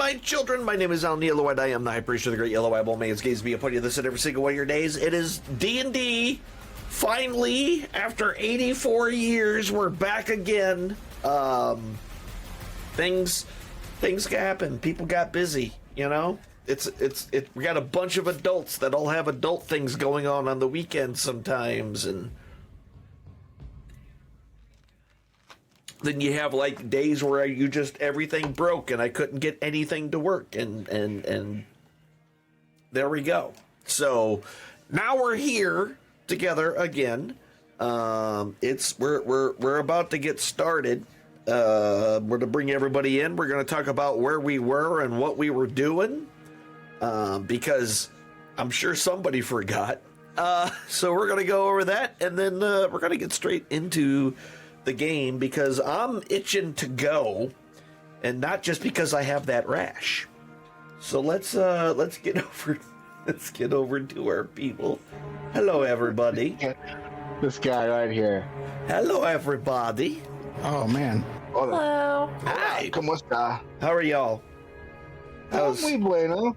my children. My name is Alynn Yellow, and I am the High Priest of the Great Yellow Eyeball. May his gaze be upon you this and every single one of your days. It is D&D. Finally, after 84 years, we're back again. Things happen. People got busy, you know? We got a bunch of adults that all have adult things going on the weekends sometimes, and then you have like days where everything broke and I couldn't get anything to work, and there we go. So now we're here together again. We're about to get started. We're to bring everybody in. We're going to talk about where we were and what we were doing, because I'm sure somebody forgot. So we're going to go over that, and then we're going to get straight into the game, because I'm itching to go, and not just because I have that rash. So let's get over to our people. Hello, everybody. This guy right here. Hello, everybody. Oh man. Hello. Hi. ¿Cómo está? How are y'all? Muy bueno.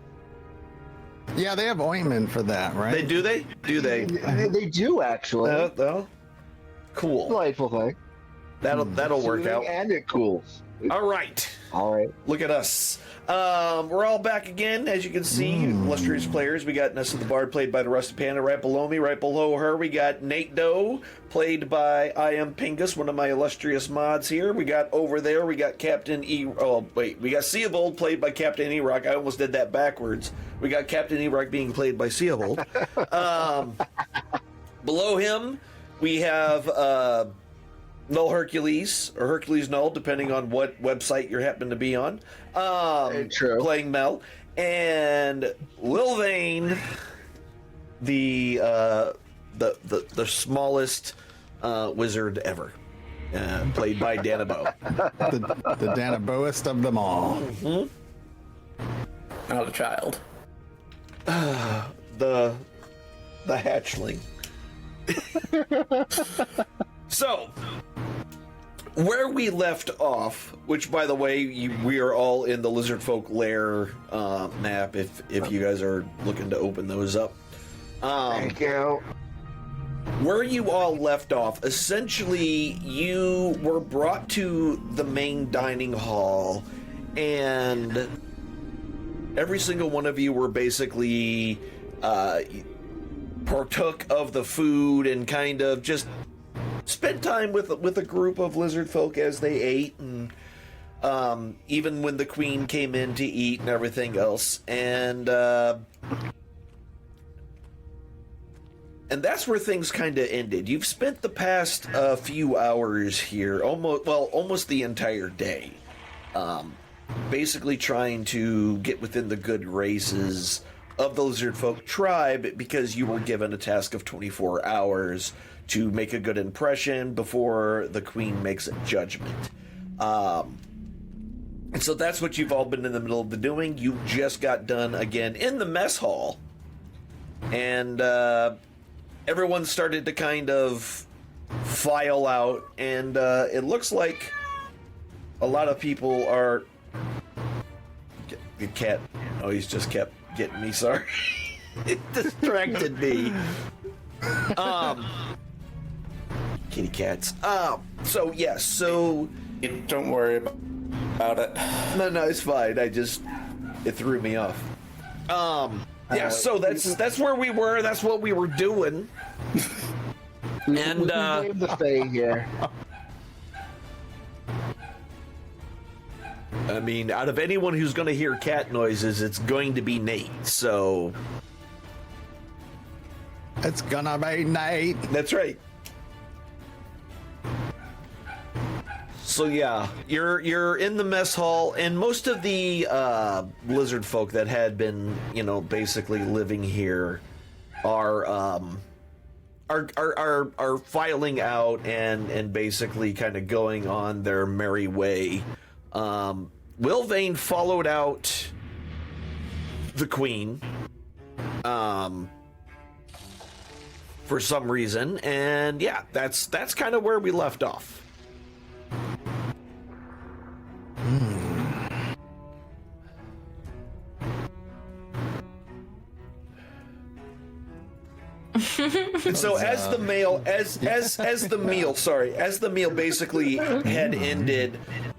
Yeah, they have ointment for that, right? They do they? They do actually. Oh, cool. Delightful thing. That'll work out. And it cools. All right. Look at us. We're all back again, as you can see. Illustrious players. We got Nessa the Bard, played by the Rusty Panda, right below me. Right below her, we got Nate Doe, played by I Am Pingus, one of my illustrious mods here. We got over there, we got Captain E. Oh, wait. We got Seabold, played by Captain E-Rock. I almost did that backwards. We got Captain E-Rock being played by Seabold. Below him, we have Null Hercules, or Hercules Null, depending on what website you happen to be on. True. Playing Mel. And Lil Vane, the smallest wizard ever, played by Danabo. the Danaboist of them all. Mm-hmm. Not a child. The hatchling. So, where we left off, which, by the way, we are all in the Lizard Folk Lair map, if you guys are looking to open those up. Thank you. Where you all left off, essentially, you were brought to the main dining hall, and every single one of you were basically partook of the food and kind of just spent time with a group of lizard folk as they ate, and even when the queen came in to eat and everything else, and that's where things kind of ended. You've spent the past few hours here, almost the entire day, basically trying to get within the good graces of the lizard folk tribe, because you were given a task of 24 hours to make a good impression before the queen makes a judgment. And so that's what you've all been in the middle of doing. You just got done again in the mess hall, and everyone started to kind of file out, and it looks like a lot of people are... The cat noise just kept getting me, sorry. It distracted me. Kitty cats. So yes, so Don't worry about it. no, it's fine. It threw me off. Yeah, so that's where we were. That's what we were doing. And we named the Fae here. I mean, out of anyone who's going to hear cat noises, it's going to be Nate. So It's gonna be Nate. that's right. So yeah, you're in the mess hall, and most of the lizard folk that had been, basically living here are filing out and basically kind of going on their merry way. Will Vane followed out the queen for some reason, and yeah, that's kind of where we left off. And so as the meal basically had ended,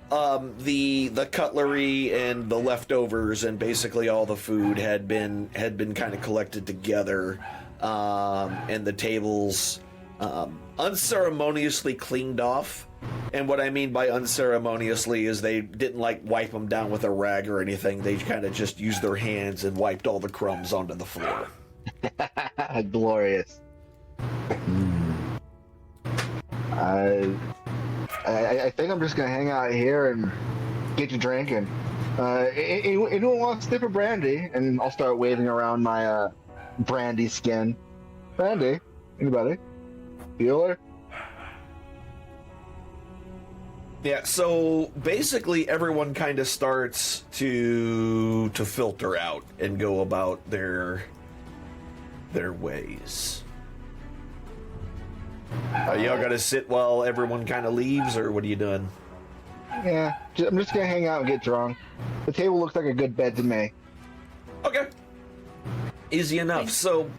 the cutlery and the leftovers and basically all the food had been kind of collected together, and the tables unceremoniously cleaned off. And what I mean by unceremoniously is they didn't like wipe them down with a rag or anything. They kind of just used their hands and wiped all the crumbs onto the floor. Glorious. I think I'm just gonna hang out here and get you drinking. Anyone wants a sip of brandy? And I'll start waving around my brandy skin. Brandy? Anybody? Bueller? Yeah, so basically everyone kind of starts to filter out and go about their ways. Y'all gotta sit while everyone kind of leaves, or what are you doing? Yeah, I'm just gonna hang out and get drunk. The table looks like a good bed to me. Okay. Easy enough. So,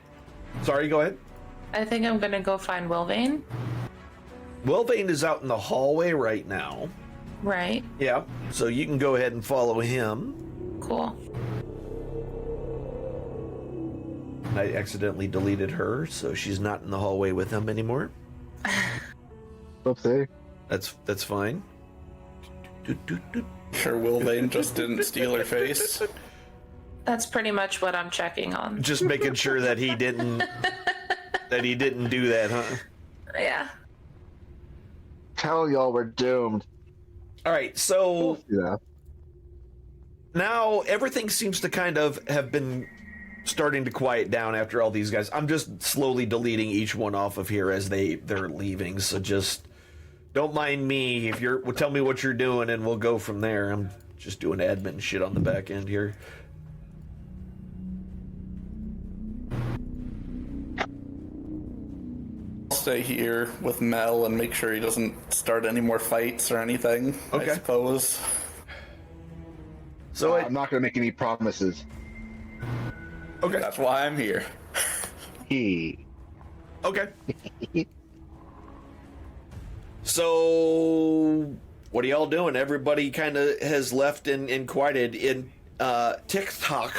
sorry, go ahead. I think I'm gonna go find Wilvane. Wilvane is out in the hallway right now. Right. Yeah, so you can go ahead and follow him. Cool. I accidentally deleted her, so she's not in the hallway with him anymore. Oopsie. That's fine. Sure, Wilvane just didn't steal her face. That's pretty much what I'm checking on. Just making sure that he didn't do that, huh? Yeah. Tell y'all we're doomed. All right, so Yeah. now everything seems to kind of have been starting to quiet down after all these guys. I'm just slowly deleting each one off of here as they're leaving, so just don't mind me. Tell me what you're doing and we'll go from there. I'm just doing admin shit on the back end here. I'll stay here with Mel and make sure he doesn't start any more fights or anything, Okay. I suppose. So I'm not gonna make any promises. okay. That's why I'm here. Okay. So, what are y'all doing? Everybody kind of has left and quieted. In TikTok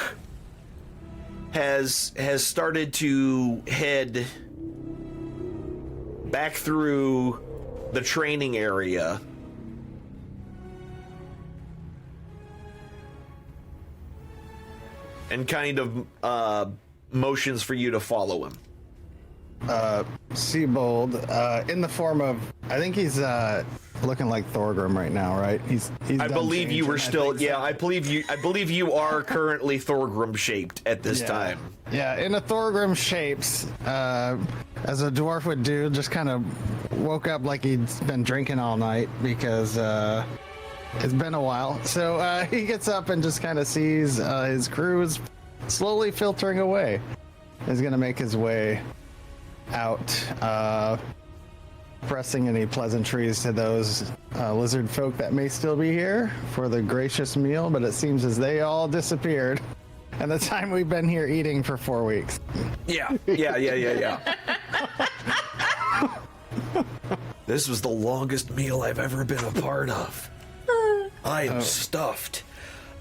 has started to head back through the training area. And kind of motions for you to follow him. Seabold, in the form of, I think he's looking like Thorgrim right now, right? He's I done believe you were changing, still, I think so. I believe you are currently Thorgrim shaped at this time. Yeah, in a Thorgrim shapes, as a dwarf would do, just kind of woke up like he'd been drinking all night because it's been a while. So he gets up and just kind of sees his crew is slowly filtering away. He's gonna make his way out, pressing any pleasantries to those lizard folk that may still be here for the gracious meal, but it seems as they all disappeared. And the time we've been here eating for 4 weeks. Yeah. This was the longest meal I've ever been a part of. I am stuffed.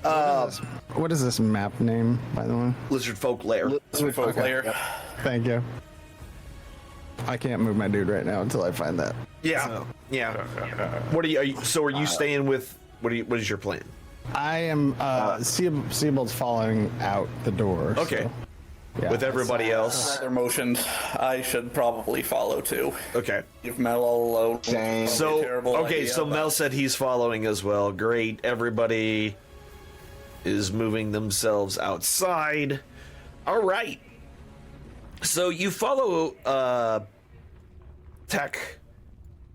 What is this map name, by the way? Lizard folk lair. Folk layer. Thank you. I can't move my dude right now until I find that. Yeah. What are you staying with? What is your plan? I am Seabold's following out the door. Okay. So, yeah, With everybody else. Other motioned, I should probably follow too. Okay. Leave Mel all alone. Same. So Terrible idea, so but- Mel said he's following as well. Great. Everybody is moving themselves outside. All right. So you follow Tech,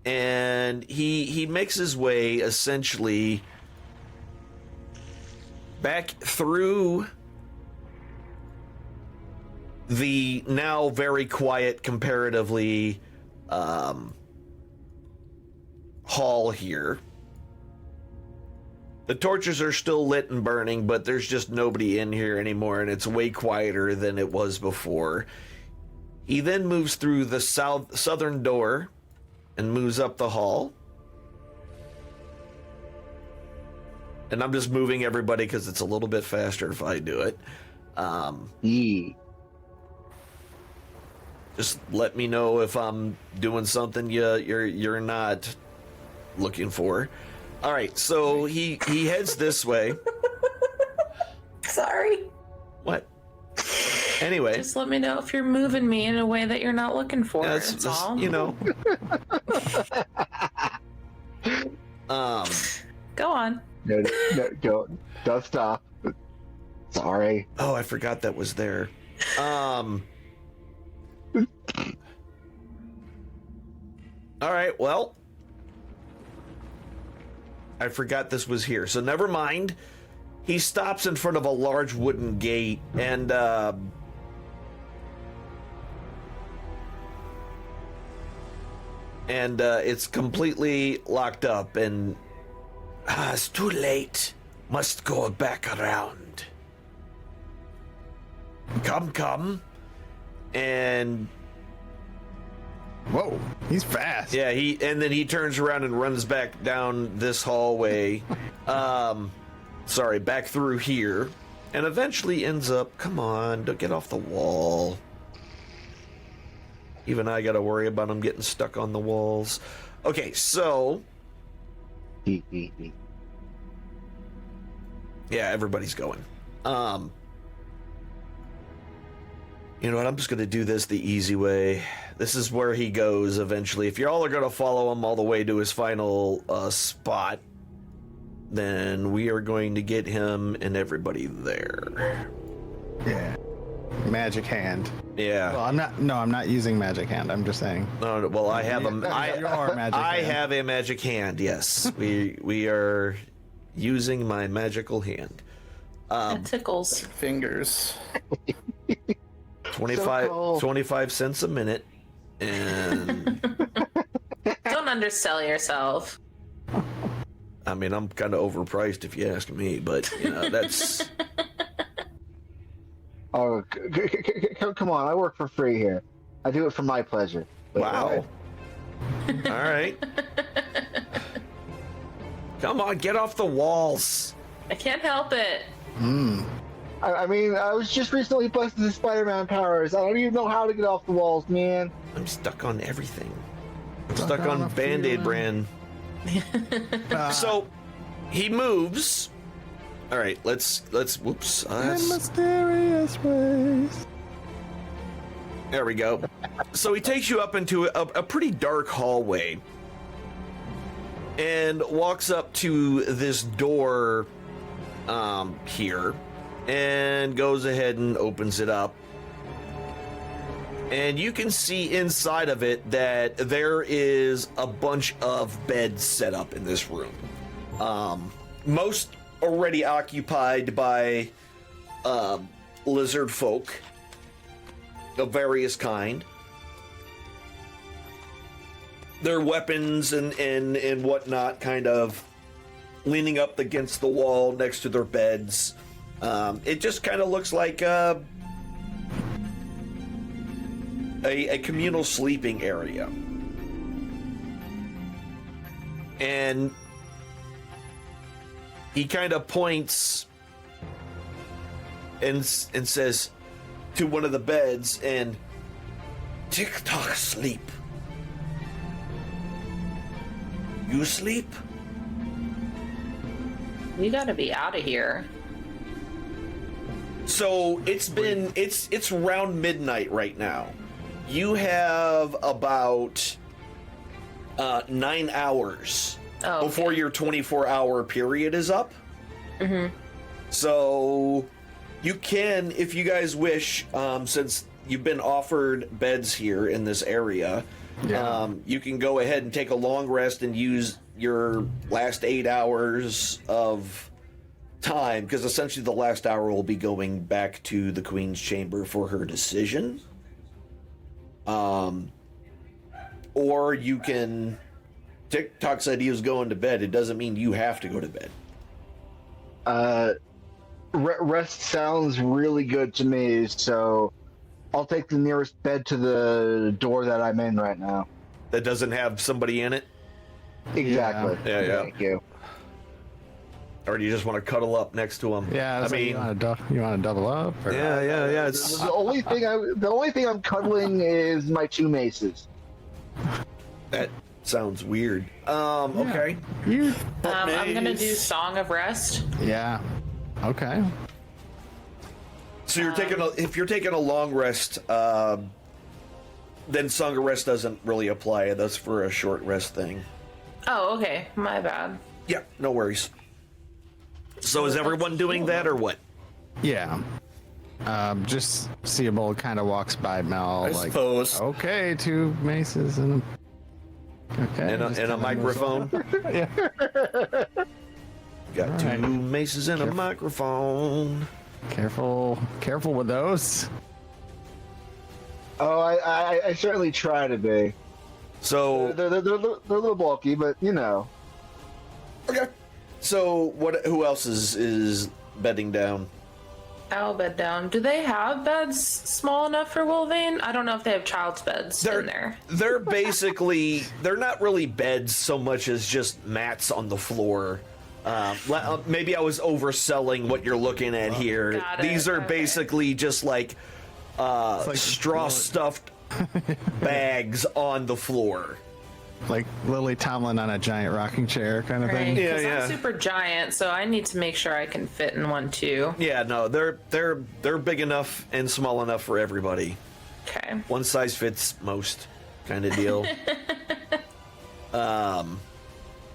and he makes his way essentially back through the now very quiet, comparatively, hall here. The torches are still lit and burning, but there's just nobody in here anymore, and it's way quieter than it was before. He then moves through the southern door and moves up the hall. And I'm just moving everybody because it's a little bit faster if I do it. Just let me know if I'm doing something you're not looking for. All right, so he heads this way. Sorry. What? Anyway, Just let me know if you're moving me in a way that you're not looking for. That's all. you know. Go on. No, don't stop. Sorry. Oh, I forgot that was there. All right, well, I forgot this was here, so never mind. He stops in front of a large wooden gate, and it's completely locked up, and it's too late. Must go back around. Come. And Whoa, he's fast. yeah, then he turns around and runs back down this hallway. Back through here, and eventually ends up. Come on, don't get off the wall. Even I gotta worry about him getting stuck on the walls. Okay, so yeah, everybody's going. You know what? I'm just gonna do this the easy way. This is where he goes eventually. If you all are gonna follow him all the way to his final spot, then we are going to get him and everybody there. Yeah. Magic hand. Yeah. Well, I'm not using magic hand. I'm just saying. No, well, I have a. Your magic I hand. have a magic hand. Yes, we are using my magical hand. It tickles. Fingers. 25 cents a minute, and Don't undersell yourself. I mean, I'm kind of overpriced if you ask me, but you know, that's. Oh, come on! I work for free here. I do it for my pleasure. Wow. All right. Come on, get off the walls. I can't help it. I mean, I was just recently busted the Spider-Man powers. I don't even know how to get off the walls, man. I'm stuck on everything. I'm stuck on on a Band-Aid feeling. brand. So he moves. All right, let's whoops. In mysterious ways. There we go. So he takes you up into a pretty dark hallway and walks up to this door here and goes ahead and opens it up. And you can see inside of it that there is a bunch of beds set up in this room. Most already occupied by lizard folk of various kind. Their weapons and whatnot kind of leaning up against the wall next to their beds. It just kind of looks like a communal sleeping area. And he kind of points and says to one of the beds, and tick-tock sleep. You sleep? We gotta be out of here. So it's around midnight right now. You have about 9 hours before your 24-hour period is up. Mm-hmm. So you can, if you guys wish, since you've been offered beds here in this area, you can go ahead and take a long rest and use your last 8 hours of time, because essentially the last hour will be going back to the Queen's chamber for her decision. Or you can. TikTok said he was going to bed. It doesn't mean you have to go to bed. Rest sounds really good to me, so I'll take the nearest bed to the door that I'm in right now. That doesn't have somebody in it? Exactly. Yeah. Thank you. Or do you just want to cuddle up next to him? Yeah, I mean, you want to double up? Or? Yeah. It's, The only thing I'm cuddling is my 2 maces. that sounds weird. Okay. I'm gonna do Song of Rest. Yeah. Okay. So you're if you're taking a long rest, then Song of Rest doesn't really apply. That's for a short rest thing. Oh, okay. My bad. Yeah, no worries. So is everyone doing that or what? Yeah. Just Seeable kind of walks by Mel. I suppose. Okay, 2 maces and. Okay. And a microphone. Yeah. Got 2 maces and a microphone. Careful with those. Oh, I certainly try to be. So They're a little bulky, but you know. okay. So who else is bedding down? I'll bed down. Do they have beds small enough for Wolvane? I don't know if they have child's beds in there. They're basically they're not really beds so much as just mats on the floor. Maybe I was overselling what you're looking at here. Got it. These are Okay. basically just like straw stuffed bags on the floor. Like Lily Tomlin on a giant rocking chair kind of Right? thing. Because Yeah. I'm super giant, so I need to make sure I can fit in one too. Yeah, no, they're big enough and small enough for everybody. Okay. One size fits most, kind of deal. All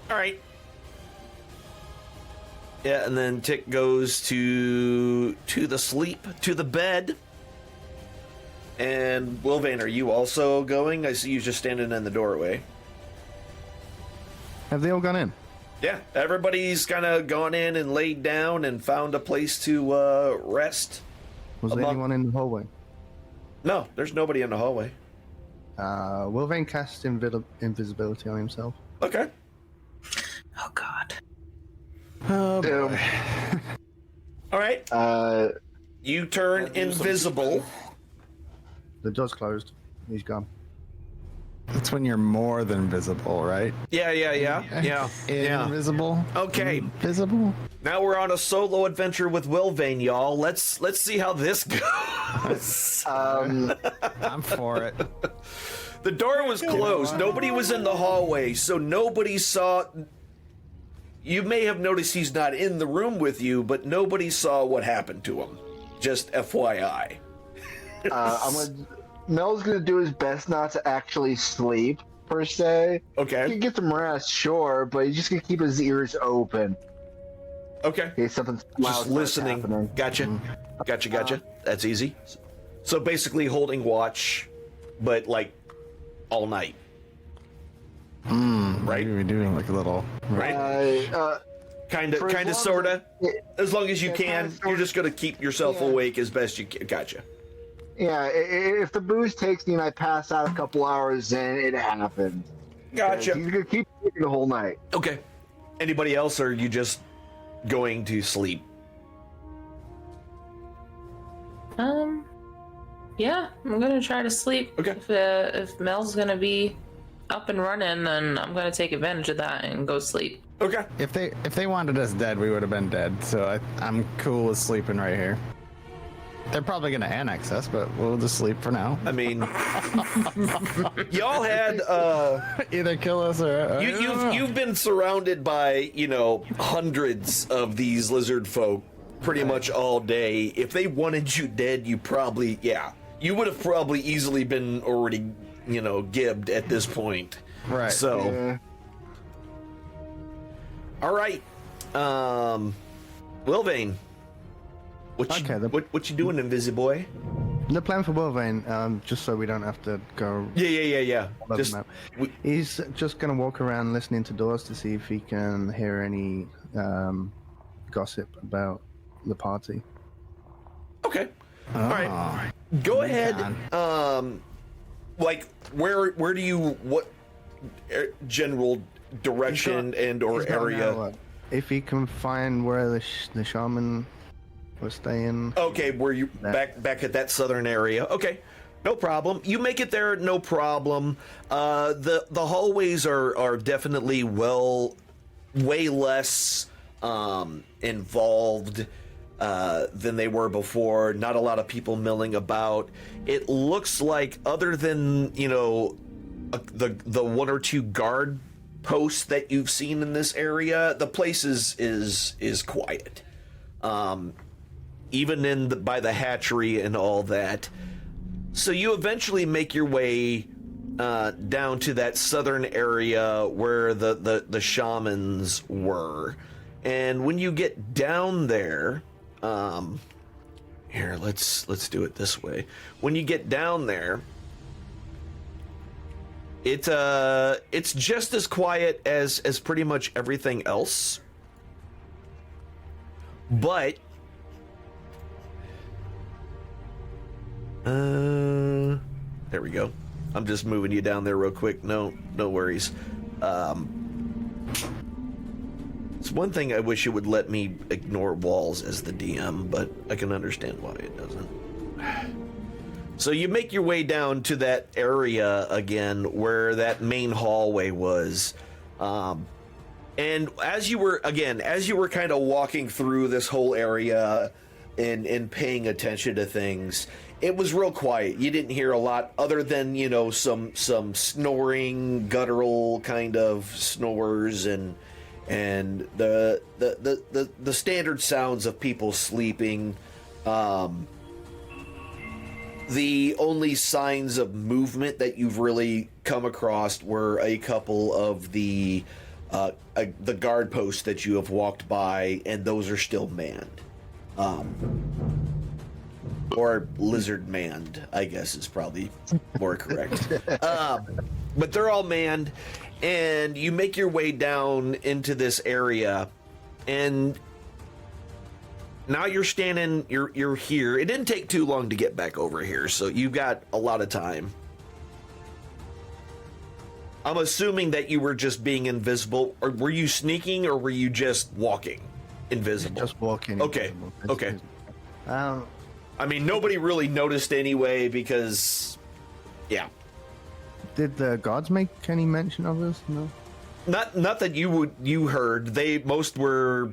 right. Yeah, and then Tick goes to the bed. And Wilvane, are you also going? I see you just standing in the doorway. Have they all gone in? Yeah, everybody's kind of gone in and laid down and found a place to rest. Was there Among- anyone in the hallway? No, there's nobody in the hallway. Will Vane cast invisibility on himself? Okay. Oh God. Oh, Boom. All right. You turn invisible. The door's closed. He's gone. that's when you're more than visible, right? Yeah. Invisible. Okay. Visible. Now we're on a solo adventure with Wilvane, y'all. Let's see how this goes. I'm for it. The door was closed. Nobody was in the hallway, so nobody saw. You may have noticed he's not in the room with you, but nobody saw what happened to him. Just FYI. Mel's gonna do his best not to actually sleep per se. He Okay. can get some rest, sure, but he's just gonna keep his ears open Okay. in case something loud Just starts listening. happening. Gotcha. That's easy. So basically holding watch, but like all night. Right? Maybe we're doing like a little. Right? Kind for as long of, as sorta. As long as you Yeah, can, kinda, sorta. you're just gonna keep yourself Yeah. awake as best you can. Gotcha. Yeah, if the booze takes me and I pass out a couple hours, then it happens. Gotcha. He's gonna keep drinking the whole night. Okay. Anybody else, or are you just going to sleep? Yeah, I'm gonna try to sleep. Okay. If Mel's gonna be up and running, then I'm gonna take advantage of that and go sleep. Okay. If they wanted us dead, we would have been dead. So I'm cool with sleeping right here. They're probably gonna annex us, but we'll just sleep for now. I mean, y'all had Either kill us or you've been surrounded by hundreds of these lizard folk pretty much all day. If they wanted you dead, you would have probably easily been already gibbed at this point. Right. So. Yeah. All right, Wilvane, what you doing, Invisiboy? The plan for Will Vane, just so we don't have to go. Yeah. above Just the map, we- he's just gonna walk around listening to doors to see if he can hear any gossip about the party. okay. All right, go ahead. Like what general direction and or He's gotta area? know, if he can find where the shaman We're staying. Okay, were you back at that southern area? Okay, no problem. You make it there, no problem. The hallways are definitely way less involved than they were before. Not a lot of people milling about. It looks like, other than the one or two guard posts that you've seen in this area, the place is quiet. Even by the hatchery and all that. So you eventually make your way down to that southern area where the shamans were. And when you get down there, here, let's do it this way. When you get down there, it's just as quiet as pretty much everything else. But there we go. I'm just moving you down there real quick. No worries. It's one thing I wish it would let me ignore walls as the DM, but I can understand why it doesn't. So you make your way down to that area again where that main hallway was. And as you were kind of walking through this whole area and paying attention to things, it was real quiet. You didn't hear a lot other than, some snoring, guttural kind of snores and the standard sounds of people sleeping. The only signs of movement that you've really come across were a couple of the guard posts that you have walked by, and those are still manned. Or lizard manned, I guess is probably more correct. But they're all manned, and you make your way down into this area, and now you're standing, you're here. It didn't take too long to get back over here, so you've got a lot of time. I'm assuming that you were just being invisible, or were you sneaking, or were you just walking invisible? Just walking. Okay. Invisible. Okay. I mean, nobody really noticed anyway because, yeah. Did the gods make any mention of this? No. Not that you heard. Most were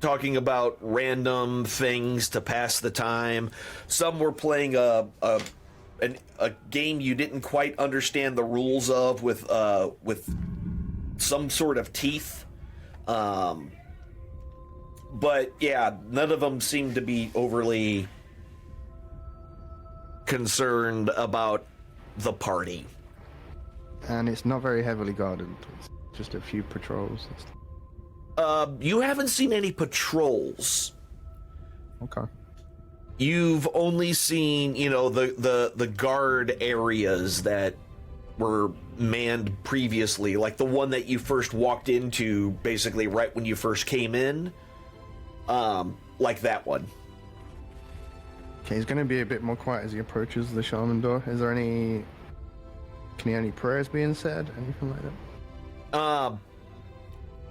talking about random things to pass the time. Some were playing a game you didn't quite understand the rules of with some sort of teeth. But yeah, none of them seemed to be overly concerned about the party. And it's not very heavily guarded. It's just a few patrols. You haven't seen any patrols. Okay. You've only seen, the guard areas that were manned previously, like the one that you first walked into, basically right when you first came in. Like that one. Okay, he's going to be a bit more quiet as he approaches the shaman door. Is there can you hear any prayers being said? Anything like that?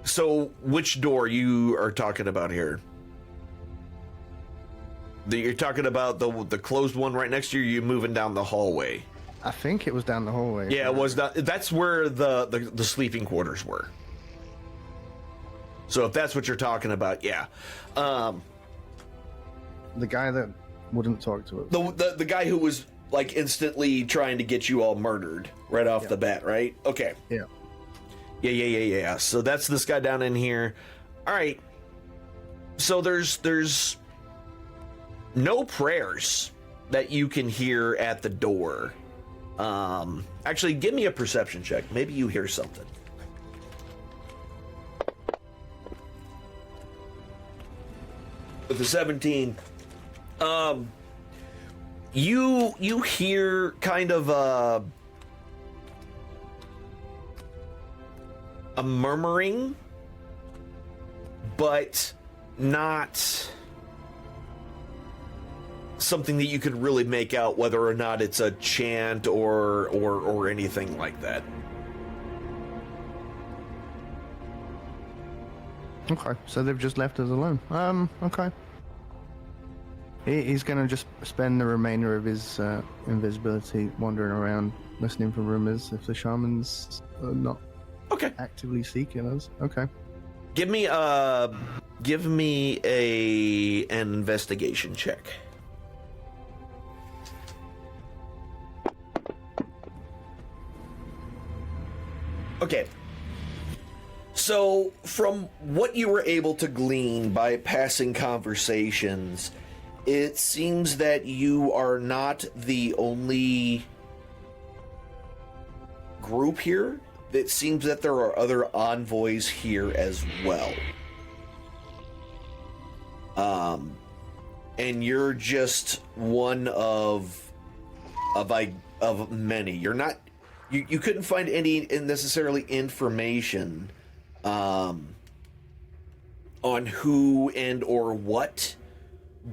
So which door you are talking about here? You're talking about the closed one right next to you. You're moving down the hallway. I think it was down the hallway. Yeah, it was. That's where the sleeping quarters were. So if that's what you're talking about, yeah. The guy that wouldn't talk to us. The guy who was like instantly trying to get you all murdered right off the bat, right? Okay. Yeah. Yeah. So that's this guy down in here. All right. So there's no prayers that you can hear at the door. Actually, give me a perception check. Maybe you hear something. With the 17, you hear kind of a murmuring, but not something that you could really make out whether or not it's a chant or anything like that. Okay, so they've just left us alone. Okay. He's gonna just spend the remainder of his invisibility wandering around, listening for rumors if the shamans are not Okay. actively seeking us. Okay. Give me an investigation check. Okay. So, from what you were able to glean by passing conversations, it seems that you are not the only group here. It seems that there are other envoys here as well. And you're just one of many. You're not. You couldn't find any necessarily information on who and or what,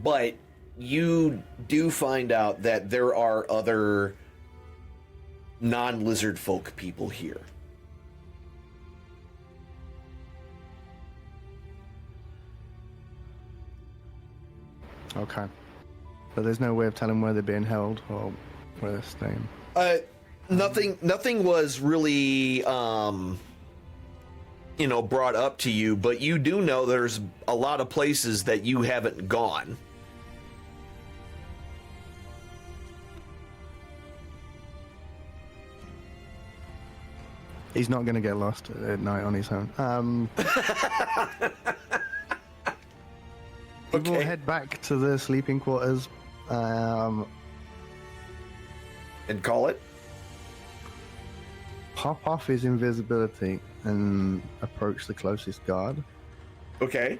but you do find out that there are other non-lizard folk people here. Okay. But there's no way of telling where they're being held or where they're staying. Nothing was really, brought up to you, but you do know there's a lot of places that you haven't gone. He's not going to get lost at night on his own. We'll head back to the sleeping quarters. And call it? Pop off his invisibility and approach the closest guard. Okay.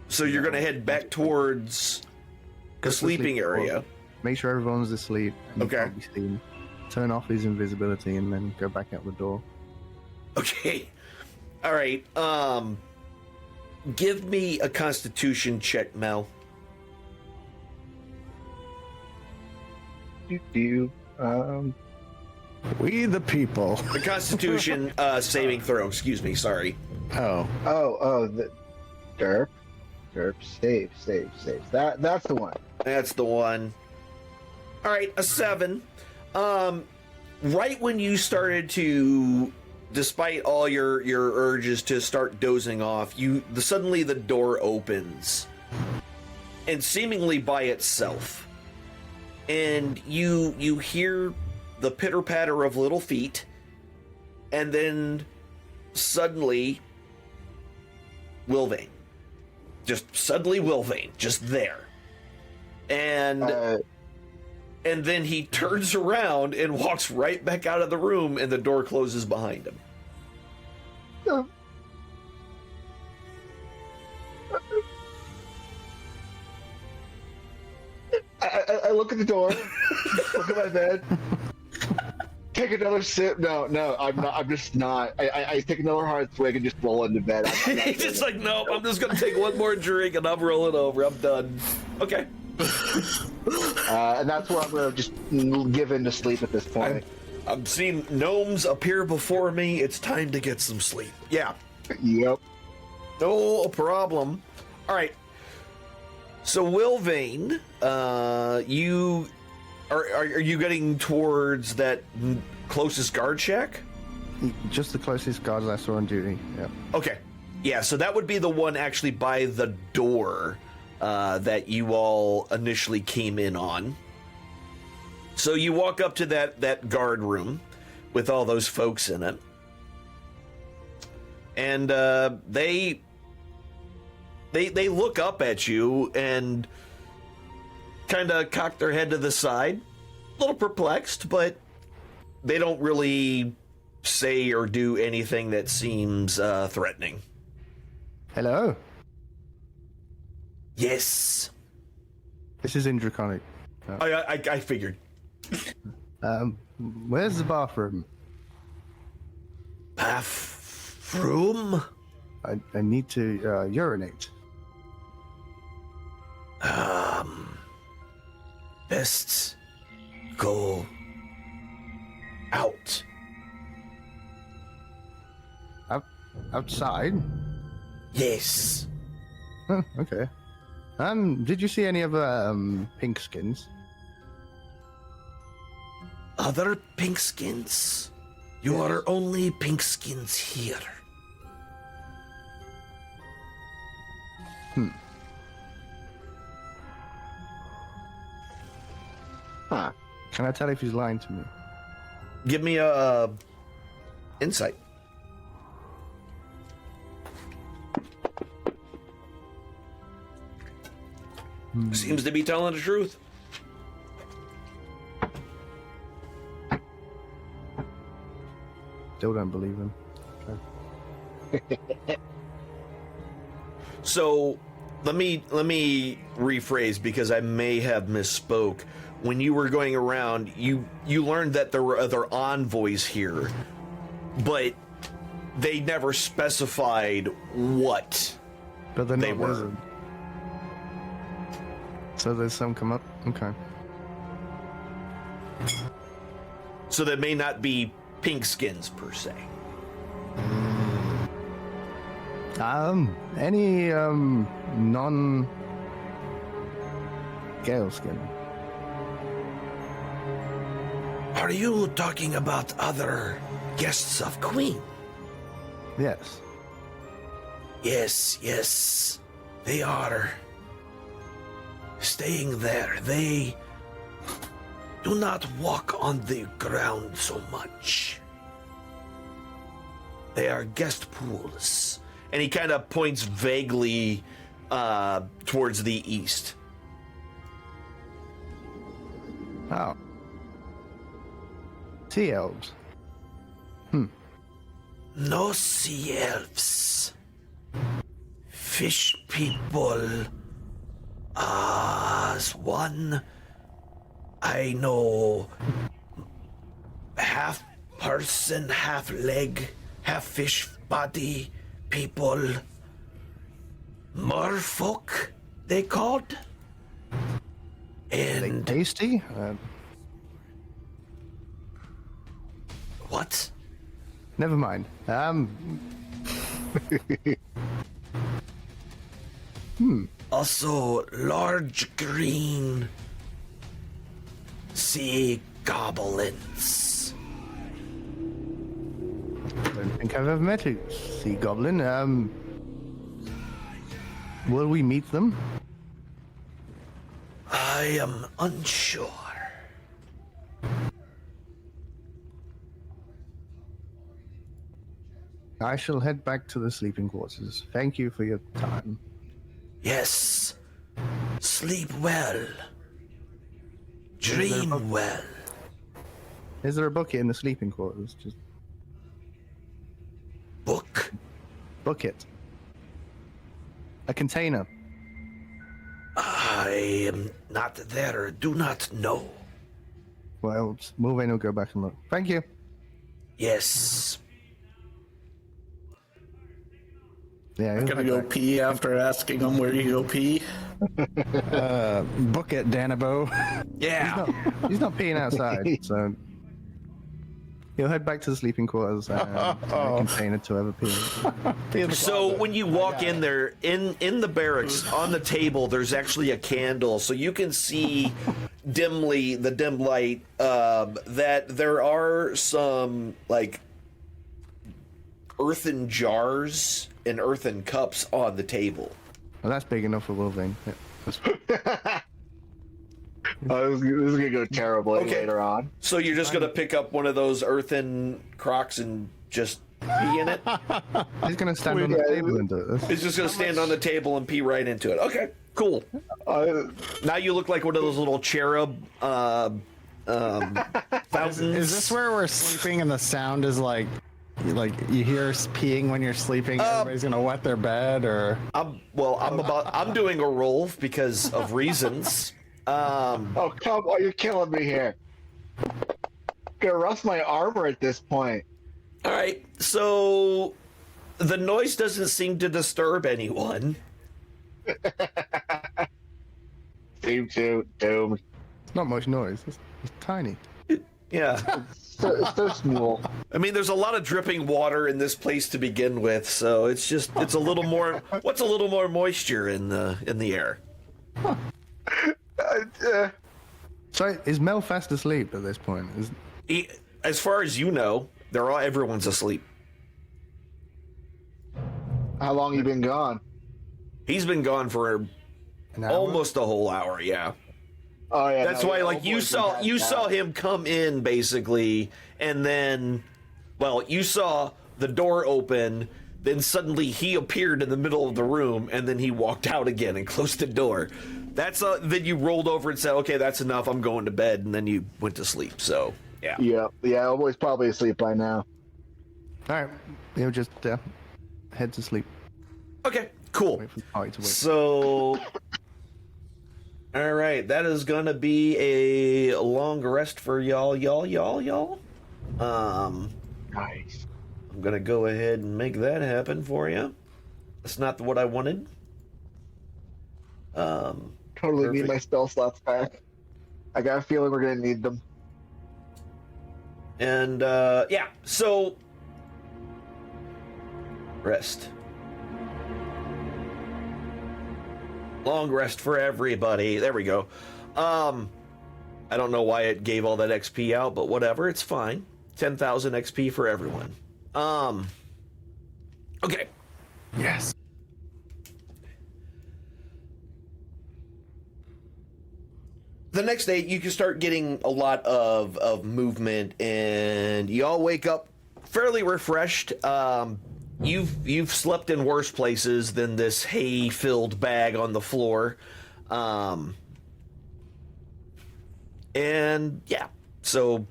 So you're going to head back towards the sleeping area. Make sure everyone's asleep. And Okay. can't be seen. Turn off his invisibility and then go back out the door. Okay. All right. Give me a Constitution check, Mel. We the people. The Constitution saving throw. Excuse me. Sorry. Oh. The derp. Save. That's the one. That's the one. All right, a 7. Right when you started to, despite all your urges to start dozing off, suddenly the door opens, and seemingly by itself, and you hear the pitter patter of little feet, and then suddenly Wilvane, just there, and then he turns around and walks right back out of the room, and the door closes behind him. I look at the door, look at my bed, take another sip. No, I'm not. I'm just not. I take another hard swig and just roll into bed. He's just like, nope, I'm just going to take one more drink and I'm rolling over. I'm done. Okay. And that's where I'm going to just give in to sleep at this point. I'm seeing gnomes appear before me. It's time to get some sleep. Yeah. Yep. No problem. All right. So, Wilvane, you are you getting towards that closest guard shack? Just the closest guards I saw on duty. Yeah. Okay. Yeah. So that would be the one actually by the door that you all initially came in on. So you walk up to that guard room with all those folks in it, and they look up at you and kind of cock their head to the side, a little perplexed, but they don't really say or do anything that seems threatening. Hello. Yes. This is in Draconic. I figured. Where's the bathroom? Bathroom? I need to urinate. Best go out. Outside? Yes. Oh, okay. Did you see any other pink skins? Other pink skins? You are only pink skins here. Huh. Can I tell if he's lying to me? Give me a insight. Seems to be telling the truth. Still don't believe him. So let me rephrase because I may have misspoke. When you were going around, you learned that there were other envoys here, but they never specified what But they're they not were. lizard. So there's some come up? Okay. So they may not be pink skins per se. Any non Gale skin? Are you talking about other guests of Queen? Yes. Yes, they are staying there. They do not walk on the ground so much. They are guest pools. And he kind of points vaguely towards the east. Oh. Sea elves. No sea elves. Fish people. As one I know, half person, half leg, half fish body people. Merfolk, they called. And Tasty? what? Never mind. Also, large green sea goblins. I don't think I've ever met a sea goblin. Will we meet them? I am unsure. I shall head back to the sleeping quarters. Thank you for your time. Yes. Sleep well. Dream well. Is there a bucket in the sleeping quarters? Just Book. bucket. A container. I am not there. Do not know. Well, move in and go back and look. Thank you. Yes. Yeah, I'm gonna go pee after asking him where you go pee. Book it, Danabo. Yeah. He's not peeing outside, so he'll head back to the sleeping quarters and a container to ever pee. So when you walk in there, in the barracks, on the table, there's actually a candle, so you can see dimly, the dim light, that there are some like earthen jars and earthen cups on the table. Well, that's big enough for Wolverine. Yeah, Oh, this is gonna go terribly Okay. later on. So you're just gonna pick up one of those earthen crocks and just pee in it? he's gonna stand on the table and do this. It's just gonna stand on the table and pee right into it. Okay, cool. Now you look like one of those little cherub fountains. Is this where we're sleeping and the sound is like you hear us peeing when you're sleeping? Everybody's gonna wet their bed, or I'm doing a roll because of reasons. Oh, come on, you're killing me here. Gonna rust my armor at this point. All right, so the noise doesn't seem to disturb anyone. Seem to doomed. It's not much noise. It's tiny. Yeah. It's so small. I mean, there's a lot of dripping water in this place to begin with, so it's a little more. What's a little more moisture in the air? So is Mel fast asleep at this point? As far as you know, everyone's asleep. How long you been gone? He's been gone for An hour? almost a whole hour. Yeah. Oh yeah. That's why, like, you saw him come in basically, and then, well, you saw the door open. Then suddenly he appeared in the middle of the room, and then he walked out again and closed the door. Then you rolled over and said, "Okay, that's enough. I'm going to bed," and then you went to sleep. So yeah. Yeah. Old probably asleep by now. All right, he'll just head to sleep. Okay. Cool. Wait for the party to wake. So, all right, that is gonna be a long rest for y'all. Nice. I'm gonna go ahead and make that happen for you. That's not what I wanted. Totally need Perfect. my spell slots back. I got a feeling we're gonna need them. And yeah, so rest. Long rest for everybody. There we go. I don't know why it gave all that XP out, but whatever, it's fine. 10,000 XP for everyone. Okay. Yes. The next day, you can start getting a lot of movement, and you all wake up fairly refreshed. You've slept in worse places than this hay-filled bag on the floor. And yeah, so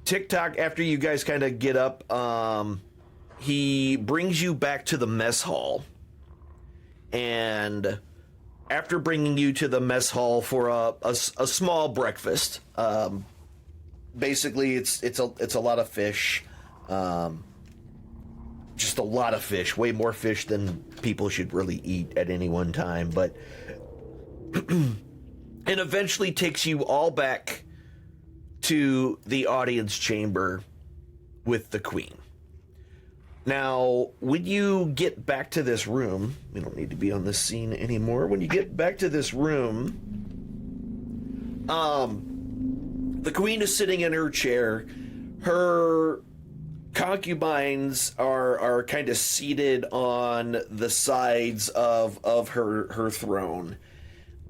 TikTok, after you guys kind of get up, he brings you back to the mess hall. And after bringing you to the mess hall for a small breakfast, basically it's a lot of fish, just a lot of fish, way more fish than people should really eat at any one time, but and eventually takes you all back to the audience chamber with the queen. Now, when you get back to this room, we don't need to be on this scene anymore. When you get back to this room, the queen is sitting in her chair. Her concubines are kind of seated on the sides of her throne.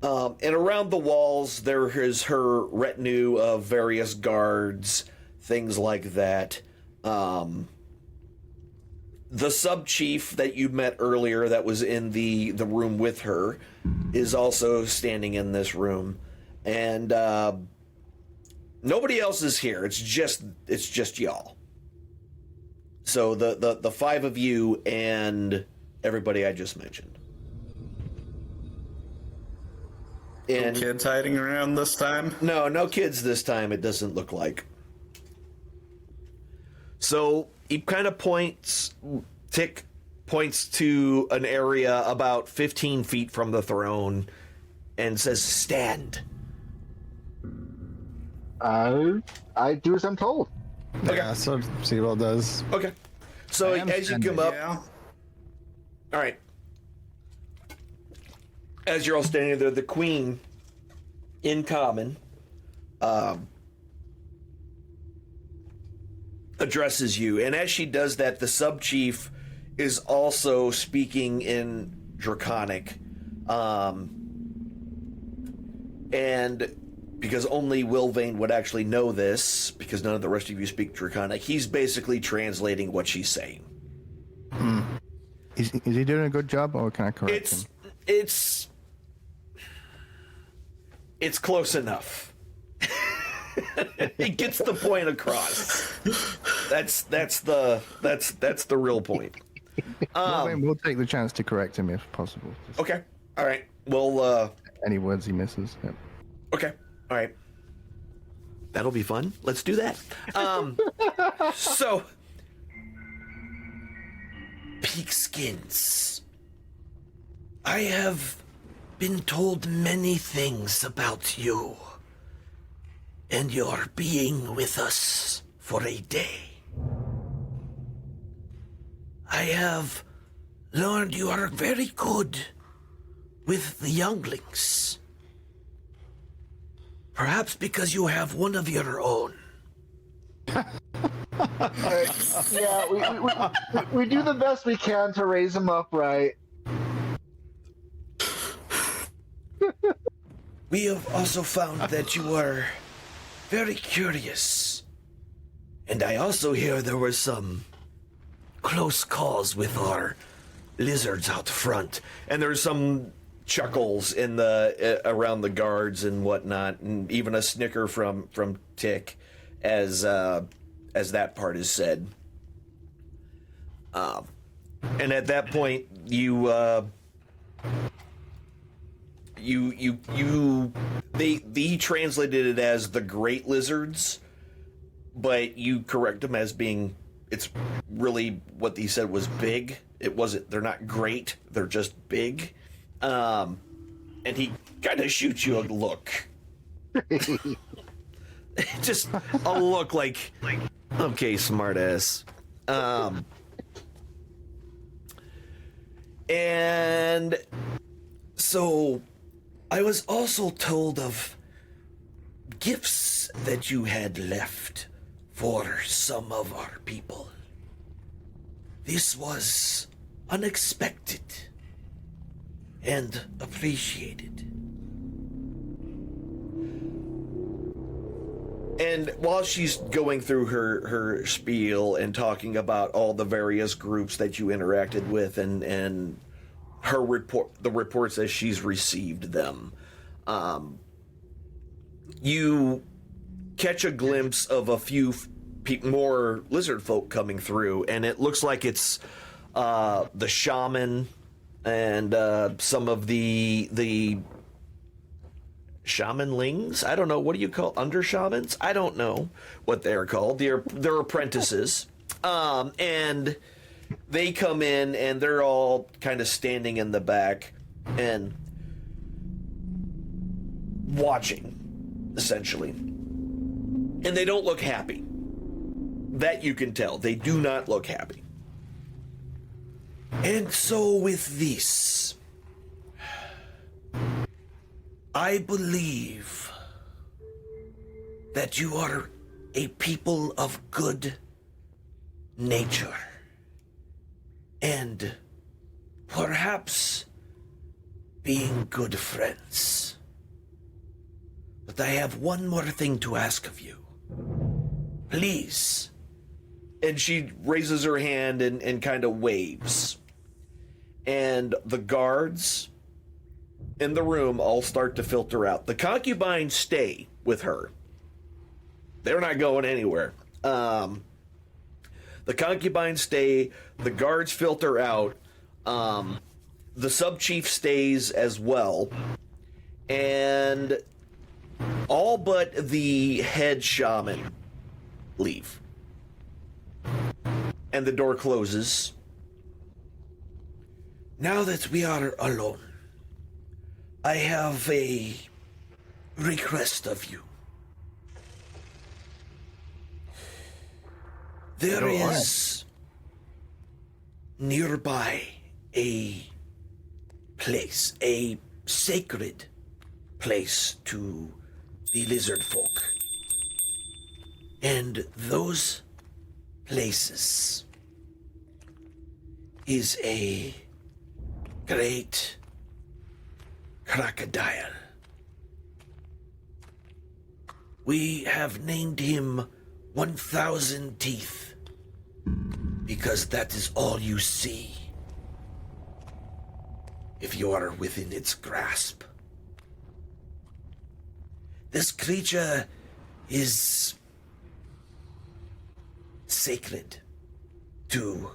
And around the walls, there is her retinue of various guards, things like that. The sub-chief that you met earlier that was in the room with her is also standing in this room. And nobody else is here. It's just y'all. So the five of you and everybody I just mentioned. And No kids hiding around this time? no kids this time, it doesn't look like. So he kind of points to an area about 15 feet from the throne and says, "Stand." I do as I'm told. Yeah, so Seagull does. Okay. So I am as you come standing. up, Yeah. all right. As you're all standing there, the queen, in common, addresses you. And as she does that, the sub-chief is also speaking in Draconic. And because only Wilvain would actually know this, because none of the rest of you speak Draconic, he's basically translating what she's saying. Is he doing a good job, or can I correct him? It's close enough. He gets the point across. That's the real point. We'll take the chance to correct him if possible. Just Okay. All right. Well, any words he misses. Yep. okay. All right. That'll be fun. Let's do that. So, Peakskins, I have been told many things about you and your being with us for a day. I have Lord, you are very good with the younglings. Perhaps because you have one of your own. Yeah, we do the best we can to raise them up right. We have also found that you are very curious. And I also hear there were some close calls with our lizards out front. And there's some chuckles in the around the guards and whatnot, and even a snicker from Tick as that part is said. And at that point, he translated it as the great lizards, but you correct them as being, it's really what he said was big. It wasn't, they're not great, they're just big. And he kind of shoots you a look. Just a look like okay, smartass. And so I was also told of gifts that you had left for some of our people. This was unexpected and appreciated. And while she's going through her spiel and talking about all the various groups that you interacted with and her the reports as she's received them, you catch a glimpse of a few more lizard folk coming through, and it looks like it's the shaman and some of the shamanlings. I don't know, what do you call under shamans? I don't know what they're called. They're apprentices, and they come in and they're all kind of standing in the back and watching, essentially. And they don't look happy. That you can tell. They do not look happy. And so with this, I believe that you are a people of good nature. And perhaps being good friends. But I have one more thing to ask of you. Please. And she raises her hand and kind of waves. And the guards in the room all start to filter out. The concubines stay with her. They're not going anywhere. The concubines stay. The guards filter out. The sub-chief stays as well. And all but the head shaman leave. And the door closes. Now that we are alone, I have a request of you. There is nearby a place, a sacred place to the lizard folk. And those places is a great crocodile. We have named him 1,000 Teeth because that is all you see if you are within its grasp. This creature is sacred to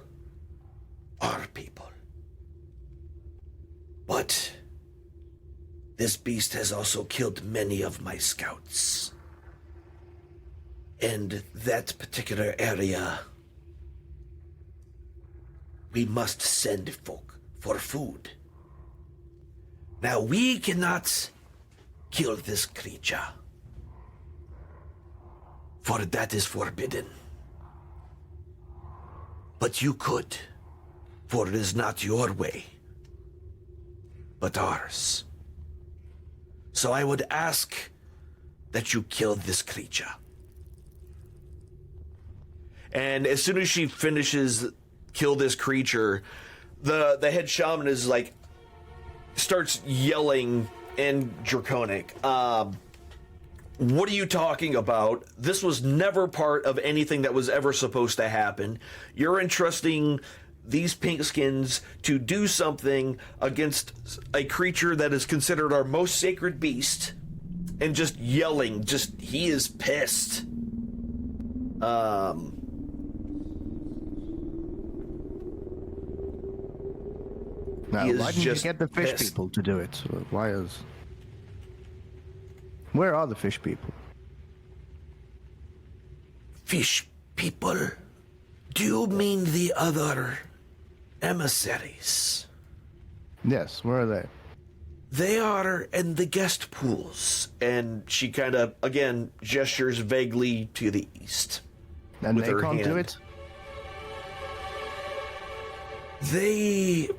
our people. But this beast has also killed many of my scouts. And that particular area, we must send folk for food. Now, we cannot kill this creature, for that is forbidden. But you could. for it is not your way, but ours. So I would ask that you kill this creature. And as soon as she finishes kill this creature, the head shaman is like, starts yelling in Draconic. What are you talking about? This was never part of anything that was ever supposed to happen. You're entrusting these pinkskins to do something against a creature that is considered our most sacred beast, and just yelling, he is pissed. Now, He is why didn't you just get the fish pissed. people to do it? Why is... Where are the fish people? Fish people? Do you mean the other emissaries? Yes, where are they? They are in the guest pools. And she kind of, again, gestures vaguely to the east. And With they her can't do hand. it? They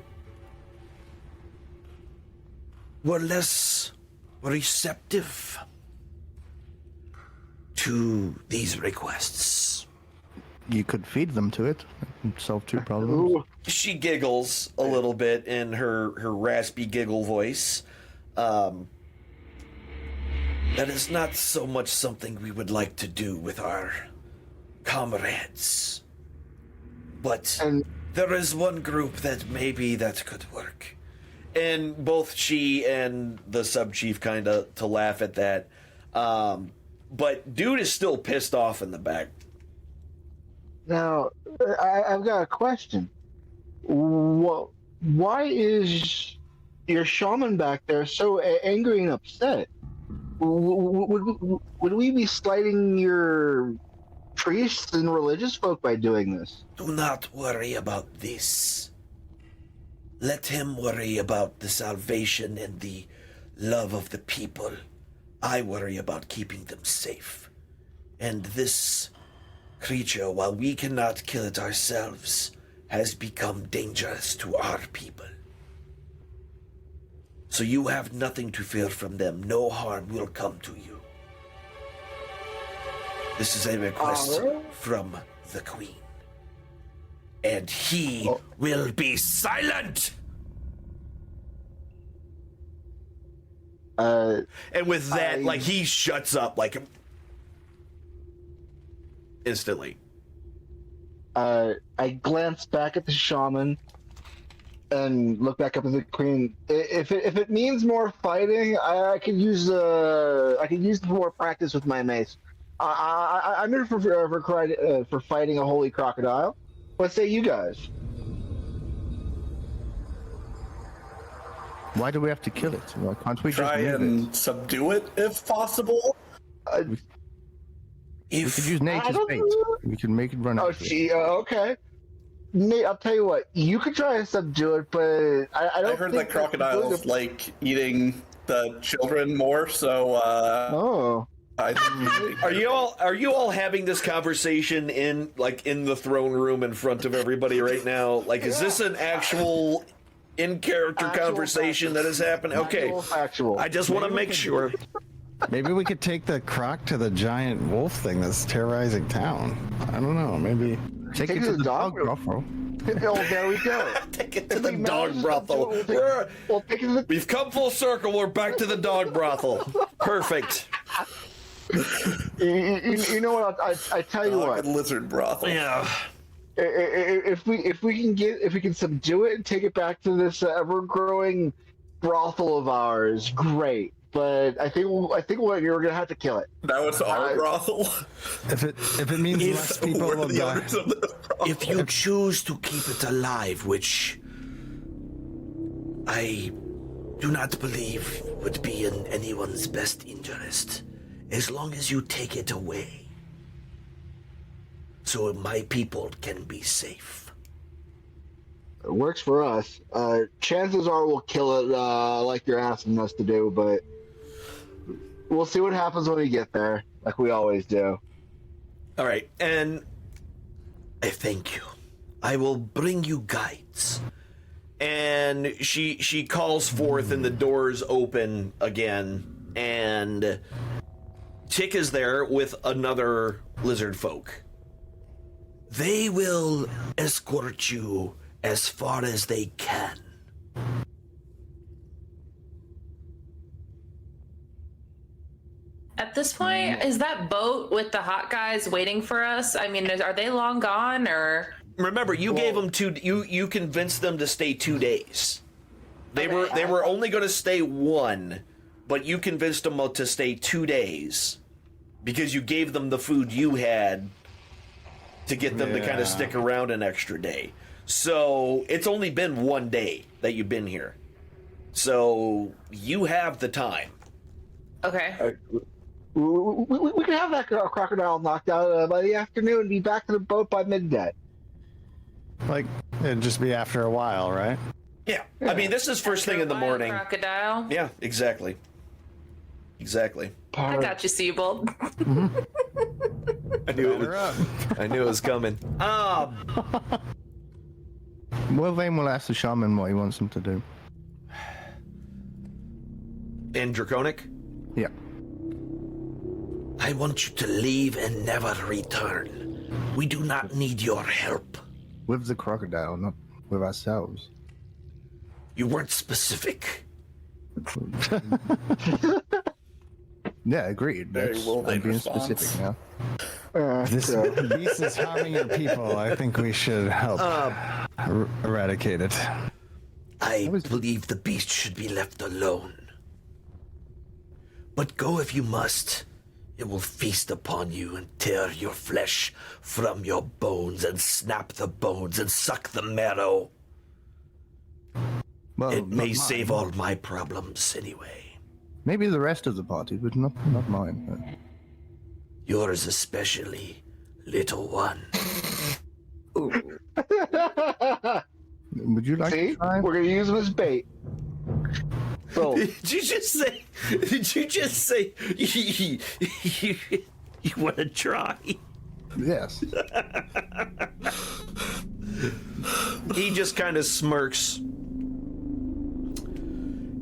were less receptive to these requests. You could feed them to it and solve 2 problems. Ooh. She giggles a little bit in her raspy giggle voice. That is not so much something we would like to do with our comrades. But And there is one group that maybe that could work. And both she and the sub-chief kind of to laugh at that. But dude is still pissed off in the back. now, I've got a question. Why is your shaman back there so angry and upset? Would we be slighting your priests and religious folk by doing this? Do not worry about this. Let him worry about the salvation and the love of the people. I worry about keeping them safe. And this creature, while we cannot kill it ourselves, has become dangerous to our people. So you have nothing to fear from them. No harm will come to you. This is a request from the Queen. And he will be silent! And with that, like, he shuts up, like, instantly. I glance back at the shaman and look back up at the queen. If it means more fighting, I could use more practice with my mace. I'm here for fighting a holy crocodile. What say you guys? Why do we have to kill it? Why can't we Try just move and it? subdue it if possible. We could use nature's don't bait. know. We can make it run Oh, out. gee, okay. Nate, I'll tell you what. You could try and subdue it, but I don't. I heard think that crocodiles like eating the children more, so Oh. I think Are you all having this conversation in the throne room in front of everybody right now? Like, is this an actual in-character Actual conversation that is happening? Okay. Actual factual. I just want to make sure. Maybe we could take the croc to the giant wolf thing that's terrorizing town. I don't know. Maybe. Take it to the dog brothel. Oh, there we go. Take it to If the we dog manage to brothel. subdue it, we'll take it to the. We've come full circle. We're back to the dog brothel. Perfect. You know what? I tell you dog what. and lizard brothel. Yeah. If we can subdue it and take it back to this ever-growing brothel of ours, great. But I think you're gonna have to kill it. Now it's our brothel. If it means less people We're will the die. owners of this brothel. If you choose to keep it alive, which I do not believe would be in anyone's best interest, as long as you take it away, so my people can be safe. It works for us. Chances are we'll kill it like you're asking us to do, but we'll see what happens when we get there, like we always do. All right, and I thank you. I will bring you guides. And she calls forth, and the doors open again, and Tick is there with another lizard folk. They will escort you as far as they can. At this point, is that boat with the hot guys waiting for us? I mean, are they long gone, or? Remember, you gave them you convinced them to stay 2 days. They were only going to stay 1, but you convinced them to stay 2 days because you gave them the food you had to get them to kind of stick around an extra day. So it's only been 1 day that you've been here. So you have the time. Okay. We can have that crocodile knocked out by the afternoon and be back to the boat by midday. Like, it'd just be after a while, right? Yeah. I mean, this is first thing in the morning. Crocodile. Yeah, exactly. Exactly. I got you, Seabold. I knew it was coming. Wolverine will ask the shaman what he wants him to do. In Draconic? Yeah. I want you to leave and never return. We do not need your help. With the crocodile, not with ourselves. You weren't specific. Yeah, agreed. Very That's, Wolverine I'm being response. specific now. This beast is harming your people. I think we should help eradicate it. I believe the beast should be left alone. But go if you must. It will feast upon you and tear your flesh from your bones and snap the bones and suck the marrow. Well, It may not save mine. all my problems anyway. Maybe the rest of the party, but not mine. Yours especially, little one. Would you like See? to try? We're gonna use him as bait. So Did you just say you want to try? Yes. He just kind of smirks.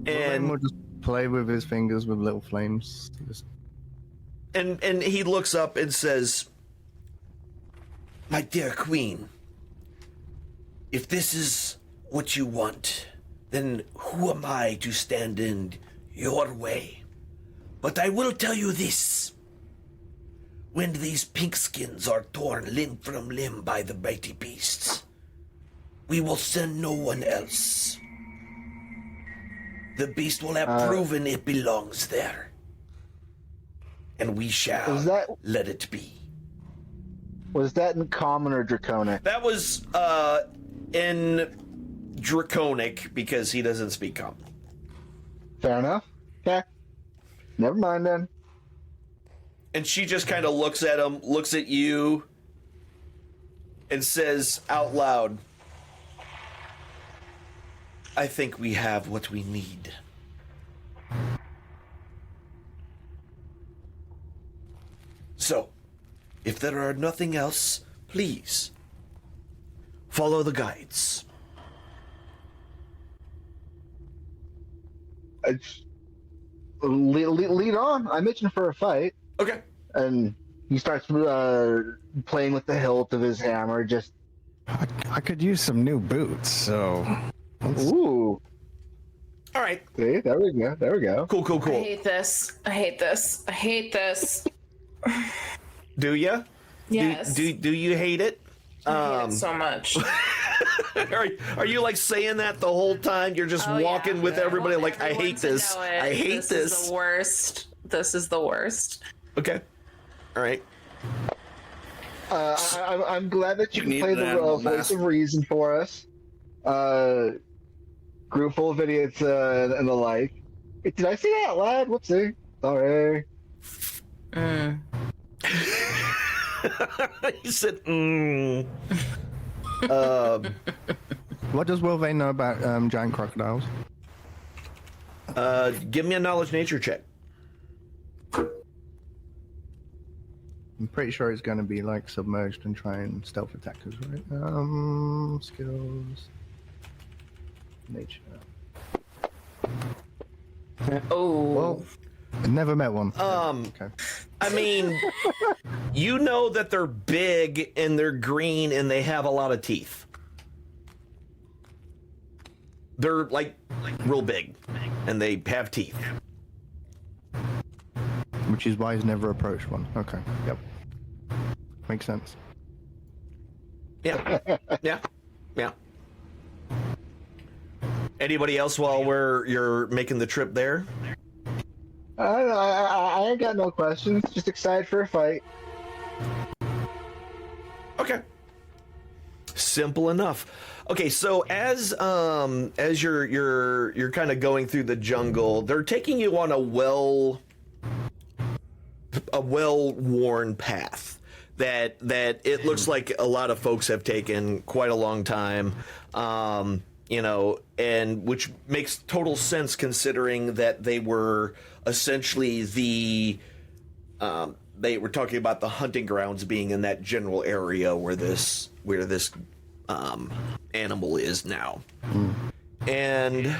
And we'll just play with his fingers with little flames. Just... And he looks up and says, "My dear queen, if this is what you want, then who am I to stand in your way? But I will tell you this. When these pinkskins are torn limb from limb by the mighty beasts, we will send no one else. The beast will have proven it belongs there. And we shall let it be." was that in common or draconic? That was in Draconic because he doesn't speak common. Fair enough. Okay. Never mind then. And she just kind of looks at him, looks at you, and says out loud, "I think we have what we need." So, if there are nothing else, please follow the guides. Lead on. I'm itching for a fight. Okay. And he starts playing with the hilt of his hammer. Just I could use some new boots, so ooh. All right. See, there we go. There we go. Cool. I hate this. I hate this. I hate this. Do ya? Yes. Do you hate it? I hate it so much. Are you like saying that the whole time? You're just walking with everybody like, I hate this. I hate this. This is the worst. This is the worst. Okay. All right. I'm glad that you can need play an the animal voice of mask. reason for us. Group full of idiots and the like. Did I say that out loud? Whoopsie. Sorry. He said, What does Wolverine know about giant crocodiles? give me a knowledge nature check. I'm pretty sure it's going to be like submerged and try and stealth attack us, right? Skills. Nature. Oh. Well, I've never met one. Okay. I mean, you know that they're big and they're green and they have a lot of teeth. They're like real big and they have teeth. Which is why he's never approached one. Okay. Yep. Makes sense. Yeah. Yeah. Yeah. Anybody else while you're making the trip there? I ain't got no questions. Just excited for a fight. Okay. Simple enough. Okay, so as you're kind of going through the jungle, they're taking you on a well-worn path that it looks like a lot of folks have taken quite a long time. You know, and which makes total sense considering that they were essentially they were talking about the hunting grounds being in that general area where this animal is now. And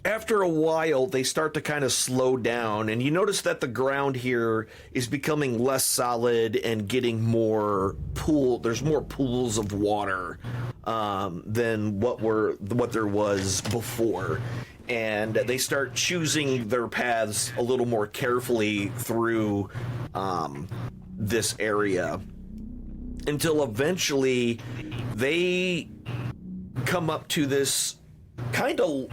after a while, they start to kind of slow down, and you notice that the ground here is becoming less solid and getting more there's more pools of water than what there was before. And they start choosing their paths a little more carefully through this area until eventually they come up to this kind of,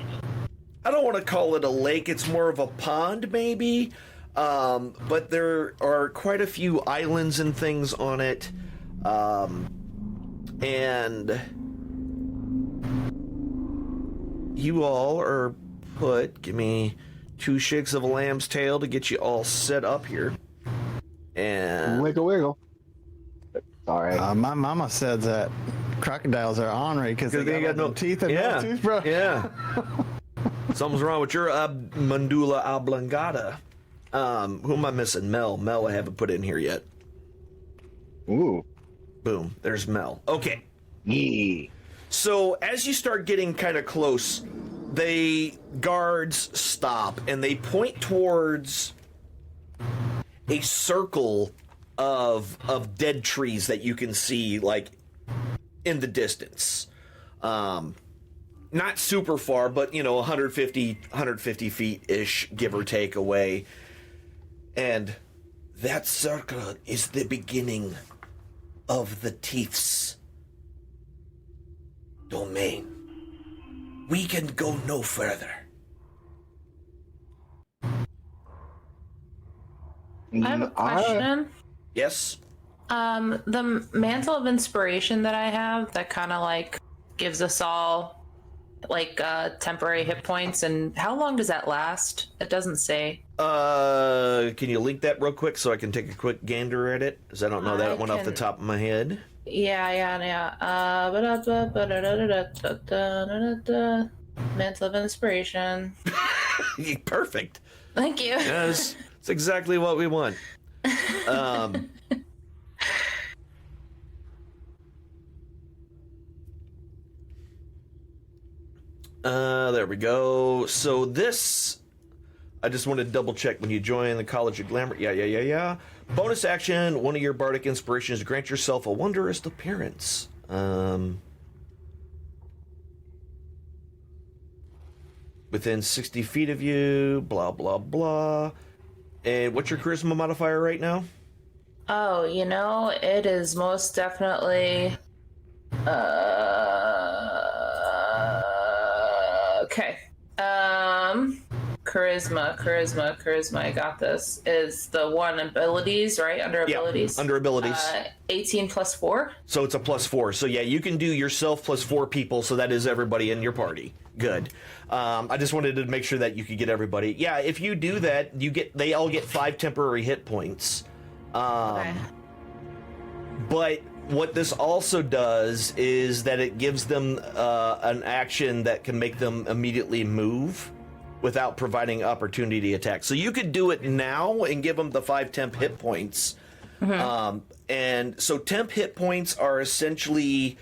I don't want to call it a lake, it's more of a pond maybe, but there are quite a few islands and things on it, and you all are give me 2 shakes of a lamb's tail to get you all set up here. And Wiggle. Sorry. My mama said that crocodiles are ornery because they got no teeth and no toothbrush. Yeah. Something's wrong with your mandula oblongata. Who am I missing? Mel I haven't put in here yet. Ooh. Boom. There's Mel. Okay. Yeah. So as you start getting kind of close, the guards stop and they point towards a circle of dead trees that you can see like in the distance. Not super far, but 150 feet ish, give or take away. And that circle is the beginning of the Thief's domain. We can go no further. I have a question. Yes? The mantle of inspiration that I have that kind of like gives us all like temporary hit points, and how long does that last? It doesn't say. Can you link that real quick so I can take a quick gander at it? Because I don't know that one off the top of my head. Yeah. Mantle of inspiration. Perfect. Thank you. Yes, it's exactly what we want. There we go. So this, I just want to double check when you join the College of Glamour. Yeah. Bonus action, one of your bardic inspirations, grant yourself a wondrous appearance. Within 60 feet of you, blah, blah, blah. And what's your charisma modifier right now? Oh, it is most definitely okay. Charisma. I got this. Is the one abilities, right? Under abilities. Yeah, under abilities. 18 plus 4. So it's a plus 4. So yeah, you can do yourself plus 4 people. So that is everybody in your party. Good. I just wanted to make sure that you could get everybody. Yeah, if you do that, they all get 5 temporary hit points. Okay. But what this also does is that it gives them an action that can make them immediately move. without providing opportunity attack. So you could do it now and give them the 5 temp hit points. And so temp hit points are essentially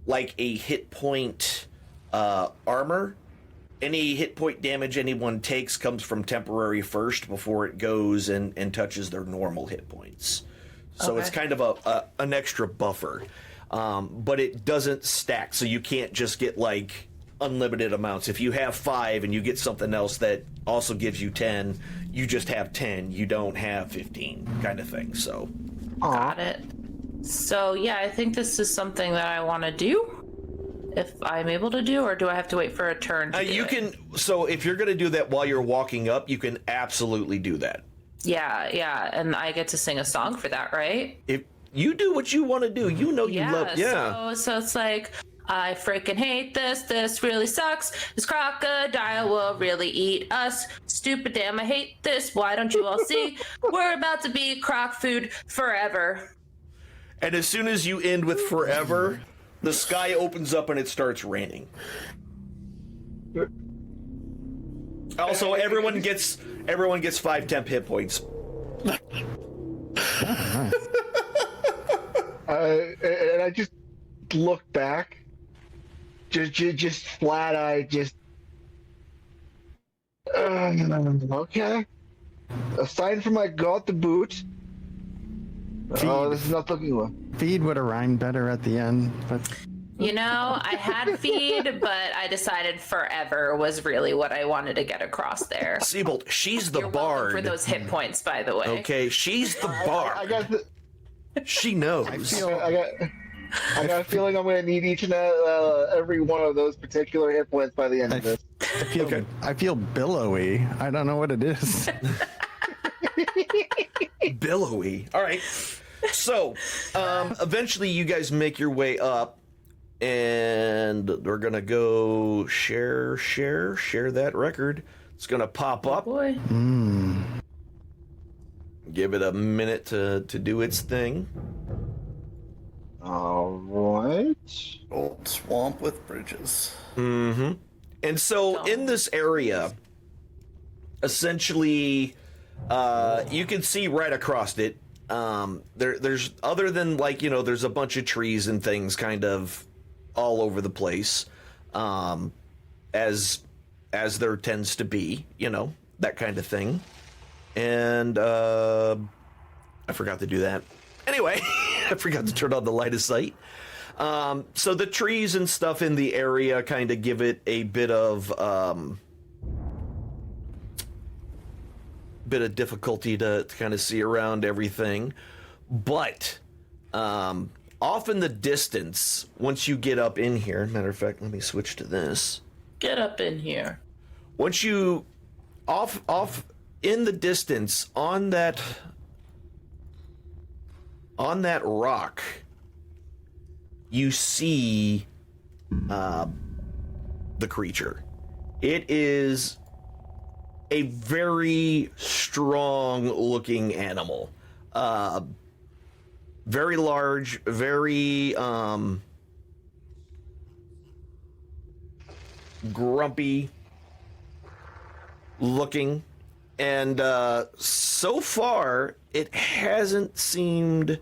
like a hit point armor. Any hit point damage anyone takes comes from temporary first before it goes and touches their normal hit points. So it's kind of an extra buffer. But it doesn't stack, so you can't just get like unlimited amounts. If you have 5 and you get something else that also gives you 10, you just have 10. You don't have 15 kind of thing. So Got it. So yeah, I think this is something that I want to do. If I'm able to do, or do I have to wait for a turn to do you it? can. So if you're going to do that while you're walking up, you can absolutely do that. Yeah, and I get to sing a song for that, right? If you do what you want to do, you know you love. Yeah. So it's like, I freaking hate this. This really sucks. This crocodile will really eat us. Stupid damn, I hate this. Why don't you all see? We're about to be croc food forever. And as soon as you end with forever, the sky opens up and it starts raining. Also, everyone gets 5 temp hit points. And I just look back, just flat-eyed, okay. Aside from I got the boot. Oh, this is not looking well. Feed would have rhymed better at the end, but You know, I had feed, but I decided forever was really what I wanted to get across there. Siebold, she's the You're welcome bard. for those hit points, by the way. Okay, she's the bard. I got the, She knows. I got a feeling I'm going to need each and every one of those particular hit points by the end of this. I feel billowy. I don't know what it is. Billowy. All right. So, eventually you guys make your way up, and we're going to go share that record. It's going to pop up. Boy. Give it a minute to do its thing. All right. Old swamp with bridges. Mm-hmm. And so in this area, essentially, you can see right across it. There's other than like, you know, there's a bunch of trees and things kind of all over the place, as there tends to be, you know, that kind of thing. And I forgot to do that. Anyway, I forgot to turn on the light of sight. So the trees and stuff in the area kind of give it a bit of difficulty to kind of see around everything. But off in the distance, once you get up in here, matter of fact, let me switch to this. Get up in here. Once you off in the distance on that rock, you see the creature. It is a very strong looking animal. Very large, very grumpy looking. And so far, it hasn't seemed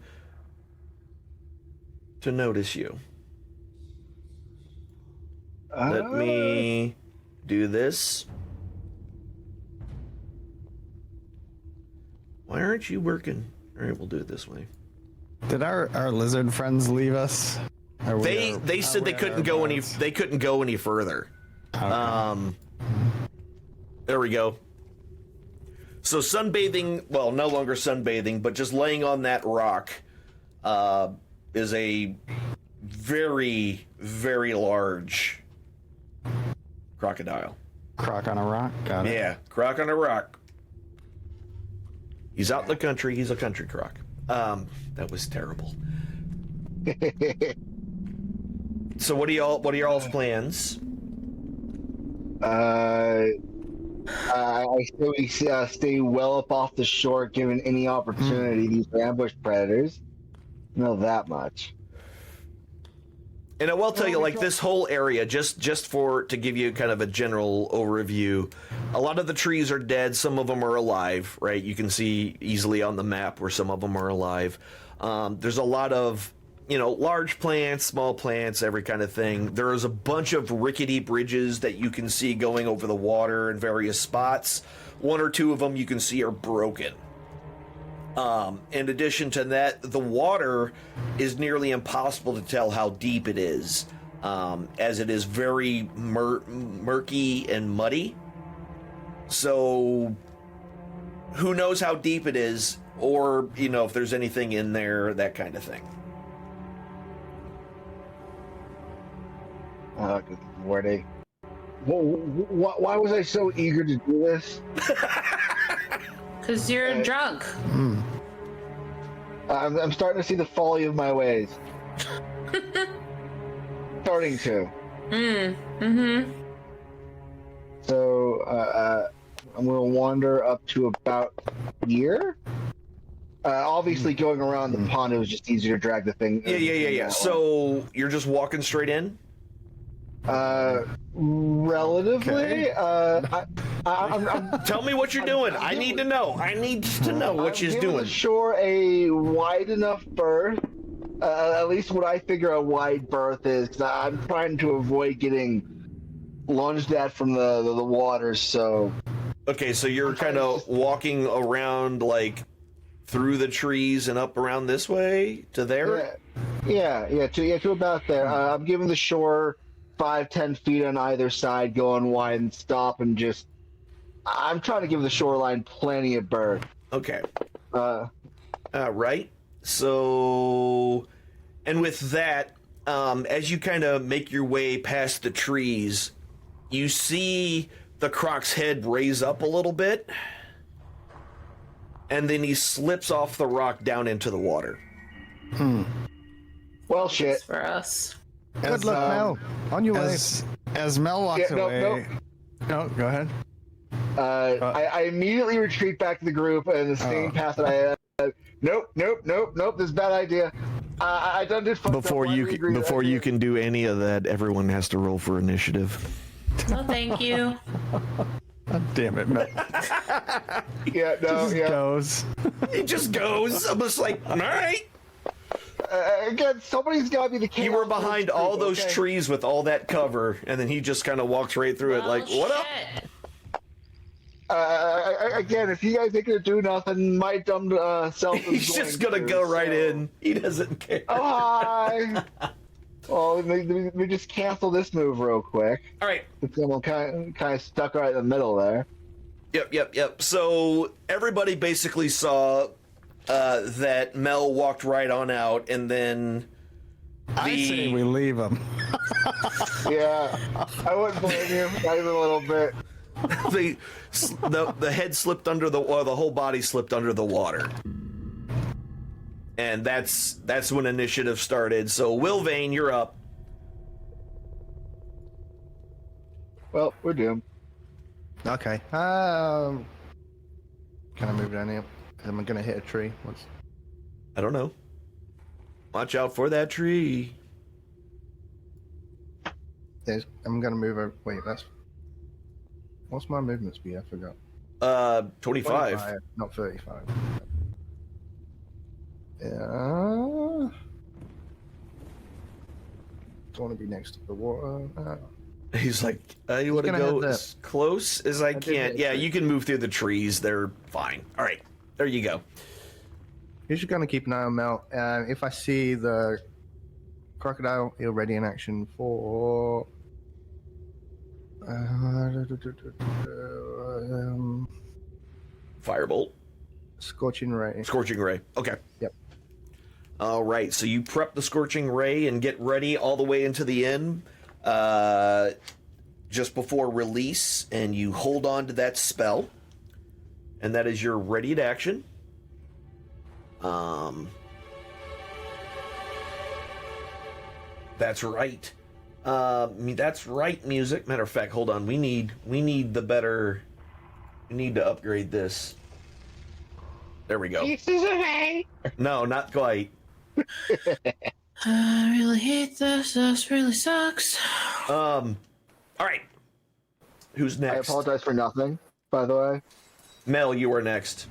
to notice you. Let me do this. Why aren't you working? All right, we'll do it this way. Did our lizard friends leave us? They said they couldn't go any. They couldn't go any further. Okay. There we go. So sunbathing, well, no longer sunbathing, but just laying on that rock is a very, very large crocodile. Croc on a rock. Got it. Yeah, croc on a rock. He's out in the country. He's a country croc. That was terrible. So what are y'all's plans? I stay well up off the shore given any opportunity. These are ambush predators. Know that much. And I will tell you, like, this whole area, just to give you kind of a general overview, a lot of the trees are dead. Some of them are alive, right? You can see easily on the map where some of them are alive. There's a lot of, large plants, small plants, every kind of thing. There is a bunch of rickety bridges that you can see going over the water in various spots. One or two of them you can see are broken. In addition to that, the water is nearly impossible to tell how deep it is, as it is very murky and muddy. So, who knows how deep it is, or, if there's anything in there, that kind of thing. Good lordy. Why was I so eager to do this? Because you're drunk. I'm starting to see the folly of my ways. Starting to. So, I'm going to wander up to about here. Obviously, going around the pond, it was just easier to drag the thing. Yeah. So, you're just walking straight in? Relatively. Okay. I'm Tell me what you're doing. I need to know. I need to know what she's giving doing. the shore a wide enough berth. At least what I figure a wide berth is, because I'm trying to avoid getting lunged at from the water. So. Okay, so you're kind of walking around, like, through the trees and up around this way to there? Yeah, to about there. I'm giving the shore 5-10 feet on either side, going wide and stop, and just I'm trying to give the shoreline plenty of berth. Okay. Right. So, and with that, as you kind of make your way past the trees, you see the Croc's head raise up a little bit, and then he slips off the rock down into the water. Well, shit. For us. Good luck, Mel. On your way. As Mel walks away. No, go ahead. I immediately retreat back to the group and the same path that I had. Nope. This is a bad idea. I done did fucked Before up. you can do any of that, everyone has to roll for initiative. No, thank you. God damn it, Mel. Goes. It just goes. I'm just like, all right. Again, somebody's got to be the king. You were behind all those trees with all that cover, and then he just kind of walks right through it like, what up? Again, if you guys ain't gonna do nothing, my dumb self is He's just gonna go right in. He doesn't care. Oh, hi. Well, let me just cancel this move real quick. All right. I'm kind of stuck right in the middle there. Yep. So everybody basically saw that Mel walked right on out, and then I say we leave him. Yeah, I wouldn't blame you, not even a little bit. the head slipped under the whole body slipped under the water, and that's when initiative started. So Wilvain, you're up. Well, we're doomed. Okay. Can I move down here? Am I gonna hit a tree? I don't know. Watch out for that tree. I'm gonna move over. Wait, what's my movement speed? I forgot. 25. Not 35. Yeah. Don't want to be next to the water. He's like, you want to gonna go head as close as I can. hit Yeah, the you can move through the trees. They're fine. All right, there you go. You're just gonna keep an eye on Mel. If I see the crocodile, he'll ready in action for. Firebolt. Scorching ray. Scorching ray. Okay. Yep. All right, so you prep the Scorching Ray and get ready all the way into the end just before release, and you hold on to that spell, and that is your readied action. That's right. That's right, music. Matter of fact, hold on. We need the better. We need to upgrade this. There we go. No, not quite. I really hate this. This really sucks. All right. Who's I next? apologize for nothing, by the way. Mel, you are next.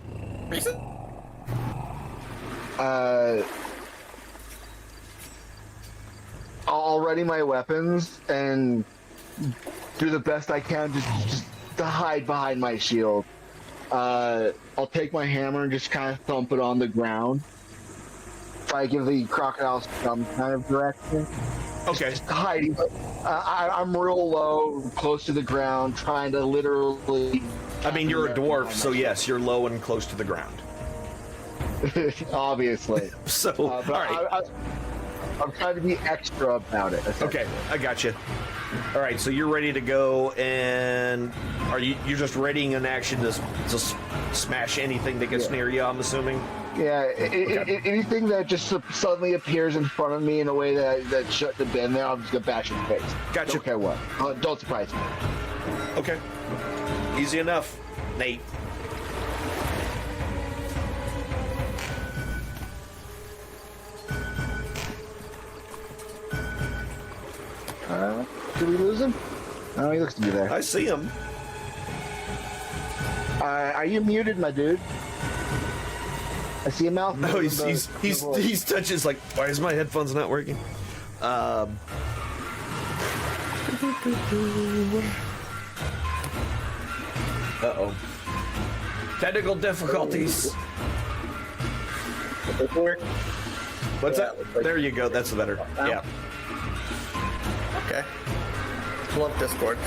I'll ready my weapons and do the best I can just to hide behind my shield. I'll take my hammer and just kind of thump it on the ground. Try to give the crocodile some kind of direction. Okay. Just hiding. I'm real low, close to the ground, trying to literally... I mean, you're a dwarf, so yes, you're low and close to the ground. Obviously. So, all But right. I'm trying to be extra about it. Okay, I got you. All right, so you're ready to go, and you're just readying an action to smash anything that gets near you, I'm assuming? Yeah, anything that just suddenly appears in front of me in a way that shouldn't have been there, I'm just gonna bash its face. Gotcha. Don't care what. Don't surprise me. Okay. Easy enough, Nate. Did we lose him? Oh, he looks to be there. I see him. Are you muted, my dude? I see a mouth. No, he's touches like, why is my headphones not working? Uh-oh. Technical difficulties. What's that? There you go. That's better. Yeah. Okay. Love Discord.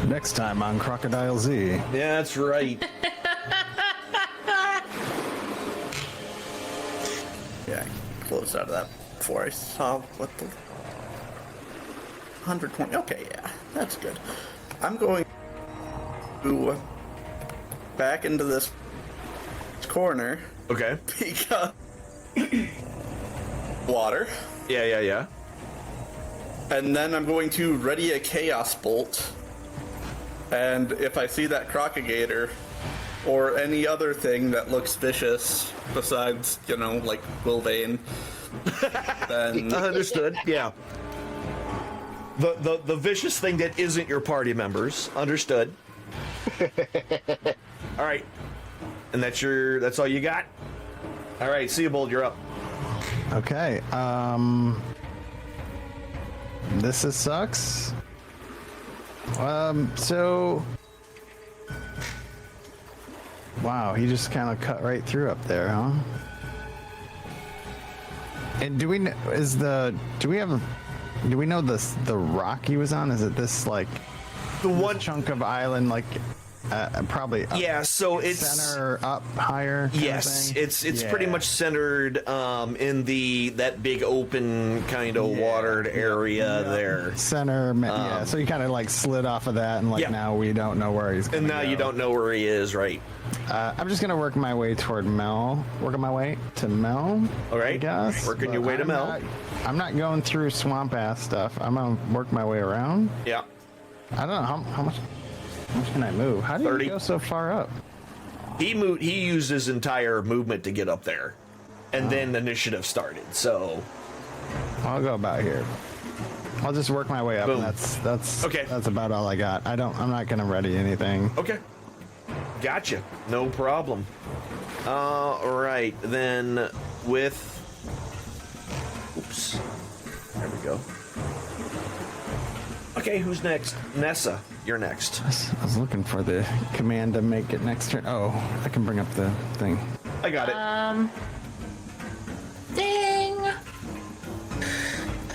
Next time on Crocodile Z. Yeah, that's right. Yeah, I closed out of that before I saw what the 120. Okay, yeah, that's good. I'm going to back into this corner Okay. because water, Yeah. and then I'm going to ready a chaos bolt. And if I see that crocagator or any other thing that looks vicious besides, like Wilbane, then Understood. Yeah. The vicious thing that isn't your party members. Understood. All right. And that's all you got? All right, Seabold, you're up. Okay. This sucks. So. Wow, he just kind of cut right through up there, huh? And do we know the rock he was on? Is it this like The one chunk of island, like probably up, Yeah, so it's center up higher? kind of Yes, thing? it's pretty much centered in that big open kind of watered area there. Center, yeah. So he kind of like slid off of that, and Yeah. now we don't know where he's. And now you don't know where he is, right? I'm just gonna work my way toward Mel. Working my way to Mel. All right. I guess. Working your But way to Mel. I'm not going through swamp ass stuff. I'm gonna work my way around. Yeah. I don't know how much. How much can I move? How do 30. you go so far up? He used his entire movement to get up there. And then the initiative started. So I'll go about here. I'll just work my way up. Boom. And that's Okay. That's about all I got. I'm not gonna ready anything. okay. Gotcha. No problem. All right, then with oops. There we go. Okay, who's next? Nessa, you're next. I was looking for the command to make it next turn. Oh, I can bring up the thing. I got it. Ding!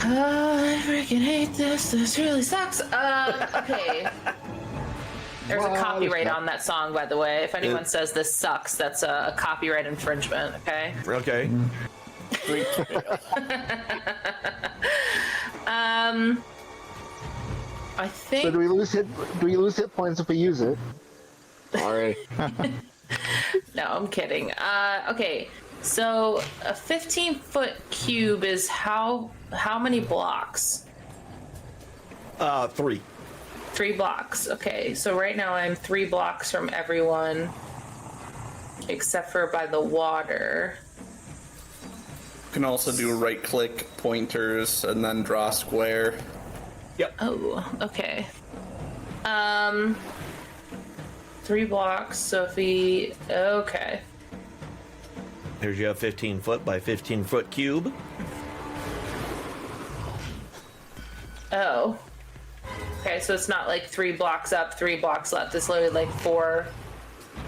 I freaking hate this. This really sucks. Okay. There's a copyright on that song, by the way. If anyone says this sucks, that's a copyright infringement, okay? Okay. I think... So do we lose hit points if we use it? Sorry. No, I'm kidding. Okay, so a 15-foot cube is how many blocks? 3. 3 blocks. Okay, so right now I'm 3 blocks from everyone, except for by the water. You can also do right-click pointers and then draw square. Yep. Oh, okay. 3 blocks, so if we... Okay. Here's your 15 foot by 15 foot cube. Oh. Okay, so it's not like 3 blocks up, 3 blocks left. It's literally like 4.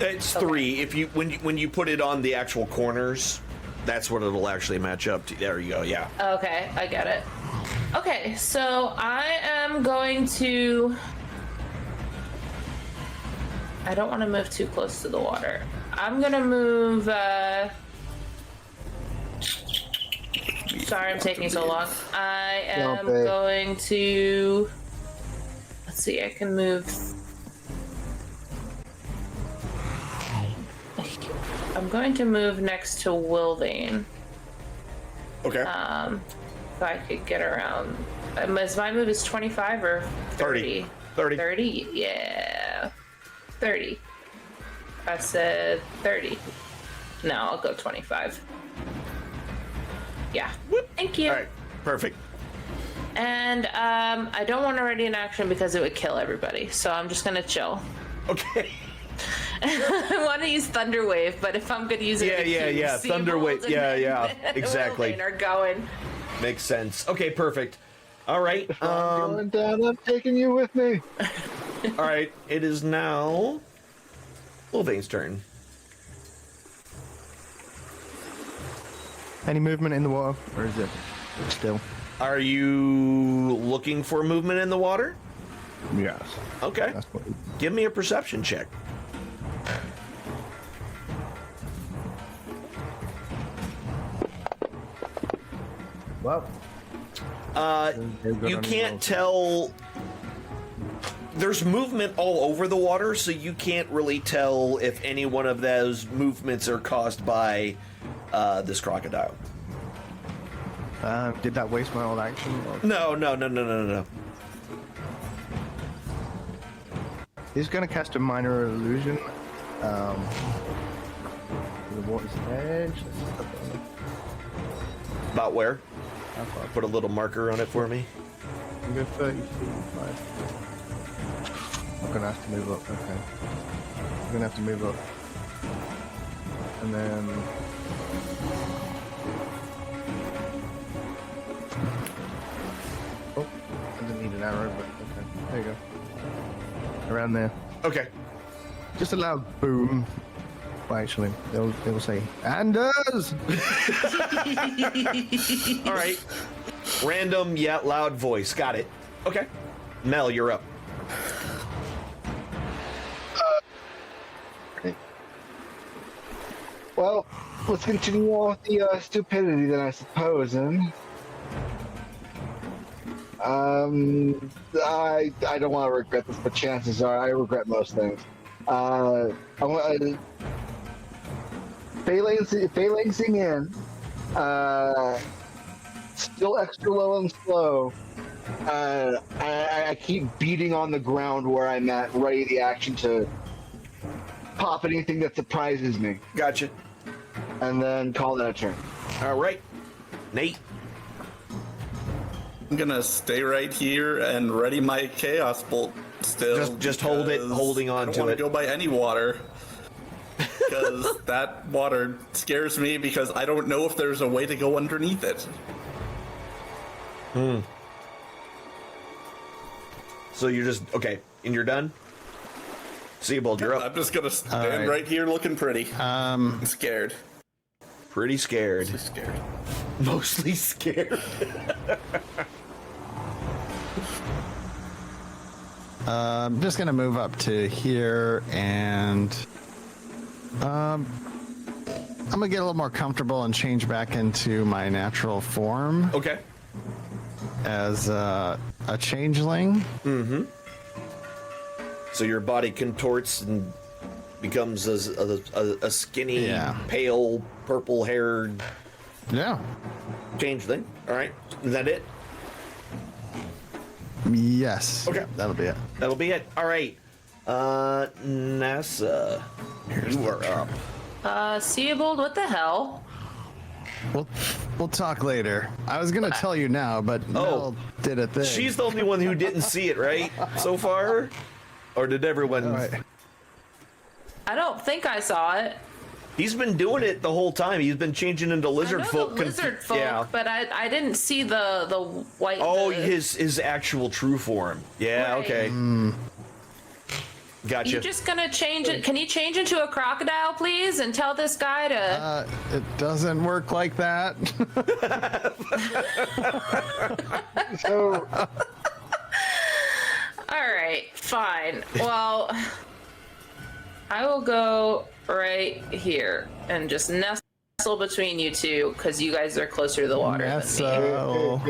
It's 3. If you when you put it on the actual corners, that's what it'll actually match up to. There you go. Yeah. Okay, I get it. Okay, so I am going to... I don't want to move too close to the water. I'm gonna move, Sorry I'm taking so long. I am going to... Let's see, I can move... I'm going to move next to Wilvane. Okay. If I could get around... my move is 25 or 30? 30. 30? Yeah. 30. I said 30. No, I'll go 25. Yeah. Thank you. All right. Perfect. And I don't want to ready an action because it would kill everybody. So I'm just gonna chill. Okay. I want to use Thunder Wave, but if I'm gonna use it, Yeah. Thunder Wave. Yeah. Exactly. Are going. Makes sense. Okay. Perfect. All right. I'm going down. I'm taking you with me. All right. It is now Wolvane's turn. Any movement in the water, or is it still? Are you looking for movement in the water? Yes. Okay. That's what. Give me a perception check. Well. You can't tell. There's movement all over the water, so you can't really tell if any one of those movements are caused by this crocodile. Did that waste my old action? Or... No. He's gonna cast a minor illusion. To the water's edge. About where? How far? Put a little marker on it for me. I'm going 30 feet. 5. I'm gonna have to move up. Okay. I'm gonna have to move up. And then. Oh, I didn't need an arrow, but okay. There you go. Around there. Okay. Just a loud boom. Well, actually, they'll say, Anders! All right. Random yet loud voice. Got it. Okay. Mel, you're up. Well, let's continue on with the stupidity then, I suppose. And I don't want to regret this, but chances are I regret most things. Phalanxing in, still extra low and slow. I keep beating on the ground where I'm at, ready the action to pop anything that surprises me, Gotcha. and then call that a turn. All right. Nate. I'm gonna stay right here and ready my Chaos Bolt still. Just hold it, because holding on I don't to want it. to go by any water. Because that water scares me because I don't know if there's a way to go underneath it. So you're just okay, and you're done. Seabold, you're up. I'm just gonna stand right here looking pretty. I'm scared. Pretty scared. Just scared. Mostly scared. I'm just gonna move up to here, and I'm gonna get a little more comfortable and change back into my natural form Okay. as a changeling. So your body contorts and becomes a skinny, Yeah. pale, purple-haired Yeah. changeling. All right. Is that it? Yes. Okay. That'll be it. That'll be it. All right. NASA, you are up. Seabold, what the hell? Well, We'll talk later. I was gonna tell you now, but Mel did a thing. She's the only one who didn't see it, right? So far? Or did everyone? All right. I don't think I saw it. He's been doing it the whole time. He's been changing into lizard I know folk. the lizard folk, Yeah. but I didn't see the white. Oh, the- his actual true form. Yeah, Right. okay. Gotcha. You just gonna change it? Can you change into a crocodile, please, and tell this guy to? It doesn't work like that. So, All right, fine. Well, I will go right here and just nestle between you two because you guys are closer to the water than me.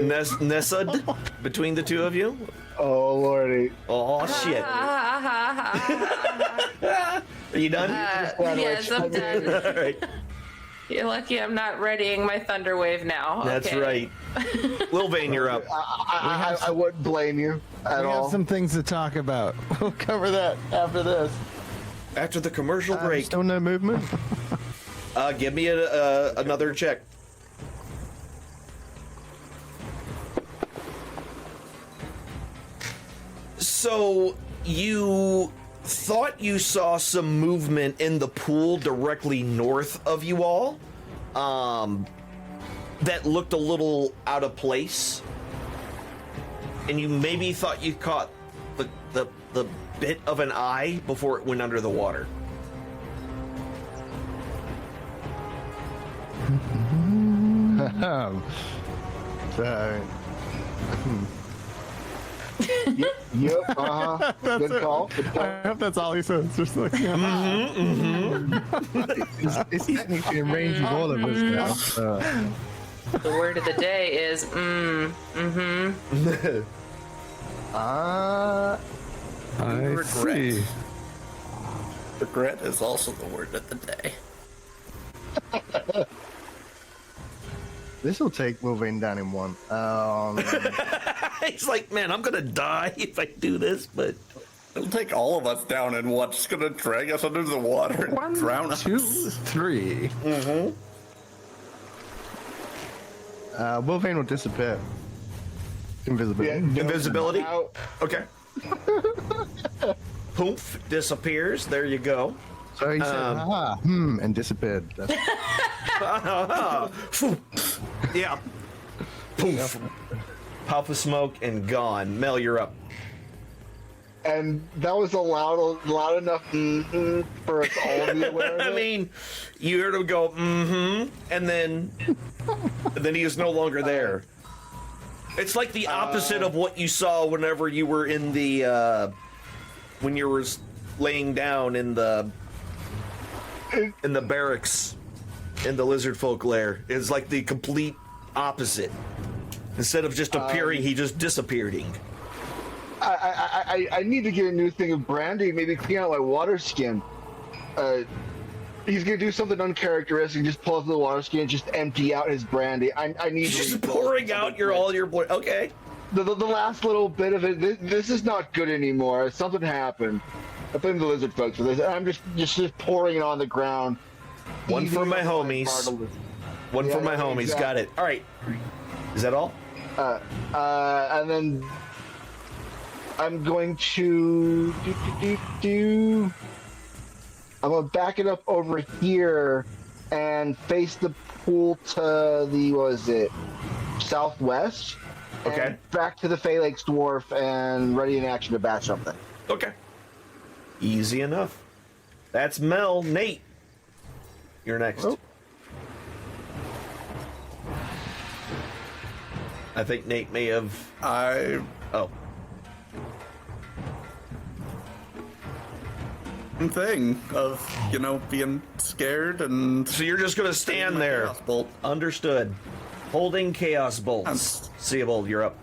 Nessa. Nessud between the two of you? oh lordy. Oh, shit. Are you done? Yes, I'm done. All right. You're lucky I'm not readying my thunder wave now. That's Okay. right. Lil Vane, you're up. I wouldn't blame you at We all. have some things to talk about. We'll cover that after this. After the commercial break, Still no movement. give me another check. So you thought you saw some movement in the pool directly north of you all, that looked a little out of place, and you maybe thought you caught the bit of an eye before it went under the water. So, Yep, Good call. Good call. I hope that's all he says. Just like, it's technically in range of all of us now. The word of the day is Regret. Regret is also the word of the day. This will take Wolverine down in one. He's like, man, I'm gonna die if I do this, but It'll take all of us down and what's gonna drag us under the water and drown us. 2, 3. Wolverine will disappear. Invisibility. invisibility. Out. Okay. Poof, disappears. There you go. So he said, and disappeared. That's Yeah. Poof. Puff of smoke and gone. Mel, you're up. And that was loud enough for us all to be aware of I it. mean, you heard him go, and then he is no longer there. It's like the opposite of what you saw whenever you were in the, when you were laying down in the barracks in the lizard folk lair. It's like the complete opposite. Instead of just appearing, he just disappearing. I need to get a new thing of brandy, maybe clean out my water skin. He's gonna do something uncharacteristic, just pull up the water skin, just empty out his brandy. I need He's to just refill pouring out all your blood. Okay. the last little bit of it. This is not good anymore. Something happened. I blame the lizard folks for this. I'm just pouring it on the ground. One for Eating my up homies. part of One Yeah, for my homies. exactly. Got it. All right. Is that all? and then I'm going to I'm gonna back it up over here and face the pool to the southwest. Okay. And back to the Fey Lakes Dwarf and ready in action to bat something. Okay. Easy enough. That's Mel. Nate, you're next. Oh. I think Nate may have. I Oh. thing of being scared and So you're just gonna stand my there. Chaos Bolt. Understood. Holding chaos bolts. Seeable, you're up.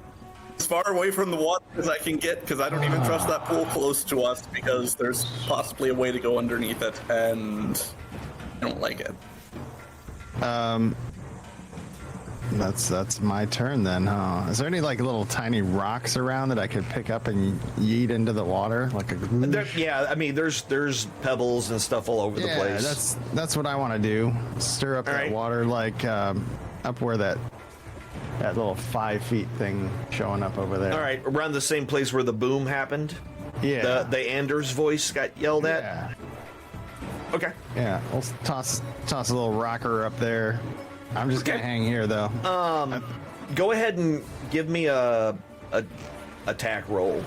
as far away from the water as I can get because I don't even trust that pool close to us because there's possibly a way to go underneath it and I don't like it. That's my turn then, huh? Is there any like little tiny rocks around that I could pick up and yeet into the water like a Yeah, I mean, there's pebbles and stuff all over the place. That's what I want to do. Stir up that right. water like up where that little 5 feet thing showing up over there. All right, around the same place where the boom happened. Yeah. The Anders voice got yelled at. Yeah. Okay. Yeah. We'll toss a little rocker up there. I'm just gonna hang here though. Go ahead and give me a attack roll.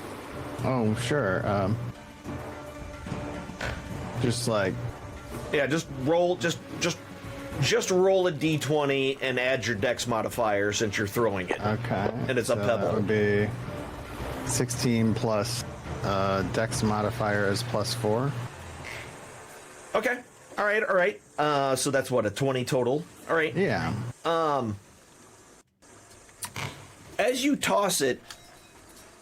Oh sure. Just like. Yeah, just roll. Just roll a d20 and add your dex modifier since you're throwing it. Okay. And it's a That pebble. would be 16 plus dex modifier is +4. Okay. All right. So that's what, a 20 total. All right. Yeah. As you toss it,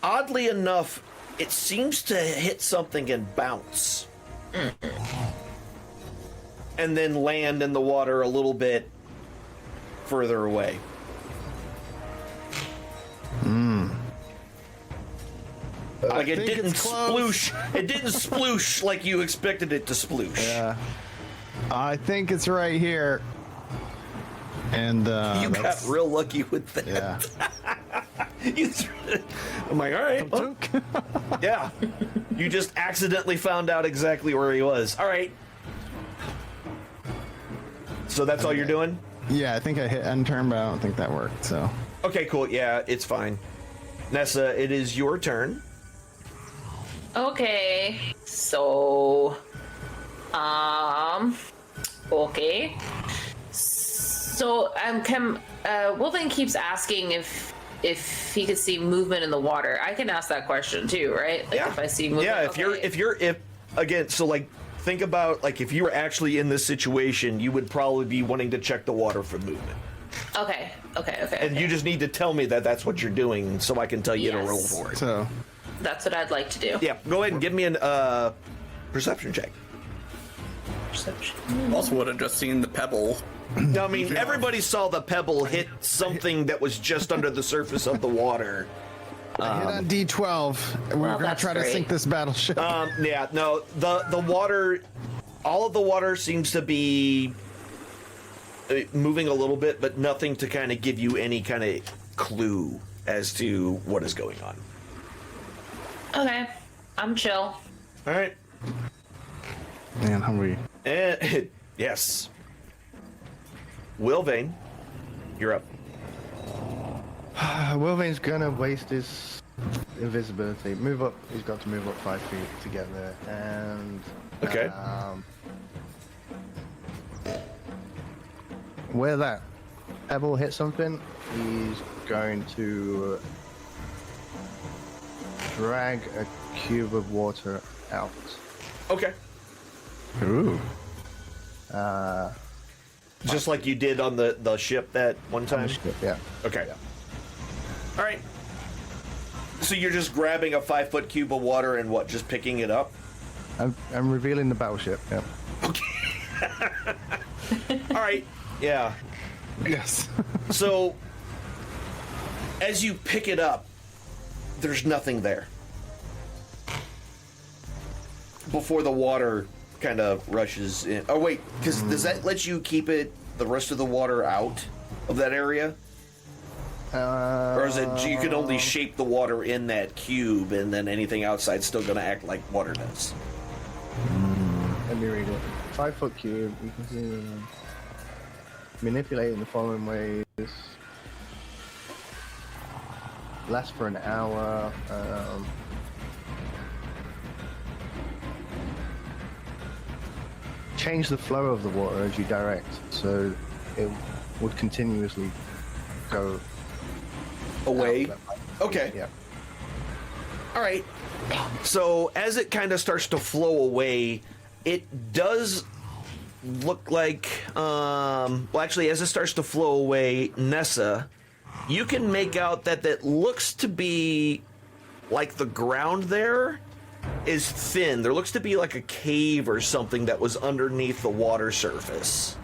oddly enough, it seems to hit something and bounce. And then land in the water a little bit further away. Like it think didn't it's close. sploosh. It didn't sploosh like you expected it to sploosh. Yeah. I think it's right here. And You got that's- real lucky with that. Yeah. You threw it. I'm like, all right. Well, yeah. You just accidentally found out exactly where he was. All right. So that's all you're doing? Yeah, I think I hit end turn, but I don't think that worked. So. Okay, cool. Yeah, it's fine. Nessa, it is your turn. Okay, so, okay. So, Wolfing keeps asking if he could see movement in the water. I can ask that question too, right? Like Yeah. if I see movement. Yeah, okay. if again, so like think about like if you were actually in this situation, you would probably be wanting to check the water for movement. Okay. And you just need to tell me that that's what you're doing so I can tell you to roll Yes. for it. So. That's what I'd like to do. Yeah, go ahead and give me an perception check. Perception. Also would have just seen the pebble. No, I mean, everybody saw the pebble hit something that was just under the surface of the water. Hit on D12. We're gonna that's try to great. sink this battleship. Yeah, no, the water, all of the water seems to be moving a little bit, but nothing to kind of give you any kind of clue as to what is going on. Okay, I'm chill. All right. Man, how we? And, yes. Wilvane, you're up. Wilvane's gonna waste his invisibility. Move up. He's got to move up 5 feet to get there. And Okay. Where that pebble hit something, he's going to drag a cube of water out. Okay. Ooh. Just like you did on the ship that one time? Yeah. Okay. All right. So you're just grabbing a 5-foot cube of water and what, just picking it up? I'm revealing the battleship. Yeah. All right. Yeah. Yes. So as you pick it up, there's nothing there. Before the water kind of rushes in. Oh wait, because does that let you keep the rest of the water out of that area? Or is it you can only shape the water in that cube, and then anything outside's still going to act like water does? Let me read it. 5-foot cube. You can see manipulate in the following ways. Lasts for an hour. Change the flow of the water as you direct, so it would continuously go Away. out. Okay. Yeah. All right. So as it kind of starts to flow away, it does look like, well, actually, as it starts to flow away, Nessa, you can make out that that looks to be like the ground there is thin. There looks to be like a cave or something that was underneath the water surface.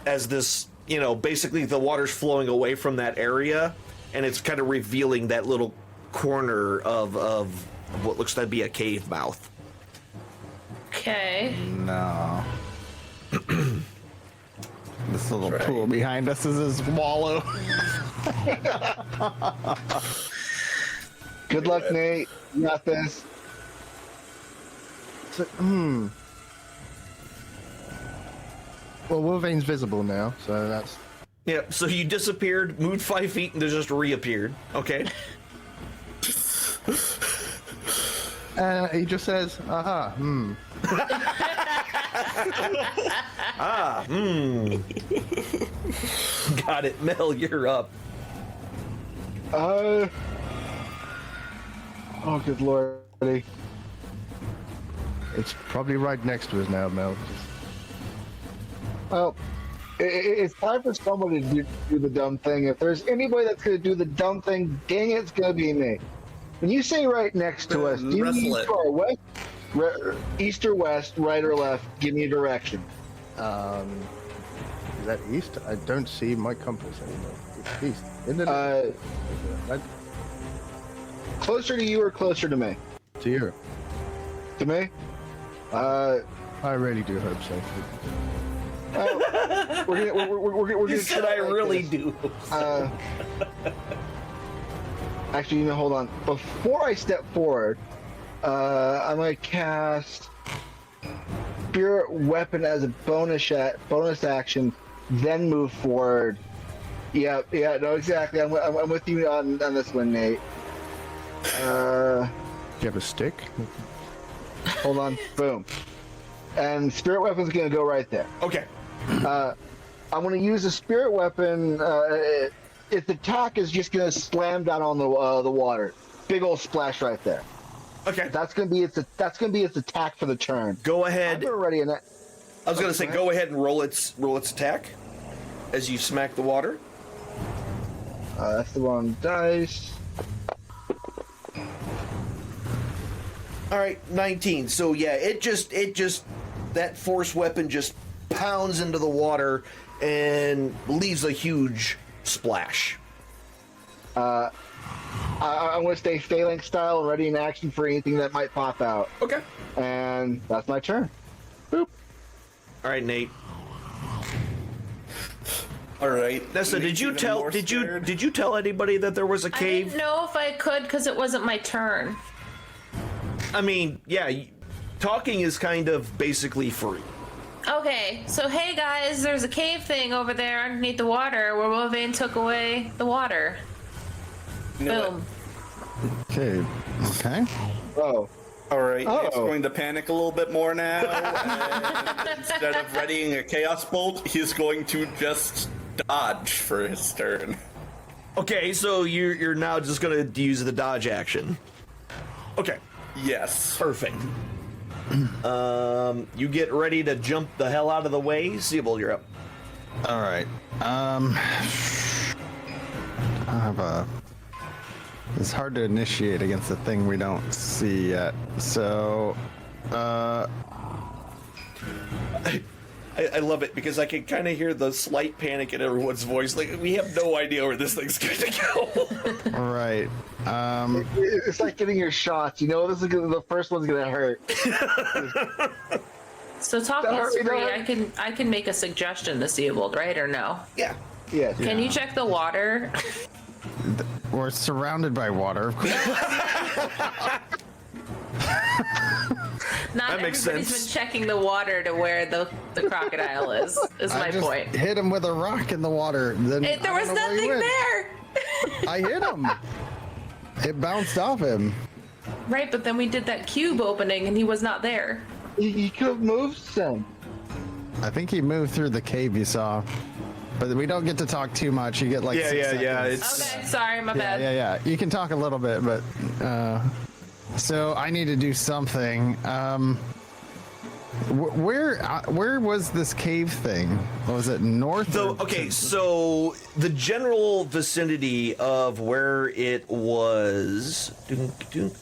As this, you know, basically the water's flowing away from that area, and it's kind of revealing that little corner of what looks to be a cave mouth. Okay. No. This little That's right. pool behind us is his wallow. Good luck, Nate. You got this. So, Well, Wolverine's visible now, so that's... Yeah, so you disappeared, moved 5 feet, and then just reappeared. Okay. He just says, aha, Got it. Mel, you're up. Oh, good lord. It's probably right next to us now, Mel. Well, it's time for someone to do the dumb thing. If there's anybody that's going to do the dumb thing, dang it, it's going to be me. When you say right next to us, do you mean to our west, east or west, right or left? Give me a direction. Is that east? I don't see my compass anymore. It's east. Isn't it? Closer to you or closer to me? To you. To me? I really do hope so. We're gonna You said try I like really this. do. Actually, hold on. Before I step forward, I'm gonna cast Spirit Weapon as a bonus action, then move forward. Yeah, no, exactly. I'm with you on this one, Nate. Do you have a stick? Hold on. Boom. And Spirit Weapon's gonna go right there. Okay. I'm gonna use a Spirit Weapon. Its attack is just gonna slam down on the water. Big old splash right there. Okay. That's gonna be its attack for the turn. Go I've ahead. already in it. I was gonna say, go ahead and roll its attack as you smack the water. That's the wrong dice. All right, 19. So yeah, it just that force weapon just pounds into the water and leaves a huge splash. I'm gonna stay phalanx style, ready in action for anything that might pop out. Okay. And that's my turn. Boop. All right, Nate. All right. Nessa, did you tell anybody that there was a I cave? didn't know if I could because it wasn't my turn. I mean, yeah, talking is kind of basically free. Okay, so hey guys, there's a cave thing over there underneath the water where Wolverine took away the water. Boom. Okay. Oh. All right. Oh. He's going to panic a little bit more now. And instead of readying a chaos bolt, he's going to just dodge for his turn. Okay, so you're now just gonna use the dodge action. Okay. Yes. Perfect. You get ready to jump the hell out of the way. Siebel, you're up. All right. I have a. It's hard to initiate against a thing we don't see yet. So, I love it because I can kind of hear the slight panic in everyone's voice. Like, we have no idea where this thing's going to go. all right. It's like getting your shots. You know, the first one's gonna hurt. So talking Don't is hurry, free. don't I can make a suggestion to Seabold, right or no? Yeah. Yes. Can you check the water? We're surrounded by water. Of course. Not That makes everybody's sense. been checking the water to where the crocodile is I my just point. hit him with a rock in the water. Then There I was don't know where he nothing went. there. I hit him. It bounced off him. Right, but then we did that cube opening and he was not there. You could have moved some. I think he moved through the cave you saw. But we don't get to talk too much. You get like 6 seconds. It's Okay, sorry, my bad. Yeah. You can talk a little bit, but so I need to do something. Where was this cave thing? Was it north? So, or okay, so the general vicinity of where it was.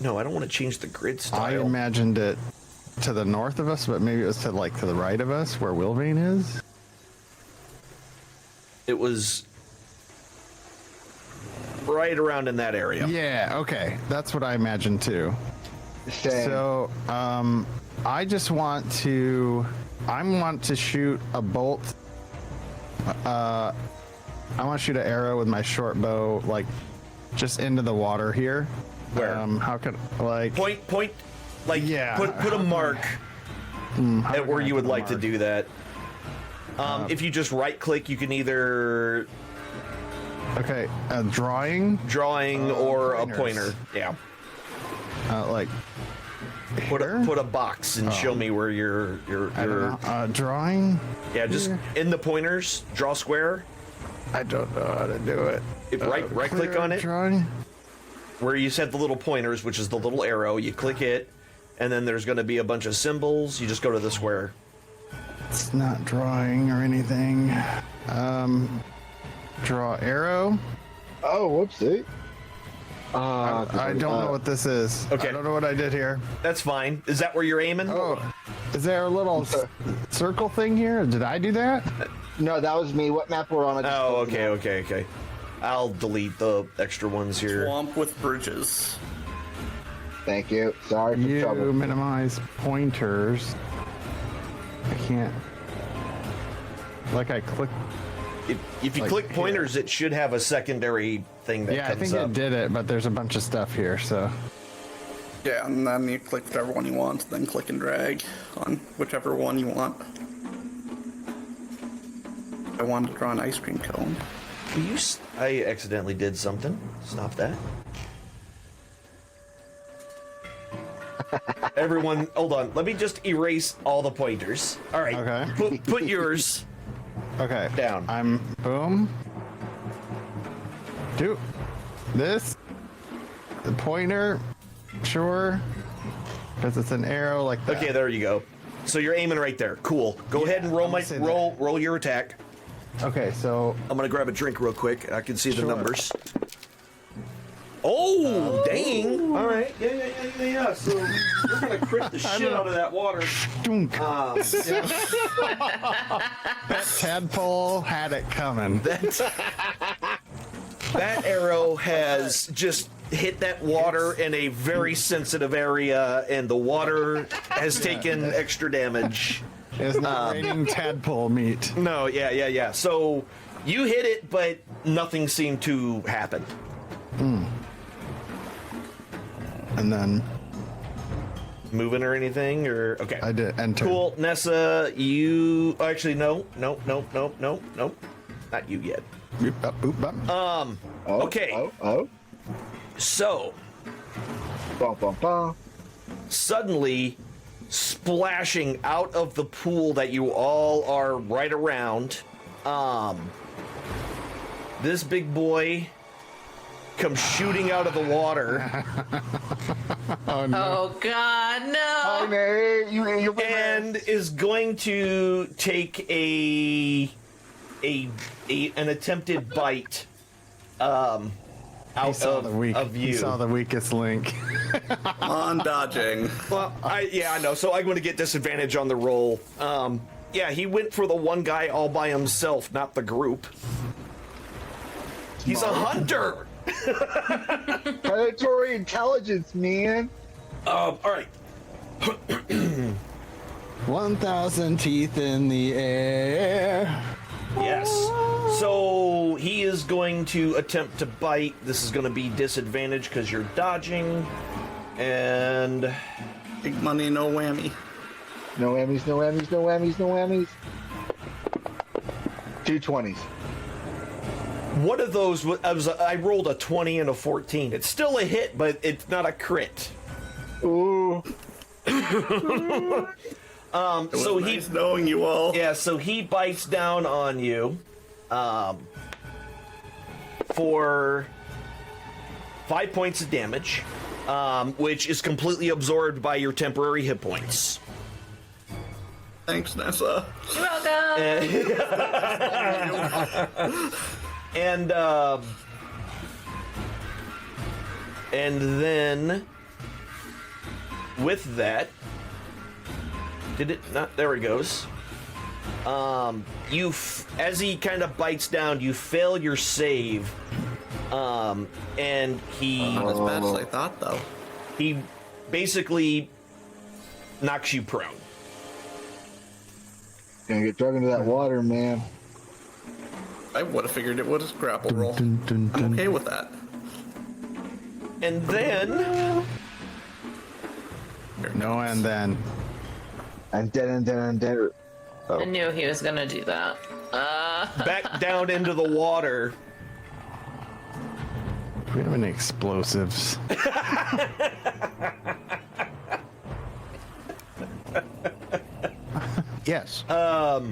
No, I don't want to change the grid I style. imagined it to the north of us, but maybe it was to the right of us, where Wilvane is. It was right around in that area. Yeah. Okay, that's what I imagined too. Same. So, I just want to shoot a bolt I want to shoot an arrow with my short bow, like just into the water here. Where? How could like Point, like Yeah. put a mark how at where can I you would put a like to mark? do that. If you just right click, you can either Okay, a drawing, drawing or pointers. a pointer. Yeah. like Put here? a box and show me where your I don't know, drawing. yeah, just Here. in the pointers, draw square. I don't know how to do it. If right click on it, Drawing. where you set the little pointers, which is the little arrow, you click it, and then there's going to be a bunch of symbols. You just go to the square. It's not drawing or anything. Draw arrow. Oh, whoopsie. I don't know what this is. Okay. I don't know what I did here. That's fine. Is that where you're aiming? Oh, is there a little circle thing here? Did I do that? No, that was me. What map we're on? I just Oh, closed it okay. I'll delete the extra ones here. Swamp with bridges. out. Thank you. Sorry for the You trouble. minimize pointers. I can't. Like I click. If you Like click here. pointers, it should have a secondary thing that Yeah, I comes think up. it did it, but there's a bunch of stuff here, so. Yeah, and then you click whichever one you want, then click and drag on whichever one you want. I wanted to draw an ice cream cone. I accidentally did something. Stop that. Everyone, hold on. Let me just erase all the pointers. All right. Okay. Put yours. Okay. Down. I'm boom. Do this. The pointer. Sure. Because it's an arrow like that. Okay, there you go. So you're aiming right there. Cool. Go ahead and roll I'm gonna say that. roll your attack. Okay, so I'm gonna grab a drink real quick. I can see the Sure. numbers. Oh, dang! All right, yeah. So we're gonna crit the shit out of that water. dunk. Yeah. That tadpole had it coming. That arrow has just hit that water in a very sensitive area, and the water has taken extra damage. It's not raining tadpole meat. No, yeah. So you hit it, but nothing seemed to happen. And then Moving or anything, or okay. I did enter. Cool, Nessa. You actually no, not you yet. Boop, bop, boop, bop. Oh, Okay. Oh. So Bum, bum, bum. suddenly, splashing out of the pool that you all are right around, this big boy comes shooting out of the water Oh no. Oh God, no! Oh, man. You're and is going to take an attempted bite out He saw the of you. He saw the weakest link. On dodging. Well, I know. So I'm going to get disadvantage on the roll. Yeah, he went for the one guy all by himself, not the group. He's a hunter. predatory intelligence, man. All right. 1,000 teeth in the air. Yes. So he is going to attempt to bite. This is going to be disadvantage because you're dodging. And Big money, no whammy. No whammies, no whammies, no whammies, no whammies. 220s. one of those I rolled a 20 and a 14. It's still a hit, but it's not a crit. Ooh. So he Nice knowing you all. Yeah, so he bites down on you for 5 points of damage, which is completely absorbed by your temporary hit points. Thanks, Nessa. You're welcome. And then with that, did it not? There it goes. As he kind of bites down, you fail your save, and he Not as bad as I thought, though. he basically knocks you prone. Gonna get dragged into that water, man. I would have figured it was grapple roll. I'm okay with that. And then No, and then. And then. I knew he was gonna do that. back down into the water. Do we have any explosives? Yes. Yeah.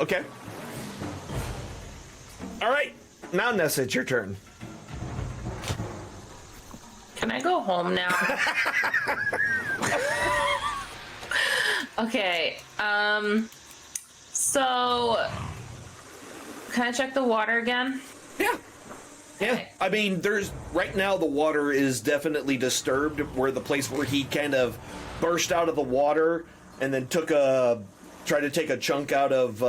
Okay. All right. Now, Nessa, it's your turn. Can I go home now? Okay. So can I check the water again? Yeah. Yeah. I mean, there's right now the water is definitely disturbed. Where the place where he kind of burst out of the water and then tried to take a chunk out of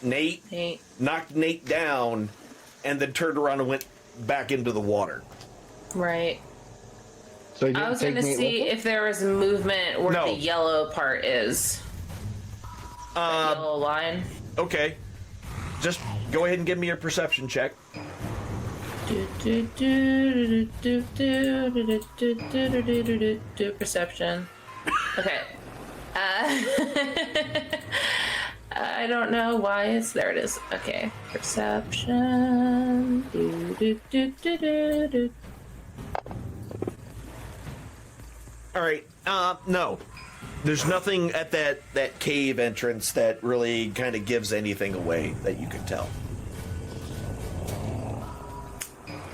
Nate, knocked Nate down, and then turned around and went back into the water. Right. So you I was gonna see if there was movement where No. the yellow part is. The yellow line. Okay. Just go ahead and give me your perception check. Perception. Okay. I don't know why it's there. It is. Okay. Perception. All right. No. There's nothing at that cave entrance that really kind of gives anything away that you can tell.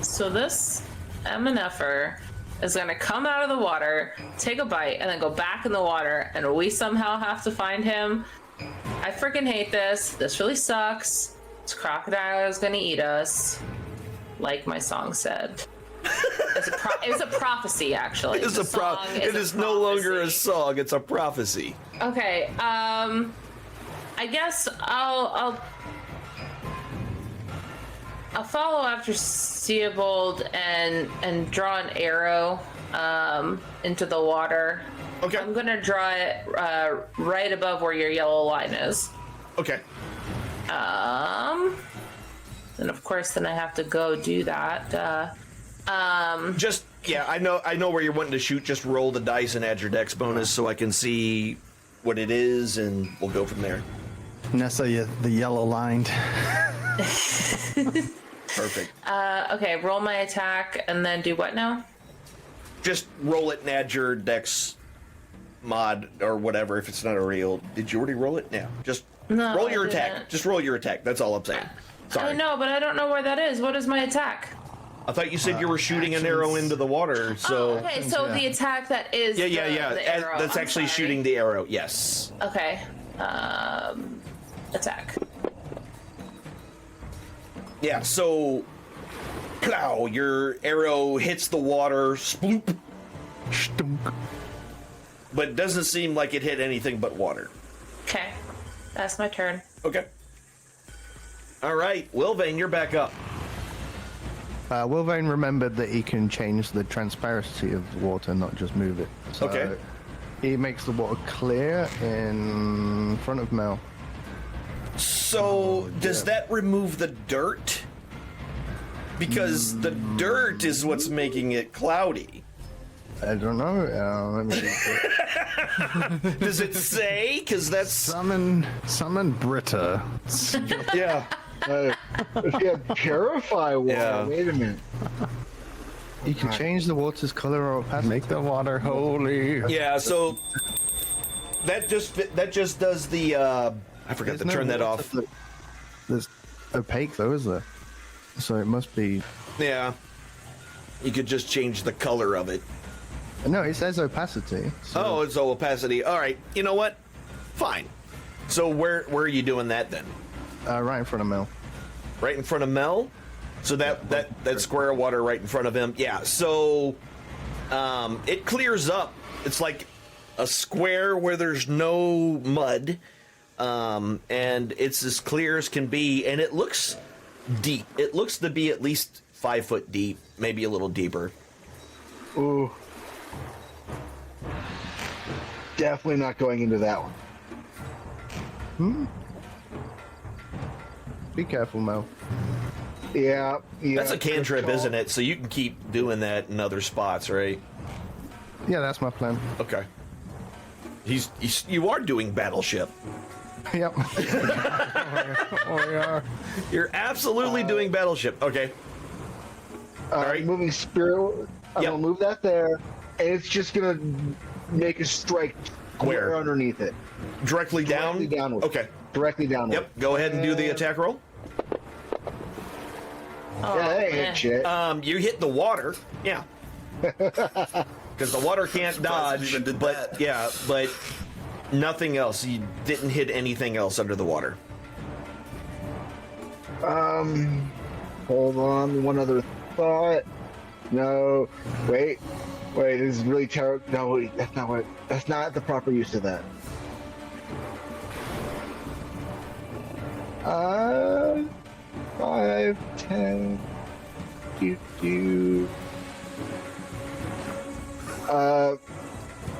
So this MNFer is gonna come out of the water, take a bite, and then go back in the water, and we somehow have to find him. I freaking hate this. This really sucks. This crocodile is gonna eat us, like my song said. It was a prophecy, actually. It is no longer a song. It's a prophecy. Okay. I guess I'll follow after Seabold and draw an arrow into the water. Okay. I'm gonna draw it right above where your yellow line is. Okay. And of course, then I have to go do that. Just I know where you're wanting to shoot. Just roll the dice and add your dex bonus so I can see what it is, and we'll go from there. Nessa, the yellow lined. Perfect. Okay, roll my attack and then do what now? Just roll it and add your dex mod or whatever. If it's not a real, did you already roll it? Yeah. Just No, roll I your attack. didn't. Just roll your attack. That's all I'm saying. Sorry. I know, but I don't know where that is. What is my attack? I thought you said you were shooting an arrow into the water. So Okay, so the attack that is yeah. the arrow. That's I'm actually sorry. shooting the arrow. Yes. Okay. Attack. Yeah. So, plow! Your arrow hits the water. Sploop. Stunk. But it doesn't seem like it hit anything but water. Okay. That's my turn. Okay. All right, Wilvane, you're back up. Wilvane remembered that he can change the transparency of the water, not just move it. So Okay. He makes the water clear in front of Mel. So, does that remove the dirt? Because the dirt is what's making it cloudy. I don't know. Let me Does it say? Because that's Summon Britta. yeah. Yeah, purify water. Yeah. Wait a minute. You can change the water's color or opacity. Make the water holy. Yeah. So that just does the. I forgot to turn that off. There's opaque though, is there? So it must be. Yeah. You could just change the color of it. No, it says opacity. So Oh, it's opacity. All right. You know what? Fine. So where are you doing that then? right in front of Mel. Right in front of Mel. So that square of water right in front of him. Yeah. So it clears up. It's like a square where there's no mud, and it's as clear as can be, and it looks deep. It looks to be at least 5 foot deep, maybe a little deeper. Ooh. Definitely not going into that one. Be careful, Mel. Yeah. That's a cantrip, control. isn't it? So you can keep doing that in other spots, right? Yeah, that's my plan. Okay. You are doing battleship. Yep. Oh, yeah. You're absolutely doing battleship. Okay. Alright. Moving spirit. I'm Yep. gonna move that there, and it's just gonna make a strike Where? underneath it. Directly down? Directly downward. Okay. Directly downward. Yep. Go ahead and do the attack roll. Oh, Yeah, that ain't man. shit. You hit the water. Yeah. Because the water can't Surprised you dodge. even did But that. yeah, but nothing else. You didn't hit anything else under the water. Hold on. One other thought. No. Wait. This is really terrible. No, wait, that's not what. That's not the proper use of that. 5, 10.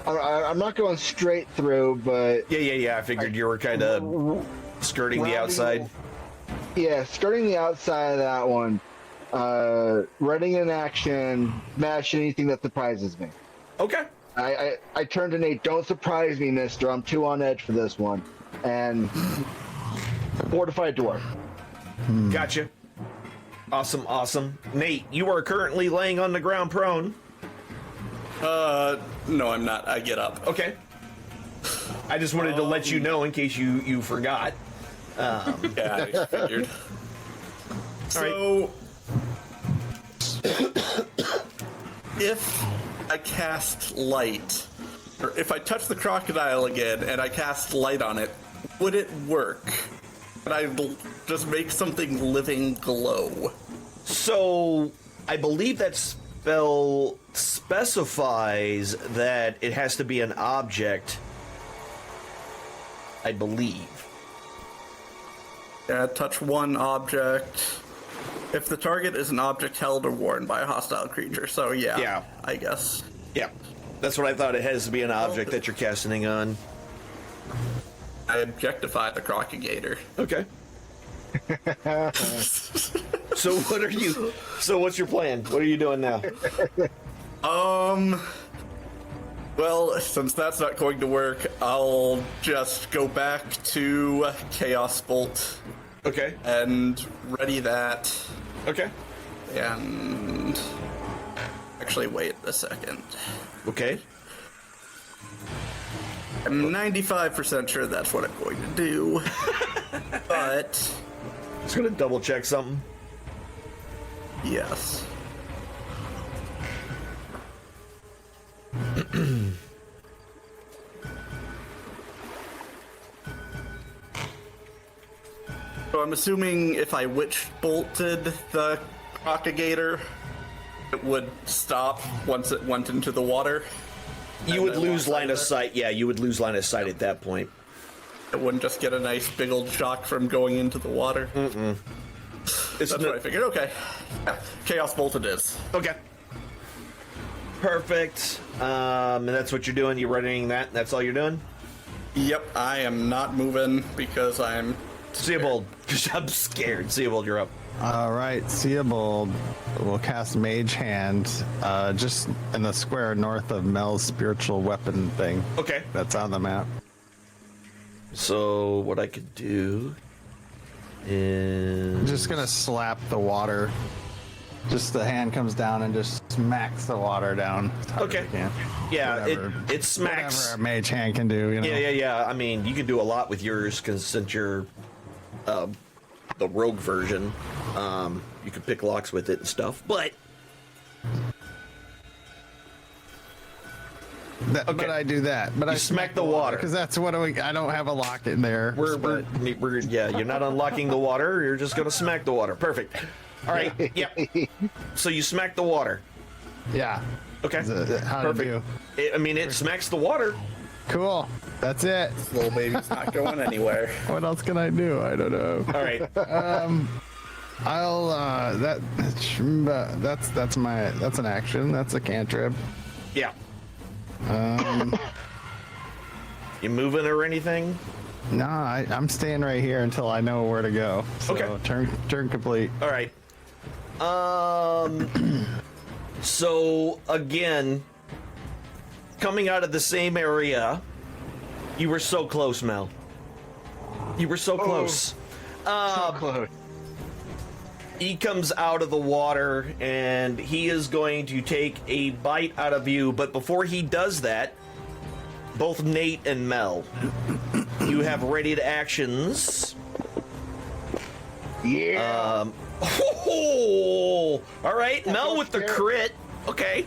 I'm not going straight through, but Yeah. I figured you were kind of skirting the outside. yeah, skirting the outside of that one. Running in action, smash anything that surprises me. Okay. I turned to Nate. Don't surprise me, Mister. I'm too on edge for this one. And fortified dwarf. Gotcha. Awesome. Nate, you are currently laying on the ground prone. No, I'm not. I get up. Okay. I just wanted to let you know in case you forgot. Yeah, I figured. So, if I cast light, or if I touch the crocodile again and I cast light on it, would it work? Could I just make something living glow? So, I believe that spell specifies that it has to be an object. I believe. Yeah, touch one object. If the target is an object held or worn by a hostile creature, so yeah, I guess. Yeah. That's what I thought. It has to be an object that you're casting on. I objectify the crocagator. Okay. So what are you? So what's your plan? What are you doing now? Well, since that's not going to work, I'll just go back to Chaos Bolt Okay. and ready that. Okay. And actually, wait a second. Okay. I'm 95% sure that's what I'm going to do. But Just gonna double check something. yes. So I'm assuming if I witch bolted the crocagator, it would stop once it went into the water. You And would then lose lost line of it. sight. Yeah, you would lose line of sight at that point. It wouldn't just get a nice big old shock from going into the water. It's That's what I figured. Okay. Yeah, Chaos Bolt it is. Okay. Perfect. And that's what you're doing. You're readying that. That's all you're doing. Yep, I am not moving because I'm Seabold. I'm scared. Seabold, you're up. All right, Seabold will cast Mage Hand just in the square north of Mel's spiritual weapon thing. Okay. That's on the map. So what I could do is I'm just gonna slap the water. Just the hand comes down and just smacks the water down. as hard as Okay. it can. Yeah, Whatever. it smacks. Whatever a mage hand can do, you know. Yeah. I mean, you can do a lot with yours because since you're the rogue version, you can pick locks with it and stuff. But But I do that. But I smack the water. because that's what I don't have a lock in there. we're yeah, you're not unlocking the water. You're just gonna smack the water. Perfect. All right. Yep. So you smack the water. Yeah. Okay. How to Perfect. I mean, it smacks the water. Cool. That's it. little baby's not going anywhere. What else can I do? I don't know. All right. I'll that's an action. That's a cantrip. Yeah. You moving or anything? No, I'm staying right here until I know where to go. So Okay. Turn complete. All right. So again, coming out of the same area, you were so close, Mel. You were so close. So close. He comes out of the water and he is going to take a bite out of you, but before he does that, both Nate and Mel, you have ready to actions. Yeah. All right, Mel with the scared. crit. Okay.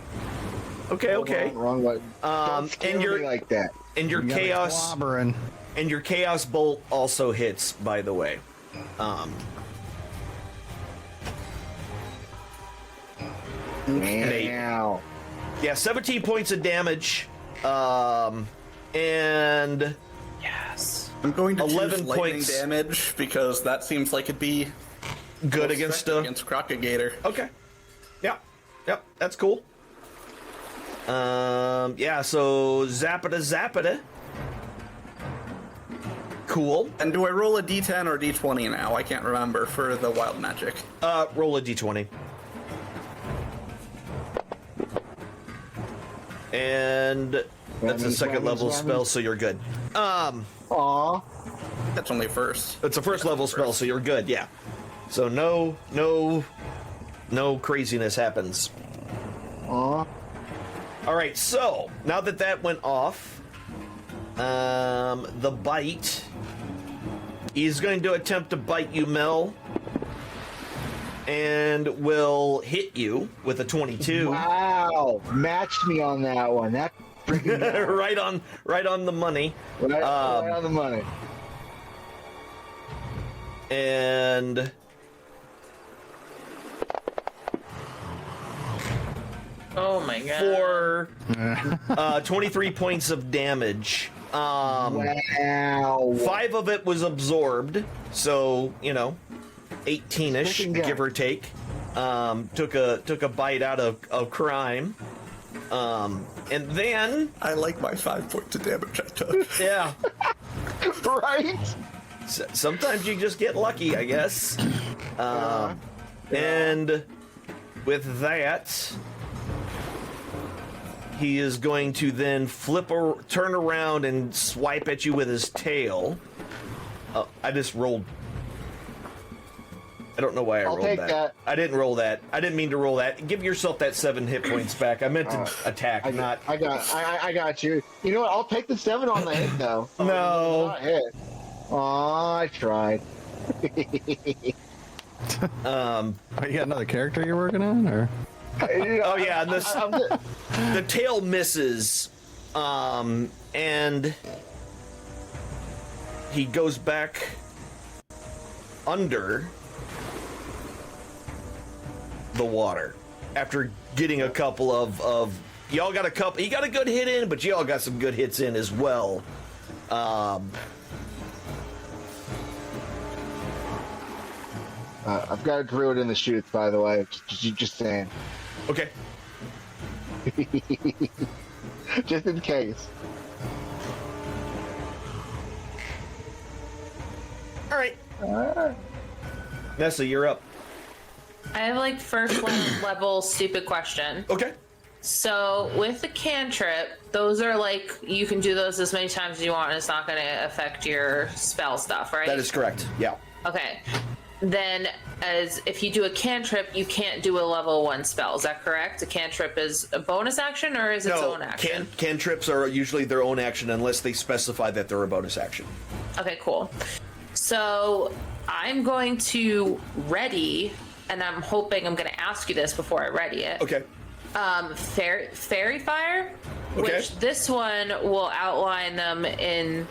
Okay. Wrong button. Don't scare and your me like that. and your You got me chaos clobbering. and your chaos bolt also hits, by the way. Nate. Wow. Yeah, 17 points of damage. And Yes. I'm going to 11 choose lightning points. damage because that seems like it'd be good most against effective against Crocagator. Okay. Yep, that's cool. Yeah, so Zappada. Cool. And do I roll a d10 or d20 now? I can't remember for the wild magic. Roll a d20. And that's a means second level damage. spell, so you're good. Aw. That's only first. It's a first level spell, so you're good, yeah. So no craziness happens. Aw. All right, so now that went off, the bite. He's going to attempt to bite you, Mel, and will hit you with a 22. Wow. Matched me on that one. That freaking right on the money. right on the money. And Oh my god. for 23 points of damage. Wow. 5 of it was absorbed, so 18ish, Freaking give or take. Took a bite out of crime. And then I like my 5 points of damage I took. yeah, Right? sometimes you just get lucky, I guess. And with that, he is going to then turn around and swipe at you with his tail. I just rolled. I don't know why I I'll rolled take that. that. I didn't roll that. I didn't mean to roll that. Give yourself that 7 hit points back. I meant to attack, I not. got you. You know what? I'll take the 7 on the hit though. No. Not hit. Aw, I tried. Oh, you got another character you're working on, or? Oh yeah, and the tail misses, and he goes back under the water after getting a couple of y'all got a couple. He got a good hit in, but y'all got some good hits in as well. I've got a druid in the chutes, by the way. Just saying. Okay. Just in case. All right. Nessa, you're up. I have like first level stupid question. Okay. So with the cantrip, those are like you can do those as many times as you want, and it's not going to affect your spell stuff, right? That is correct. Yeah. Okay. Then, as if you do a cantrip, you can't do a level 1 spell. Is that correct? A cantrip is a bonus action, or is its own action? Cantrips are usually their own action unless they specify that they're a bonus action. Okay, cool. So I'm going to ready, and I'm hoping I'm going to ask you this before I ready it. Okay. Fairy fire, Okay. which this one will outline them in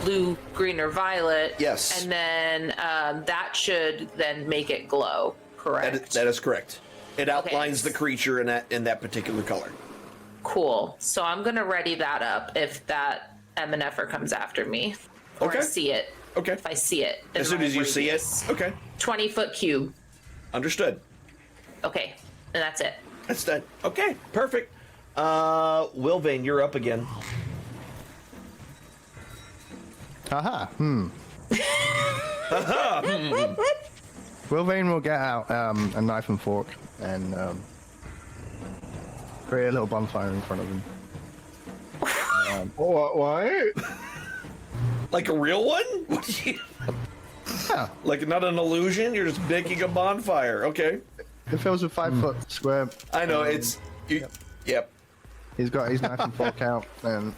blue, green, or violet. Yes. And then that should then make it glow. Correct. That is correct. It outlines the creature in that particular color. Cool. So I'm gonna ready that up if that MNFer comes after me, or Okay. I see it. Okay. If I see it. in As soon my as you see it. radius. Okay. 20-foot cube. Understood. Okay, and that's it. That's done. Okay. Perfect. Wilvane, you're up again. Haha. Wilvain will get out a knife and fork and create a little bonfire in front of him. What? Like a real one? What do you- Yeah, Like not an illusion? You're just making a bonfire. Okay. it fills with 5 foot square. I know, it's... Yep. He's got his knife and fork out and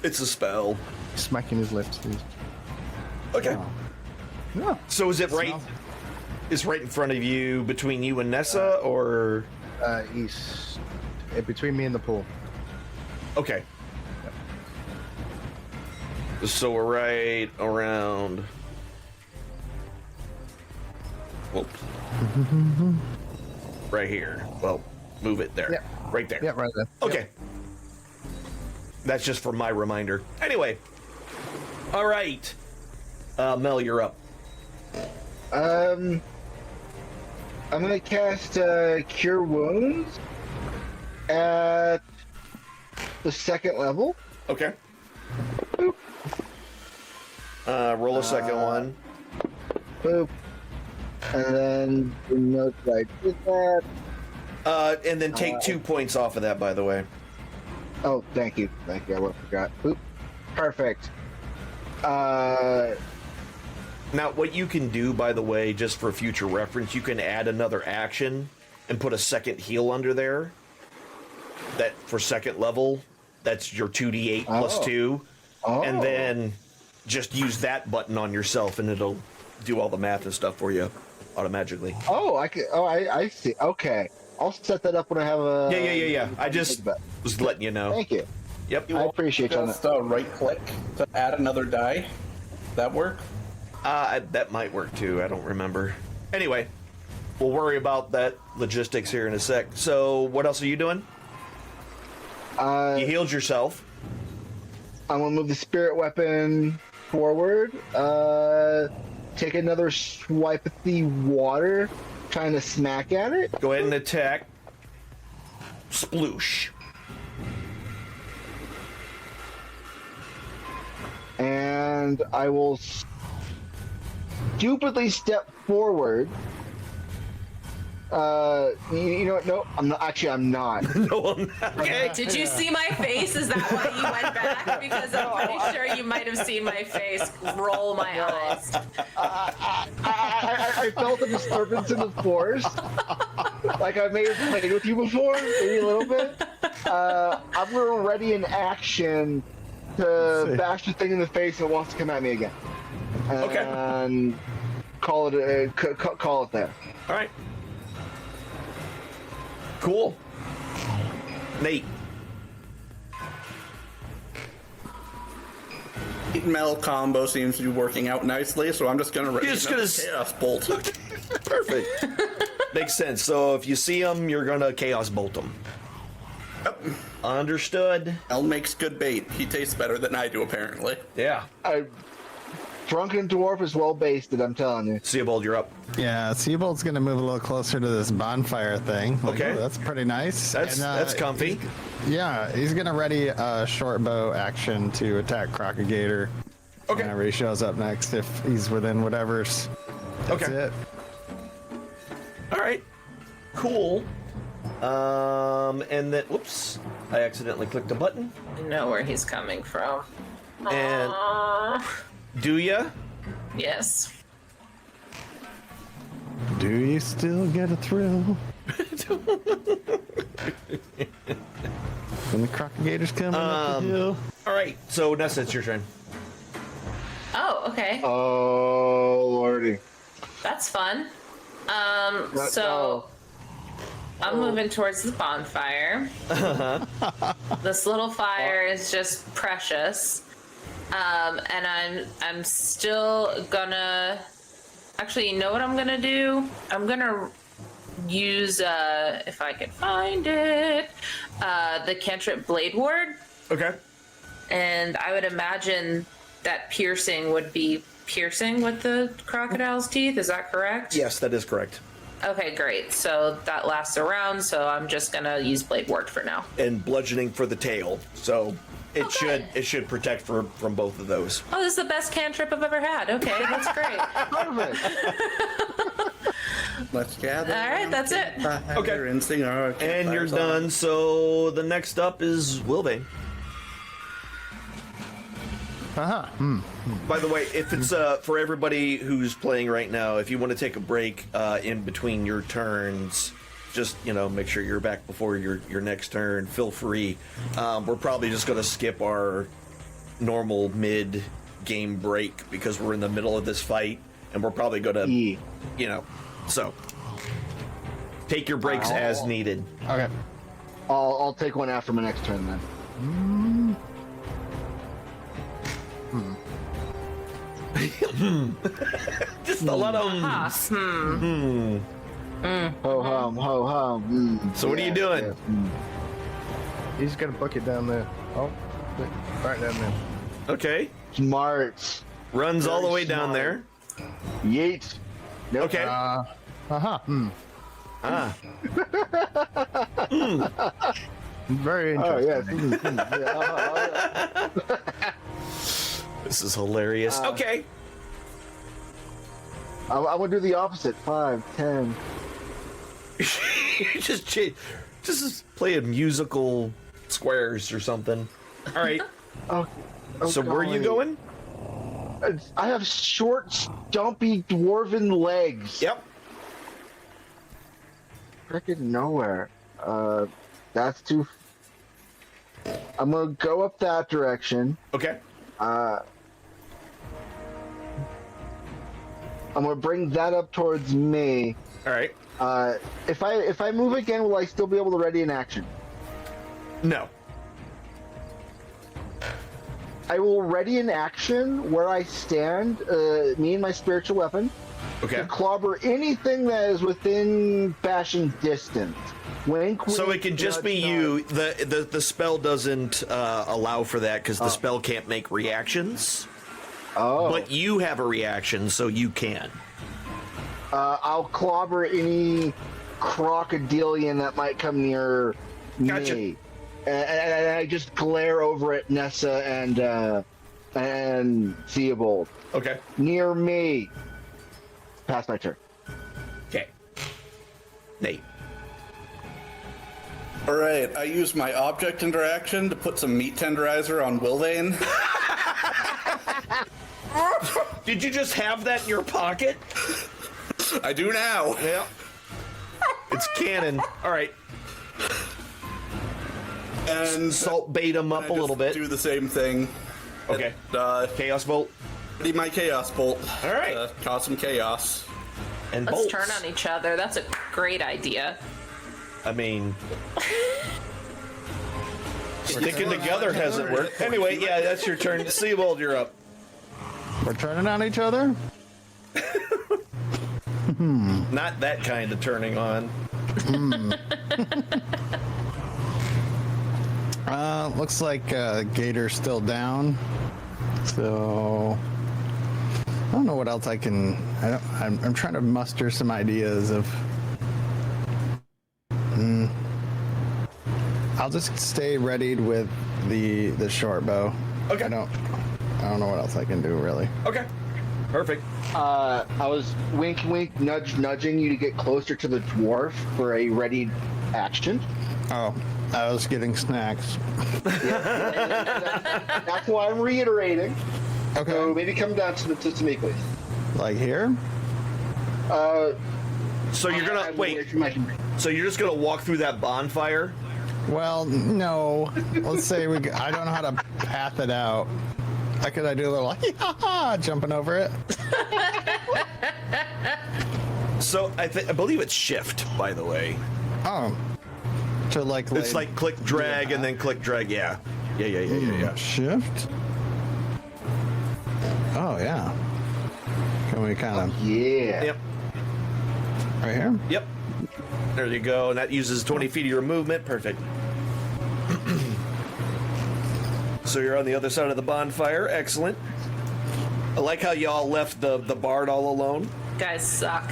It's a spell. smacking his lips. Okay. Yeah. So is it right... Is right in front of you, between you and Nessa, or... He's between me and the pool. Okay. So we're right around... Whoops. Right here. Well, move it there. Yep. Right there. Yeah, right there. Okay. That's just for my reminder. Anyway. All right. Mel, you're up. I'm gonna cast Cure Wounds at the 2nd level. Okay. Roll a second one. Boop. And then note that I did that. And then take 2 points off of that, by the way. Oh, thank you. I forgot. Boop. Perfect. Now, what you can do, by the way, just for future reference, you can add another action and put a second heal under there. That for 2nd level, that's your 2d8 plus 2. Oh. And then just use that button on yourself and it'll do all the math and stuff for you automatically. Oh, I see. Okay. I'll set that up when I have a... Yeah. I just was letting you know. Thank you. Yep. I appreciate you on Just that. right click to add another die. That work? That might work too. I don't remember. Anyway, we'll worry about that logistics here in a sec. So, what else are you doing? You healed yourself. I'm gonna move the spirit weapon forward. Take another swipe at the water, trying to smack at it. Go ahead and attack. Sploosh. And I will stupidly step forward. You know what? No, I'm not. Actually, I'm not. No, I'm not. Okay. Did you see my face? Is that why you went back? Because I'm pretty sure you might have seen my face roll my eyes. I felt a disturbance in the force. Like I may have played with you before, maybe a little bit. I'm gonna ready an action to bash the thing in the face that wants to come at me again. Okay. And call it call it there. All right. Cool. Nate. Mel combo seems to be working out nicely, so I'm just gonna ready Just another gonna chaos bolt. Perfect. Makes sense. So if you see them, you're gonna chaos bolt them. Yep. Understood. Mel makes good bait. He tastes better than I do, apparently. Yeah. Drunken dwarf is well basted, I'm telling you. Seabold, you're up. Yeah, Seabold's gonna move a little closer to this bonfire thing. Like, Okay. oh, that's pretty nice. That's comfy. Yeah, he's gonna ready a short bow action to attack Crocagator. Okay. Whenever he shows up next, if he's within whatever's. That's Okay. it. All right. Cool. And then, whoops, I accidentally clicked a button. I know where he's coming from. And Aw. do ya? Yes. Do you still get a thrill? When the Crocagator's coming up the hill. All right. So Nessa, it's your turn. Oh, okay. Oh lordy. That's fun. So I'm moving towards the bonfire. This little fire is just precious. And I'm still gonna actually, you know what I'm gonna do? I'm gonna use if I can find it, the cantrip Blade Ward. Okay. And I would imagine that piercing would be piercing with the crocodile's teeth. Is that correct? Yes, that is correct. Okay, great. So that lasts a round, so I'm just gonna use Blade Ward for now. And bludgeoning for the tail. So it should protect from both of those. Oh, this is the best cantrip I've ever had. Okay, that's great. Perfect. Let's gather. All right, that's it. Okay. And sing our And you're campfire song. done. So the next up is Wilbane. By the way, if it's for everybody who's playing right now, if you want to take a break in between your turns, just make sure you're back before your next turn. Feel free. We're probably just going to skip our normal mid game break because we're in the middle of this fight, and we're probably going to, so take your breaks as needed. Okay. I'll take one after my next turn then. Just a lot of. Ho hum, ho hum. So what are you doing? Yeah. He's got a bucket down there. Oh, right down there. Okay. Smart. Runs all the way down smart. there. Yeet. Nope. Okay. Very Oh interesting. yes. Yeah. This is hilarious. Okay. I would do the opposite. 5, 10. just playing musical squares or something. All right. Oh, So where are you golly. going? I have short, stumpy, dwarven legs. Yep. Frickin' nowhere. That's too. I'm gonna go up that direction. Okay. I'm gonna bring that up towards me. All right. If I move again, will I still be able to ready an action? No. I will ready an action where I stand, me and my spiritual weapon, Okay. to clobber anything that is within bashing distance. Wink, wink. So it can just be nudge, you. nudge. The spell doesn't allow for that because the spell can't make reactions. Oh. But you have a reaction, so you can. I'll clobber any crocodilian that might come near Gotcha. me. And I just glare over at Nessa and Theobald. Okay. Near me. Pass my turn. Okay. Nate. All right, I use my object interaction to put some meat tenderizer on Wilbane. Did you just have that in your pocket? I do now. Yeah. It's canon. All right. And Salt bait him up I a little just bit. do the same thing. Okay. Chaos Chaos bolt my chaos bolt. All right. Cause some chaos. and Let's bolts. turn on each other. That's a great idea. I mean, sticking together hasn't worked. Anyway, yeah, that's your turn. Seabold, you're up. We're turning on each other? Not that kind of turning on. Looks like Gator's still down. So I don't know what else I can. I'm trying to muster some ideas of. I'll just stay readied with the short bow. Okay. I don't know what else I can do really. Okay. Perfect. I was wink, wink, nudging you to get closer to the dwarf for a ready action. Oh, I was getting snacks. That's why I'm reiterating. Okay. So maybe come down to me, please. Like here? So you're gonna wait. So you're just gonna walk through that bonfire? Well, no. Let's say I don't know how to path it out. Could I do a little jumping over it? So I believe it's shift, by the way. Oh. To like. It's like click drag and then click drag. Yeah. Yeah. Shift. Oh yeah. Can we kind of Yeah. Yep. right here? Yep. There you go. And that uses 20 feet of your movement. Perfect. So you're on the other side of the bonfire. Excellent. I like how y'all left the bard all alone. Guys suck.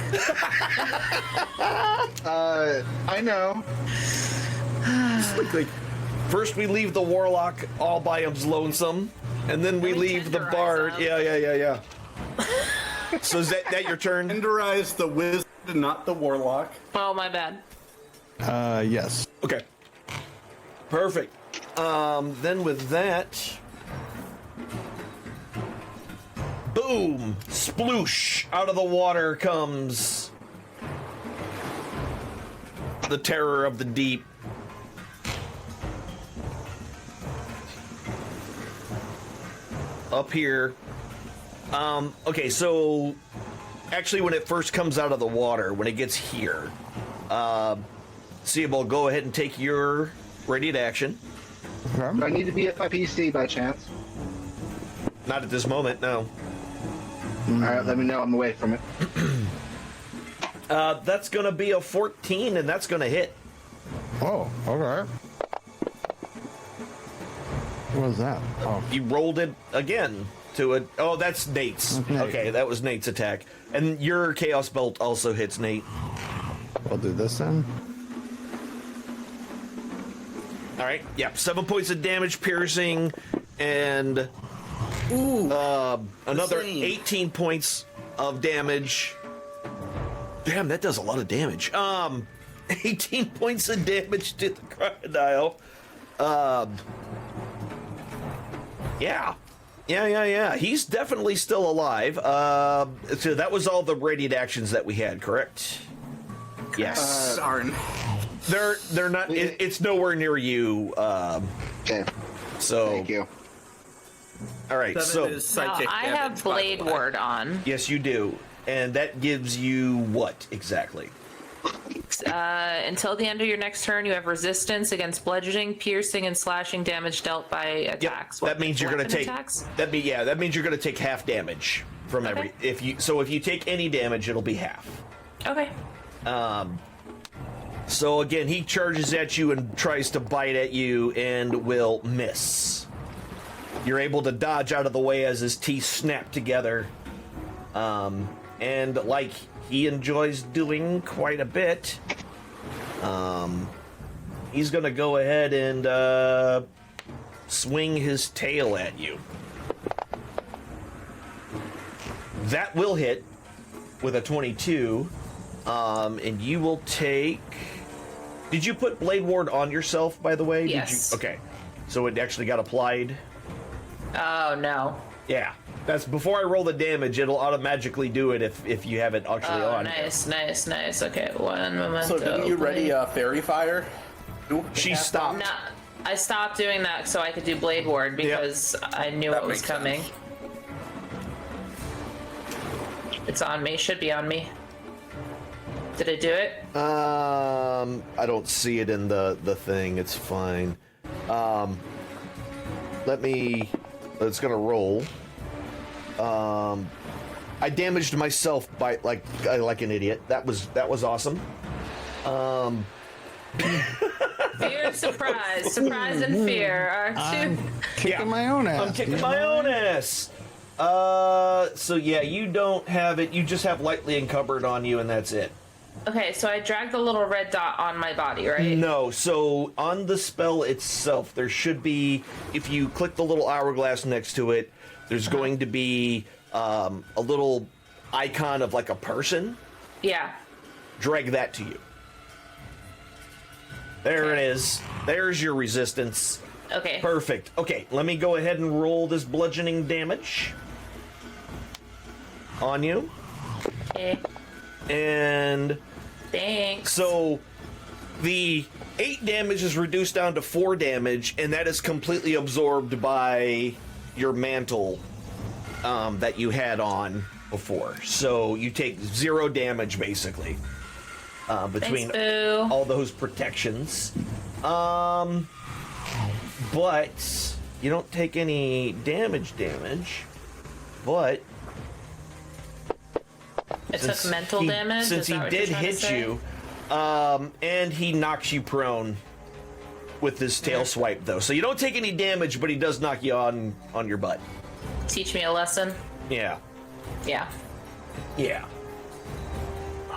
I know. Like First, we leave the warlock all by his lonesome, and then we leave the tenderize bard. him. Yeah. So is that your turn? Tenderize the wizard, not the warlock. Oh, my bad. Yes. Okay. Perfect. Then with that, boom, sploosh, out of the water comes the terror of the deep. Up here. Okay, so actually when it first comes out of the water, when it gets here, Seable, go ahead and take your ready to action. Do I need to be at my PC by chance? Not at this moment, no. Alright, let me know I'm away from it. That's gonna be a 14, and that's gonna hit. Oh, okay. What was that? Oh, You rolled it again to a. Oh, that's Nate's. Nate. Okay, that was Nate's attack. And your Chaos Belt also hits Nate. we'll do this then. All right, yep, 7 points of damage, piercing, and another Insane. 18 points of damage. Damn, that does a lot of damage. 18 points of damage to the crocodile. Yeah. He's definitely still alive. So that was all the radiant actions that we had, correct? Yes. Darn. They're not. It's nowhere near you. Okay, So thank you. all right. Seven So is Now, psychic I damage, have by the Blade way. Ward on. yes, you do, and that gives you what exactly? Until the end of your next turn, you have resistance against bludgeoning, piercing, and slashing damage dealt by attacks. That means you're going to Weapon take. attacks? That means you're going to take half damage from every. If you take any damage, it'll be half. Okay. So again, he charges at you and tries to bite at you and will miss. You're able to dodge out of the way as his teeth snap together. And like he enjoys doing quite a bit, he's gonna go ahead and swing his tail at you. That will hit with a 22, and you will take. Did you put Blade Ward on yourself, by the way? Yes. Did you? Okay. So it actually got applied? Oh, no. Yeah. That's before I roll the damage, it'll automatically do it if you have it actually Oh, on. nice. Okay, one moment. So didn't you ready Fairy Fire? She stopped. No, I stopped doing that so I could do Blade Ward because I knew That it was makes coming. sense. It's on me. Should be on me. Did I do it? I don't see it in the thing. It's fine. It's gonna roll. I damaged myself by like an idiot. That was awesome. Fear and surprise. Surprise and fear are two. Kicking my own ass. I'm kicking my own ass. So yeah, you don't have it. You just have lightly encumbered on you, and that's it. Okay, so I dragged the little red dot on my body, right? No, so on the spell itself, there should be, if you click the little hourglass next to it, there's going to be a little icon of like a person. Yeah. Drag that to you. There it is. There's your resistance. Okay. Perfect. Okay, let me go ahead and roll this bludgeoning damage on you. Okay. And Thanks. so the 8 damage is reduced down to 4 damage, and that is completely absorbed by your mantle that you had on before. So you take 0 damage basically between Thanks, Boo. all those protections. But you don't take any damage, but I took mental damage. Since Is he that what did you're trying to hit say? you, and he knocks you prone with his tail swipe, though. So you don't take any damage, but he does knock you on your butt. Teach me a lesson. Yeah. Yeah. Yeah.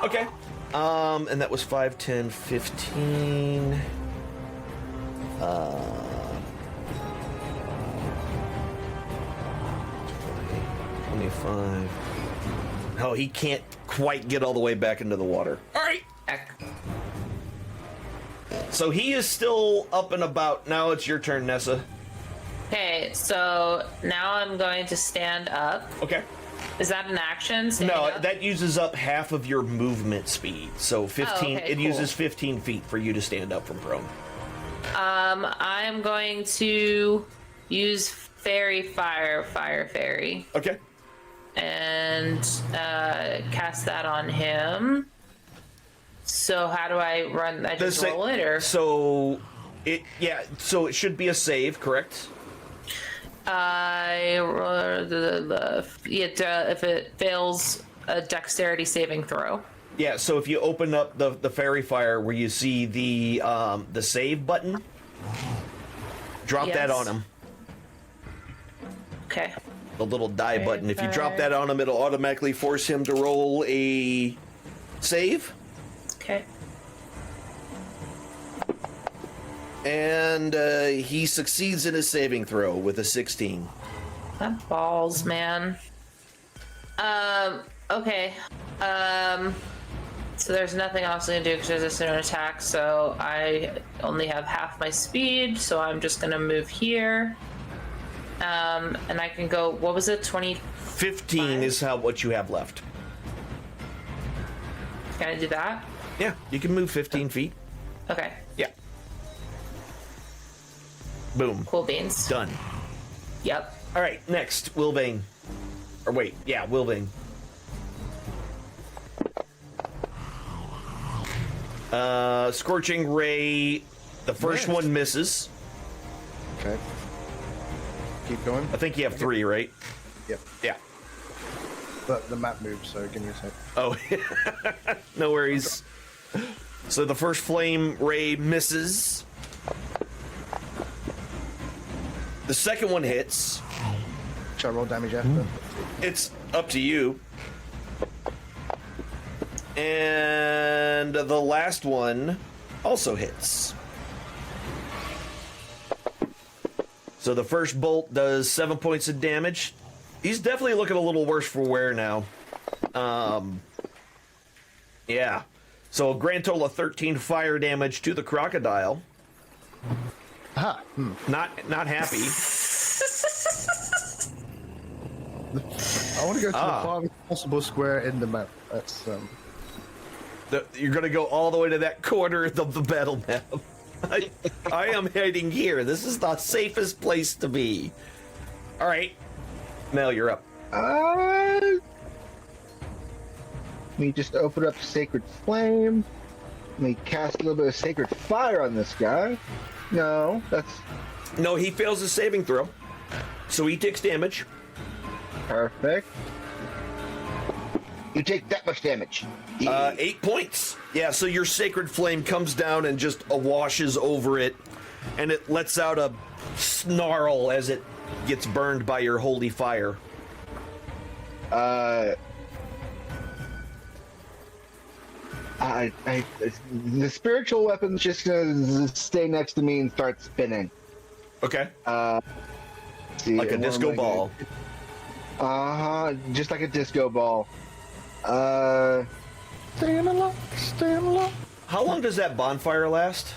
Okay. And that was 5, 10, 15. $25. Oh, he can't quite get all the way back into the water. All right. So he is still up and about. Now it's your turn, Nessa. Okay, so now I'm going to stand up. Okay. Is that an action? Standing No, up? that uses up half of your movement speed. So 15. okay, it cool. uses 15 feet for you to stand up from prone. I'm going to use fairy fairy, Okay. and cast that on him. So how do I run? I just roll it, or So it should be a save, correct? if it fails a dexterity saving throw. Yeah, so if you open up the fairy fire where you see the save button, drop that Yes. on him. Okay. The little die button. If you drop that on him, it'll automatically force him to roll a save. Okay. And he succeeds in his saving throw with a 16. That balls, man. Okay. So there's nothing else I can do because there's a an attack, so I only have half my speed, so I'm just gonna move here. And I can go, what was it, 20? 15 is what you have left. Can I do that? Yeah, you can move 15 feet. Okay. Yeah. Boom. Cool beans. Done. Yep. All right, next, Wilbane. Or wait, yeah, Wilbane. Scorching Ray, the first Missed. one misses. Okay. Keep going. I think you have 3, right? Yep. Yeah. But the map moves, so give me a sec. Oh, no worries. So the first flame ray misses. The second one hits. Shall I roll damage after? It's up to you. And the last one also hits. So the first bolt does 7 points of damage. He's definitely looking a little worse for wear now. Yeah. So a grand total of 13 fire damage to the crocodile. Aha. Not happy. I want to go to the farthest possible square in the map. That's You're going to go all the way to that corner of the battle map. I am heading here. This is the safest place to be. All right. Mel, you're up. Let me just open up Sacred Flame. Let me cast a little bit of Sacred Fire on this guy. No, that's No, he fails his saving throw. So he takes damage. perfect. You take that much damage. 8 points. Yeah, so your sacred flame comes down and just washes over it, and it lets out a snarl as it gets burned by your holy fire. The spiritual weapon's just gonna stay next to me and start spinning. Okay. See, Like a what am disco I ball. gonna- just like a disco ball. Staying alive, staying alive. How long does that bonfire last?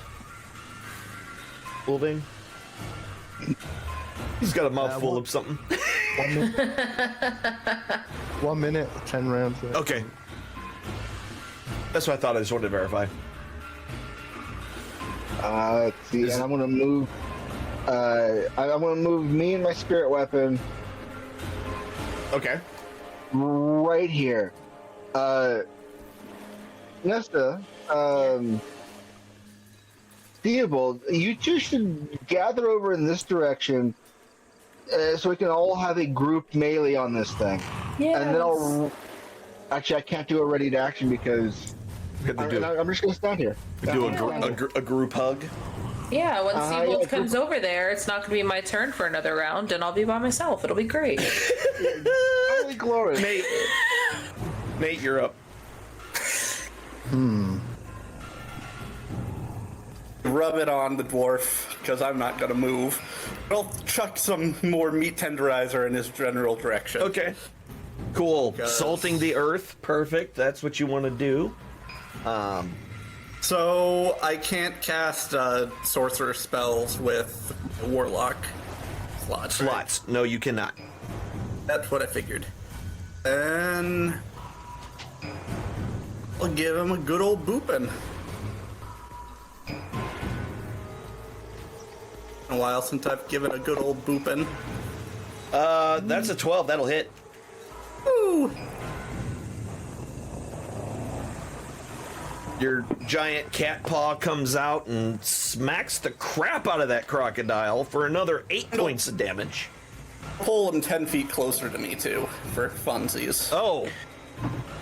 Wolving? He's got a mouthful of something. 1 minute, 10 rounds. Okay. That's what I thought. I just wanted to verify. Let's see, and I'm gonna move. I'm gonna move me and my spirit weapon Okay. right here. Nesta, Theobald, you two should gather over in this direction so we can all have a group melee on this thing. Yeah. And then I'll. Actually, I can't do a ready to action because Good to do. I'm just gonna stand here. Do a group hug. Yeah, when Seabold yeah, comes over there, it's not going to be my turn for another round, and I'll be by myself. It'll be great. Holy glory! Nate, you're up. rub it on the dwarf, because I'm not going to move. I'll chuck some more meat tenderizer in his general direction. Okay. Cool. Salting the earth. Perfect. That's what you want to do. So I can't cast sorcerer spells with warlock slots. Right? Slots. No, you cannot. That's what I figured. And I'll give him a good old boopin'. A while since I've given a good old boopin'. That's a 12. That'll hit. Ooh. Your giant cat paw comes out and smacks the crap out of that crocodile for another 8 points of damage. Pull him 10 feet closer to me, too, for funsies. Oh.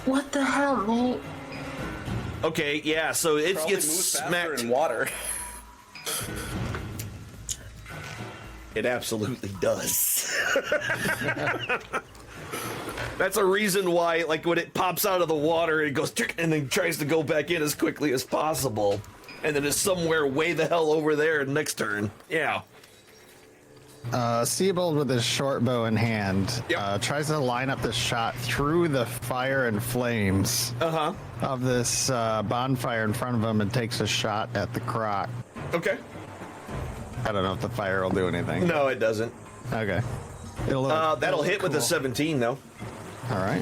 What the hell, mate? Okay, yeah, so it Probably gets moves faster smacked. in water. It absolutely does. That's a reason why, like, when it pops out of the water, it goes and then tries to go back in as quickly as possible. And then it's somewhere way the hell over there next turn. Yeah. Seabold with his short bow in hand Yep. tries to line up the shot through the fire and flames of this bonfire in front of him and takes a shot at the croc. Okay. I don't know if the fire will do anything. No, it doesn't. Okay. It'll That'll hit with a cool. 17, though. All right.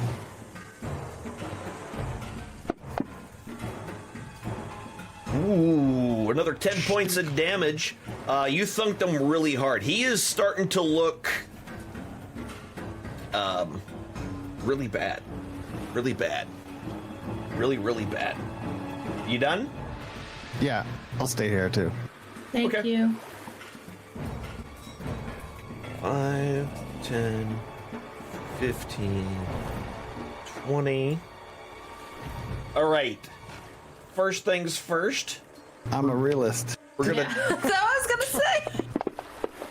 Ooh, another 10 points of damage. You thunked him really hard. He is starting to look really bad. Really bad. Really, really bad. You done? Yeah, I'll stay here too. Thank Okay. you. 5, 10, 15, 20. All right. First things first. I'm a realist. We're gonna That's what I was gonna say.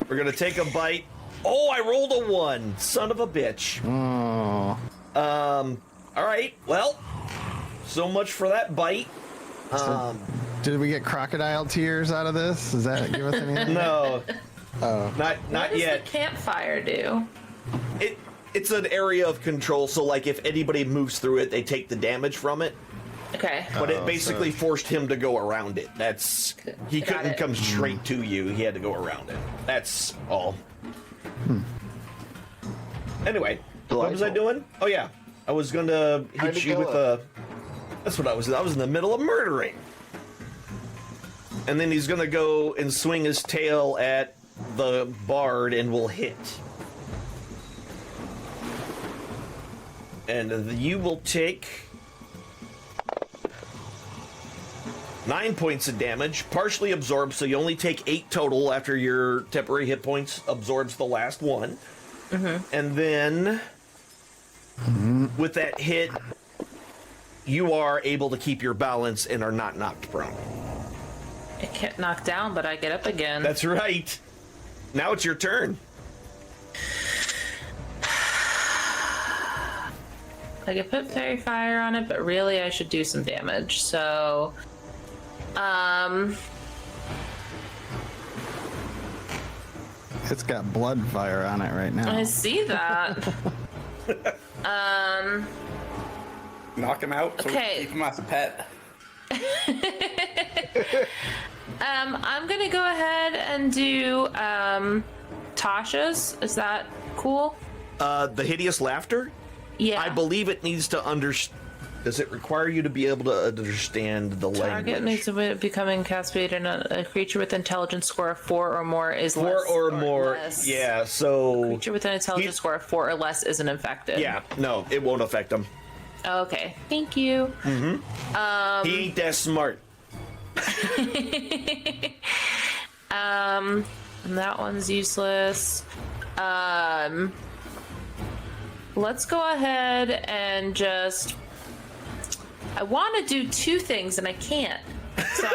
we're gonna take a bite. Oh, I rolled a 1. Son of a bitch. Oh, All right. Well, so much for that bite. did we get crocodile tears out of this? Does that give us anything? No. Oh. Not What does yet. the campfire do? It's an area of control, so like if anybody moves through it, they take the damage from it. Okay. But it Oh, basically so- forced him to go around it. That's he Got couldn't it. come straight to you. He had to go around it. That's all. Anyway, what was I Delightful. doing? Oh yeah, I was gonna Trying hit to you kill with it. That's what I was. I was in the middle of murdering. And then he's gonna go and swing his tail at the bard and will hit. And you will take 9 points of damage, partially absorbed, so you only take 8 total after your temporary hit points absorbs the last one. And then, with that hit, you are able to keep your balance and are not knocked prone. I get knocked down, but I get up again. That's right. Now it's your turn. I could put fairy fire on it, but really I should do some damage. So, It's got blood fire on it right now. I see that. Knock him out so we Okay. can keep him as a pet. I'm gonna go ahead and do Tasha's. Is that cool? The hideous laughter? Yeah. I believe it needs to understand. Does it require you to be able to understand the Target language? needs to becoming castrated, and a creature with intelligence score of 4 or more is 4 less or more. less. Yeah, so. Creature with an intelligence score of 4 or less isn't infected. Yeah, no, it won't affect him. Okay. Thank you. He ain't that smart. And that one's useless. Let's go ahead and just. I want to do 2 things and I can't. So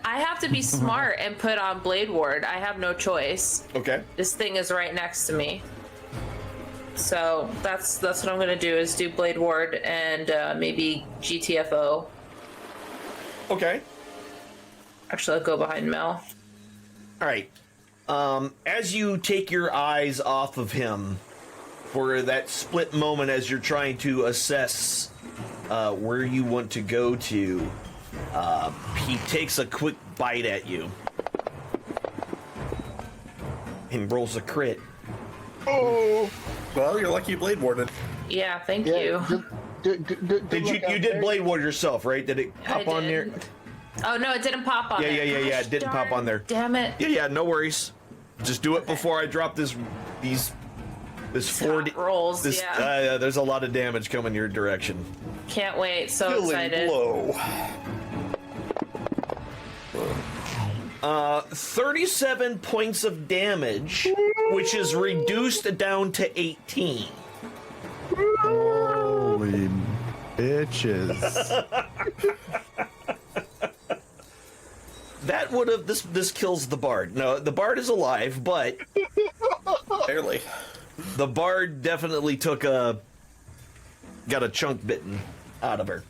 I have to be smart and put on Blade Ward. I have no choice. Okay. This thing is right next to me. So that's what I'm gonna do is do Blade Ward and maybe GTFO. Okay. Actually, I'll go behind Mel. All right. As you take your eyes off of him for that split moment as you're trying to assess where you want to go to, he takes a quick bite at you and rolls a crit. Oh, well, you're lucky you blade warded. Yeah, thank you. You did blade ward yourself, right? Did it pop on there? Oh no, it didn't pop on. Yeah, there. yeah. It didn't pop on there. Damn it. Yeah. No worries. Just do it before I drop this 4D rolls. There's a lot of damage coming your direction. Can't wait. So Killing excited. blow. 37 points of damage, which is reduced down to 18. Holy bitches. That would have this kills the bard. No, the bard is alive, but Barely. the bard definitely got a chunk bitten out of her.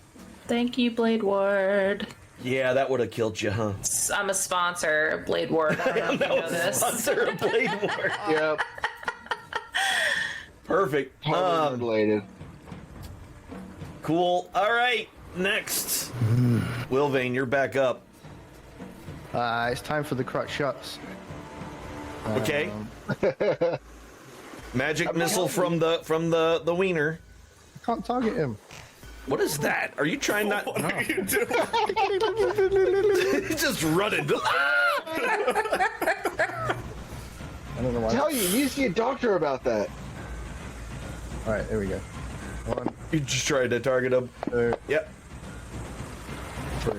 Thank you, Blade Ward. Yeah, that would have killed you, huh? I'm a sponsor of Blade Ward. I don't know if you know this. Sponsor of Blade Ward. Yep. Perfect. Totally related. Cool. All right, next. Wilvane, you're back up. It's time for the crutch shots. Okay. Magic missile from the wiener. I can't target him. What is that? Are you trying not? What are you doing? He's just running. I don't know why. Tell you need to see a doctor about that. All right, there we go. 1, You just tried to target him. 2, Yep. 3.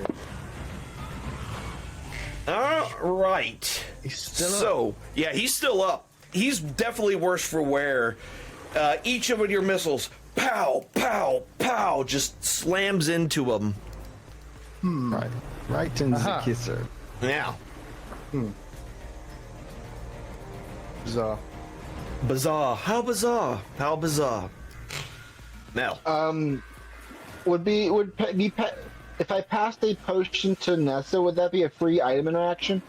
All right. He's still So, yeah, he's still up. He's definitely worse for wear. Each of your missiles, pow, pow, pow, just slams into him. Right in the kisser. Now, bizarre. bizarre. How bizarre? How bizarre? Now, If I passed a potion to Nessa, would that be a free item interaction?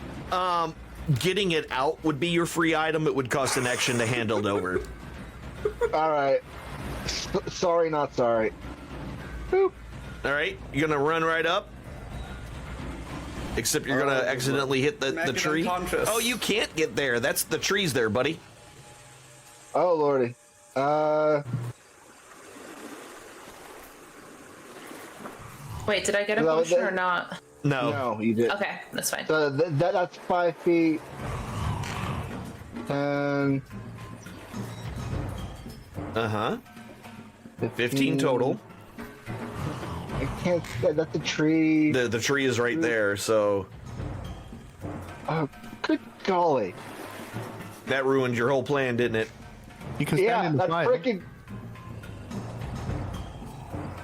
getting it out would be your free item. It would cost an action to hand it over. All right. Sorry, not sorry. Boop. All right, you're gonna run right up. Except you're gonna accidentally hit the Make it tree. unconscious. Oh, you can't get there. That's the trees there, buddy. Oh lordy. Wait, did I get a No, potion that- or not? No. No, you did. Okay, that's fine. So that's 5 feet. 10. Uh-huh. 15 total. I can't. That's a tree. The tree is right there, so Oh, good golly. that ruined your whole plan, didn't it? You can stand Yeah, in the that's fire. freaking.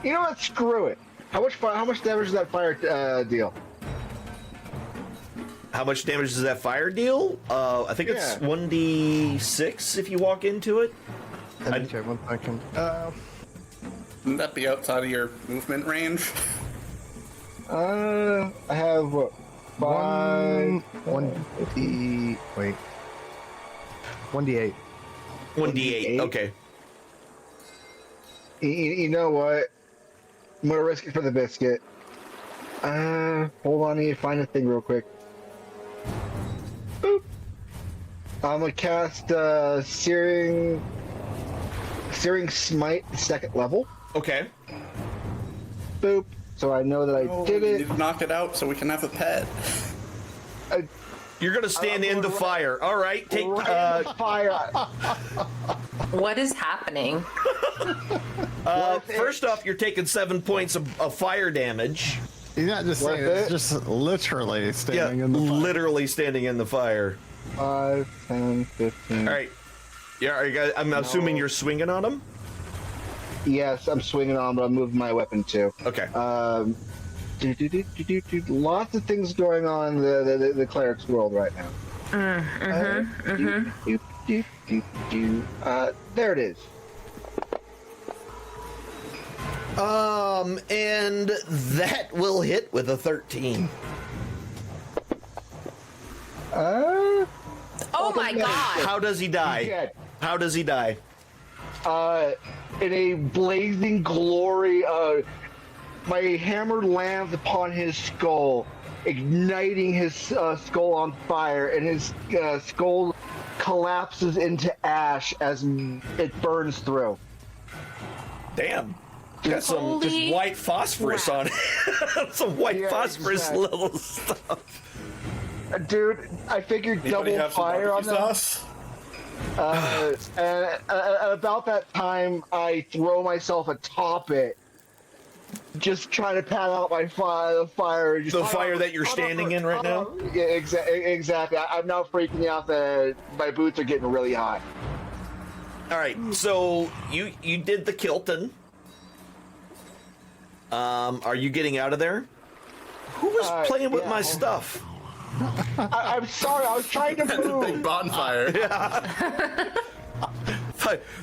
You know what? Screw it. How much damage does that fire deal? How much damage does that fire deal? I think it's Yeah. 1d6 if you walk into it. Let me check 1 second. Wouldn't that be outside of your movement range? I have what? 5. 1d. Wait. 1d8. 1d8. Okay. You know what? I'm gonna risk it for the biscuit. Hold on, I need to find a thing real quick. Boop. I'm gonna cast Searing Smite 2nd level. Okay. Boop. So I know that I did You it. need to knock it out so we can have a pet. You're gonna stand in the fire. All right. Take. Right in the fire. What is happening? First off, you're taking 7 points of fire damage. He's not just saying Worth it's it? just literally standing Yeah, in the fire. literally standing in the fire. 5, 10, 15. All right. Yeah, are you guys? I'm assuming you're swinging on them. Yes, I'm swinging on, but I'm moving my weapon too. Okay. Lots of things going on in the cleric's world right now. There it is. And that will hit with a 13. Oh my god! How does he die? Dead. How does he die? In a blazing glory, my hammer lands upon his skull, igniting his skull on fire, and his skull collapses into ash as it burns through. Damn. Got some just Holy white phosphorus crap. on it. Some white Yeah, phosphorus exactly. little stuff. Dude, I figured Anybody double have some fire on barbecue that. sauce? And about that time, I throw myself atop it, just trying to pat out my fire. Just The fire that you're standing in right now? Yeah, exactly. I'm now freaking out that my boots are getting really hot. All right, so you did the Kilton. Are you getting out of there? Who was playing with yeah, my hold on. stuff? I'm sorry, I was trying to Big move. bonfire.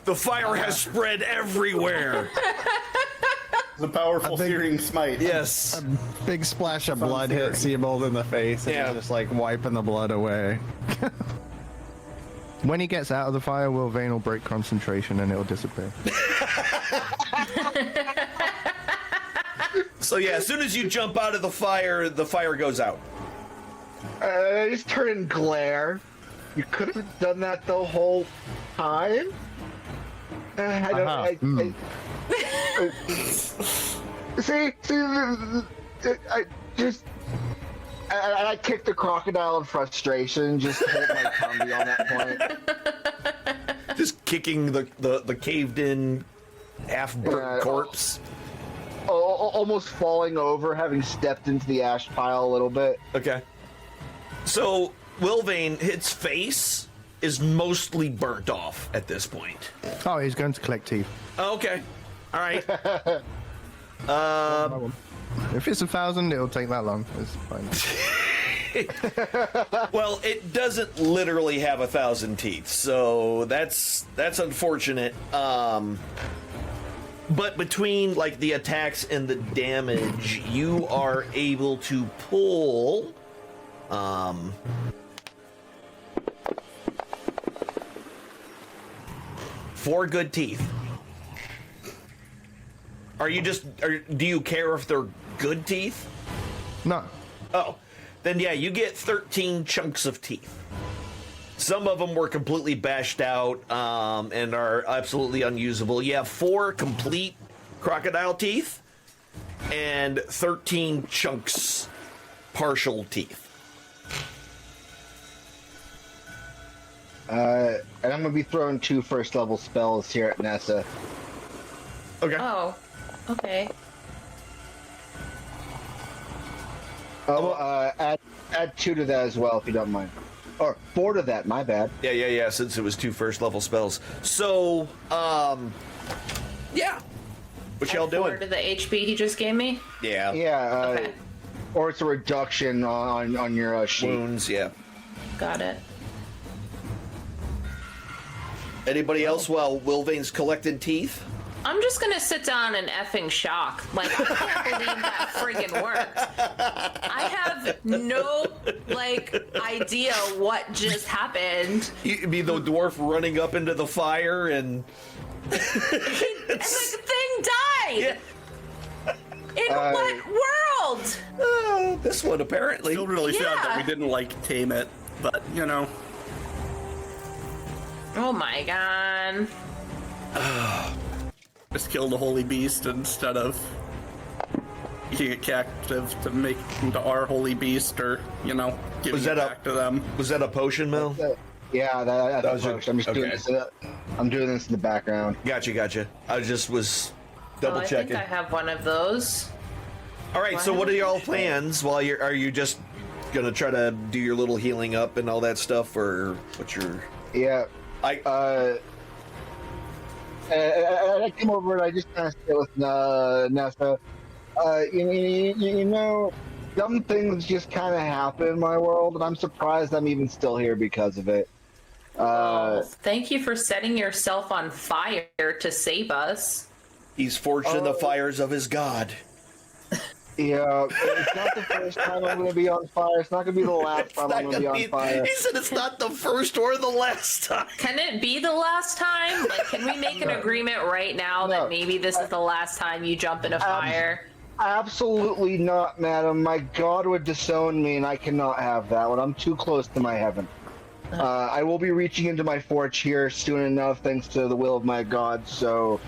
The fire has spread everywhere. The powerful searing smite. Yes. Big splash of blood hit Seabold in the face, and Yeah. he's just like wiping the blood away. When he gets out of the fire, Will Vane will break concentration and it'll disappear. So yeah, as soon as you jump out of the fire goes out. I just turn and glare. You could have done that the whole time. I don't. I kicked the crocodile in frustration. Just to hold my tongue on that point. Just kicking the caved in half burnt Yeah. corpse. Almost falling over, having stepped into the ash pile a little bit. Okay. So Wilvane, its face is mostly burnt off at this point. Oh, he's going to collect teeth. Oh, okay. All right. If it's 1,000, it'll take that long. It's fine. Well, it doesn't literally have 1,000 teeth, so that's unfortunate. But between like the attacks and the damage, you are able to pull 4 good teeth. Do you care if they're good teeth? No. Oh, then yeah, you get 13 chunks of teeth. Some of them were completely bashed out and are absolutely unusable. You have 4 complete crocodile teeth and 13 chunks partial teeth. And I'm gonna be throwing 2 first level spells here at Nessa. Okay. Oh, okay. Add 2 to that as well if you don't mind. Or 4 to that, my bad. Yeah, since it was 2 first level spells. So, yeah. What y'all doing? 4 to the HP he just gave me. Yeah. Yeah, Okay, or it's a reduction on your sheet. Wounds, yeah. got it. Anybody else while Wilvane's collecting teeth? I'm just gonna sit down in effing shock. Like, I can't believe that friggin' worked. I have no, idea what just happened. You mean the dwarf running up into the fire and... And the thing died! In what world? this one, apparently. Still really sad that Yeah. we didn't tame it, but you know. Oh my god. Just kill the holy beast instead of making it captive to make into our holy beast, or giving Was it that a- back to them. Was that a potion, Mel? Yeah, that's That was your- I'm just doing okay. this. I'm doing this in the background. Gotcha. I just was Oh, double I checking. think I have one of those. All right, so what are y'all plans while are you just gonna try to do your little healing up and all that stuff, or what's your... Yeah. I I came over and I just kind of sit with Nessa. You know, dumb things just kind of happen in my world, and I'm surprised I'm even still here because of it. Thank you for setting yourself on fire to save us. He's forged in the fires of his god. Yeah, it's not the first time I'm going to be on fire. It's not going to be the last It's time not I'm going to gonna be on fire. He said it's not the first or the last time. Can it be the last time? Like, can we make an agreement right now that No. maybe this is the last time you jump in a fire? Absolutely not, madam. My God would disown me, and I cannot have that one. I'm too close to my heaven. I will be reaching into my forge here soon enough, thanks to the will of my God. So,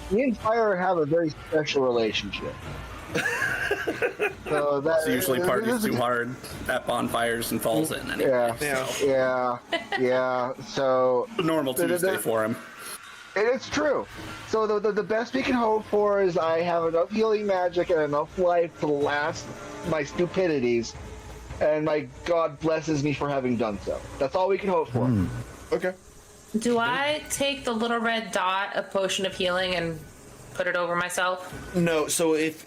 me and fire have a very special relationship. So So usually parties too hard at bonfires and falls in anyway. Yeah. So A normal Tuesday for him. it's true. So the best we can hope for is I have enough healing magic and enough life to last my stupidities, and my God blesses me for having done so. That's all we can hope for. Okay. Do I take the little red dot of potion of healing and put it over myself? No, so if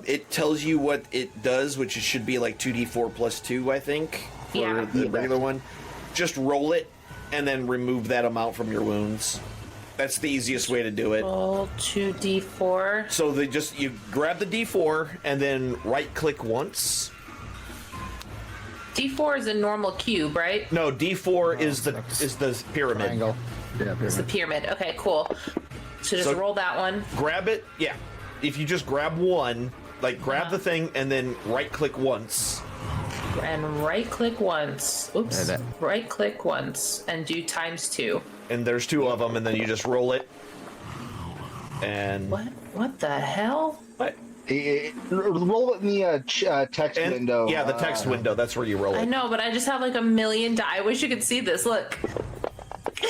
it tells you what it does, which it should be like 2d4 plus 2, I think, for Yeah. the regular one, just roll it and then remove that amount from your wounds. That's the easiest way to do it. Roll 2d4. So you grab the d4 and then right click once. D4 is a normal cube, right? No, d4 is the pyramid. Triangle. Yeah, It's the pyramid. Okay, cool. So just So- roll that one. Grab it. Yeah. If you just grab one, like grab the thing and then right click once. And right click once. Oops. Yeah, that- Right click once and do ×2. And there's 2 of them, and then you just roll it. And What the hell? what? Roll it in the text And, window. yeah, the text window. That's where you roll I it. know, but I just have like a million I wish you could see this. Look.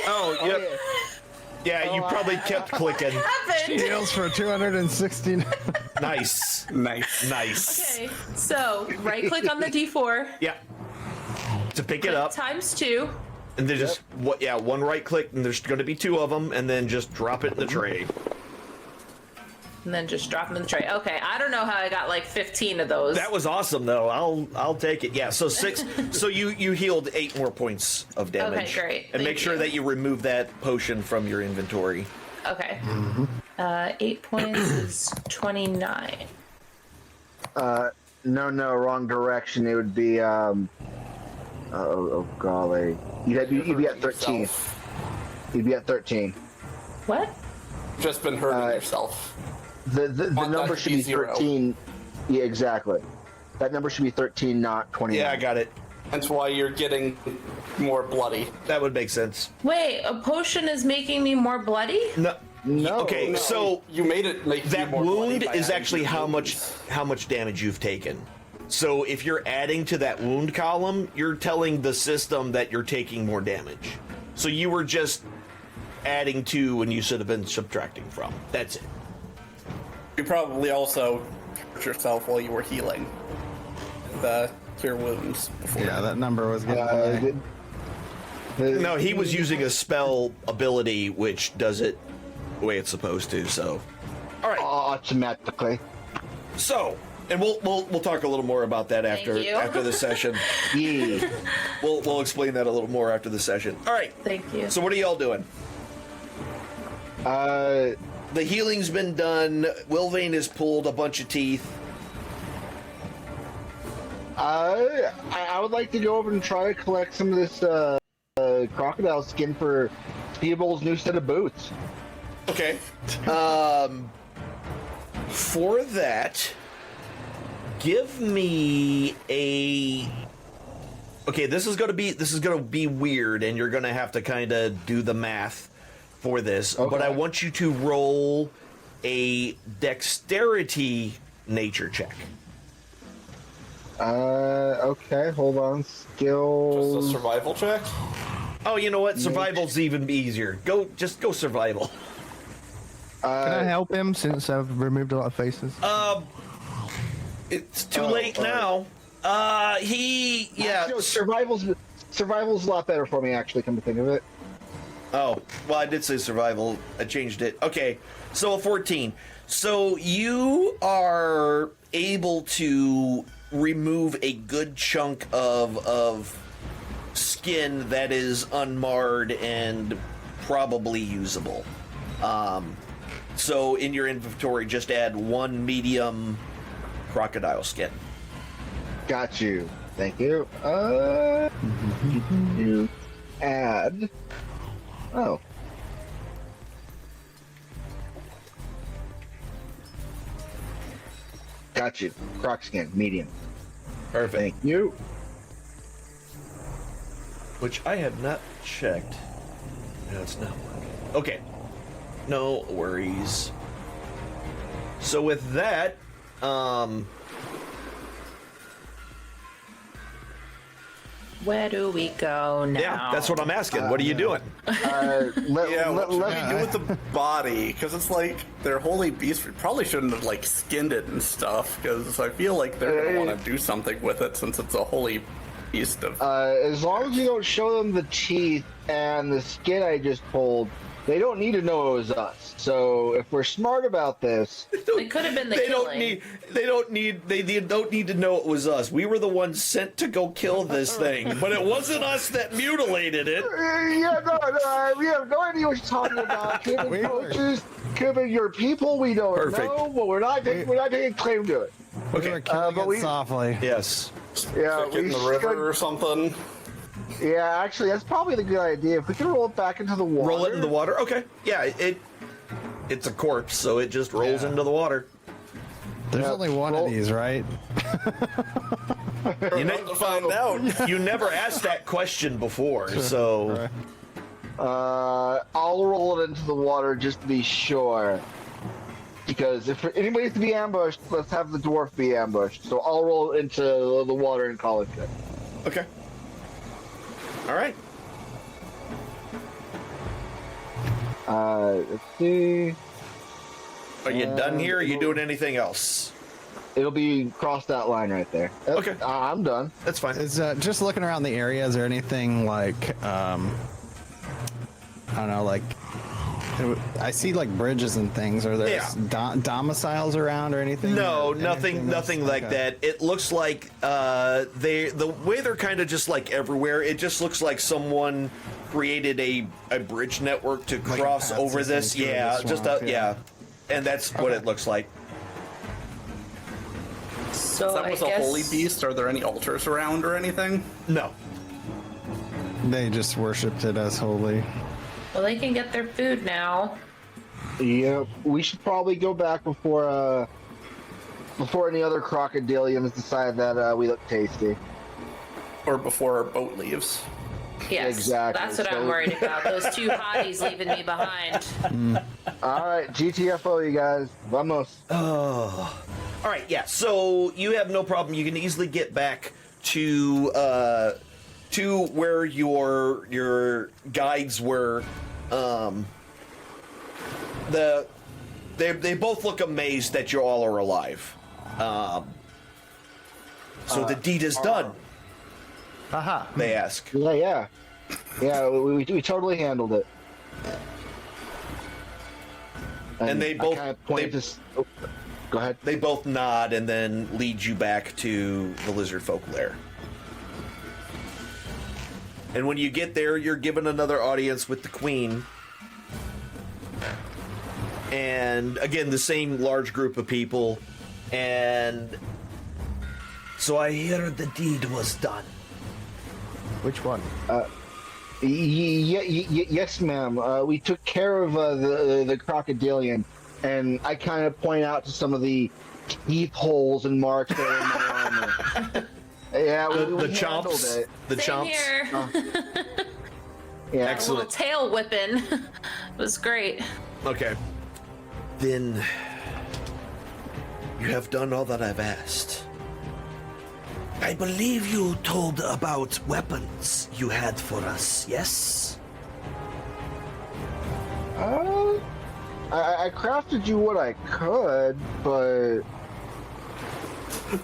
Oh, yep. Yeah, you probably kept clicking. Happened. Heals for 216. Nice. Nice. Okay, so right click on the D4. Yeah. To pick it up, ×2. and then just one right click, and there's going to be 2 of them, and then just drop it in the tray. And then just drop them in the tray. Okay, I don't know how I got like 15 of those. That was awesome, though. I'll take it. Yeah. So 6. So you healed 8 more points of damage. Okay, great. And Thank make sure you. that you remove that potion from your inventory. Okay. 8 points is 29. No, wrong direction. It would be oh golly. You'd be at 13. You'd be at 13. What? Just been hurting yourself. The Want that number to should be be 0. 13. Yeah, exactly. That number should be 13, not 29. Yeah, I got it. That's why you're getting more bloody. That would make sense. Wait, a potion is making me more bloody? No. No. Okay, no. so You made it make you that more bloody wound by is adding actually your how wounds. much damage you've taken. So if you're adding to that wound column, you're telling the system that you're taking more damage. So you were just adding to when you should have been subtracting from. That's it. You probably also hurt yourself while you were healing the cure wounds before. Yeah, that number was getting high. No, he was using a spell ability which does it the way it's supposed to. So, all right. Automatically. So, and we'll talk a little more about that after you. after the session. Yeah. We'll explain that a little more after the session. All right. Thank you. So what are y'all doing? The healing's been done. Wilvane has pulled a bunch of teeth. I would like to go over and try to collect some of this crocodile skin for Theobald's new set of boots. Okay. For that, give me a. Okay, this is gonna be weird, and you're gonna have to kind of do the math for this. Okay. But I want you to roll a dexterity nature check. Okay, hold on. Just Skills. a survival check? Oh, you know what? Survival's even easier. Just go survival. Can I help him since I've removed a lot of faces? It's too late now. No, survival's a lot better for me, actually, come to think of it. Oh, well, I did say survival. I changed it. Okay, so a 14. So you are able to remove a good chunk of skin that is unmarred and probably usable. So in your inventory, just add 1 medium crocodile skin. Got you. Thank you. You add. Oh. Got you. Croc skin, medium. Perfect. Thank you. Which I have not checked. No, it's not working. Okay. No worries. So with that, Where do we go now? yeah, that's what I'm asking. What are you doing? Yeah, what should we do with the body? Because it's like they're holy beasts. We probably shouldn't have like skinned it and stuff. Because I feel like they're gonna want to do something with it since it's a holy beast of. As long as you don't show them the teeth and the skin I just pulled, they don't need to know it was us. So if we're smart about this, It could have been the killing. They don't need to know it was us. We were the ones sent to go kill this thing, but it wasn't us that mutilated it. yeah, no, we have no idea what you're talking about. Could have been coaches, could have been your people. We don't Perfect. know, but we're not taking claim to it. We were killing but it softly. Yes. Yeah, Stick it in the river or something. Yeah, actually, that's probably the good idea. If we can roll it back into the water. Roll it in the water. Okay. Yeah, it's a corpse, so it just rolls into the water. There's only one of these, right? You, To find out. you never asked that question before, so I'll roll it into the water just to be sure. Because if anybody's to be ambushed, let's have the dwarf be ambushed. So I'll roll it into the water and call it good. okay. All right. Let's see. Are you done here? Or are you doing anything else? It'll be crossed that line right there. Yep, Okay. I'm done. That's fine. Is just looking around the area, is there anything like I don't know, like I see like bridges and things. Are there domiciles around or anything? No, Or nothing anything like okay. that. It looks like the way they're kind of just like everywhere. It just looks like someone created a bridge network to Like a cross path over system this. through Yeah, the just swamp, yeah. And that's what it looks like. So That was I a guess holy beast. Are there any altars around or anything? No. They just worshipped it as holy. well, they can get their food now. Yep. We should probably go back before any other crocodilians decide that we look tasty. Or before our boat leaves? Yes, Exactly, that's what I'm so- worried about. Those two hotties leaving me behind. All right, GTFO, you guys. Vamos. Oh. All right. Yeah. So you have no problem. You can easily get back to where your guides were. They both look amazed that you all are alive. So the deed is done. Haha. They ask. Yeah. We totally handled it. And they I both- kinda point they- to oh, go ahead. They both nod and then lead you back to the lizard folk lair. And when you get there, you're given another audience with the queen. And again, the same large group of people. And so I hear the deed was done. Which one? Yes, ma'am. We took care of the crocodilian, and I kind of point out to some of the teeth holes and marks that are in my armor. Yeah, we The handled chomps. it. The Same chomps. here. Yeah. A little Excellent. tail whipping. It was great. Okay. Then you have done all that I've asked. I believe you told about weapons you had for us, yes? I crafted you what I could, but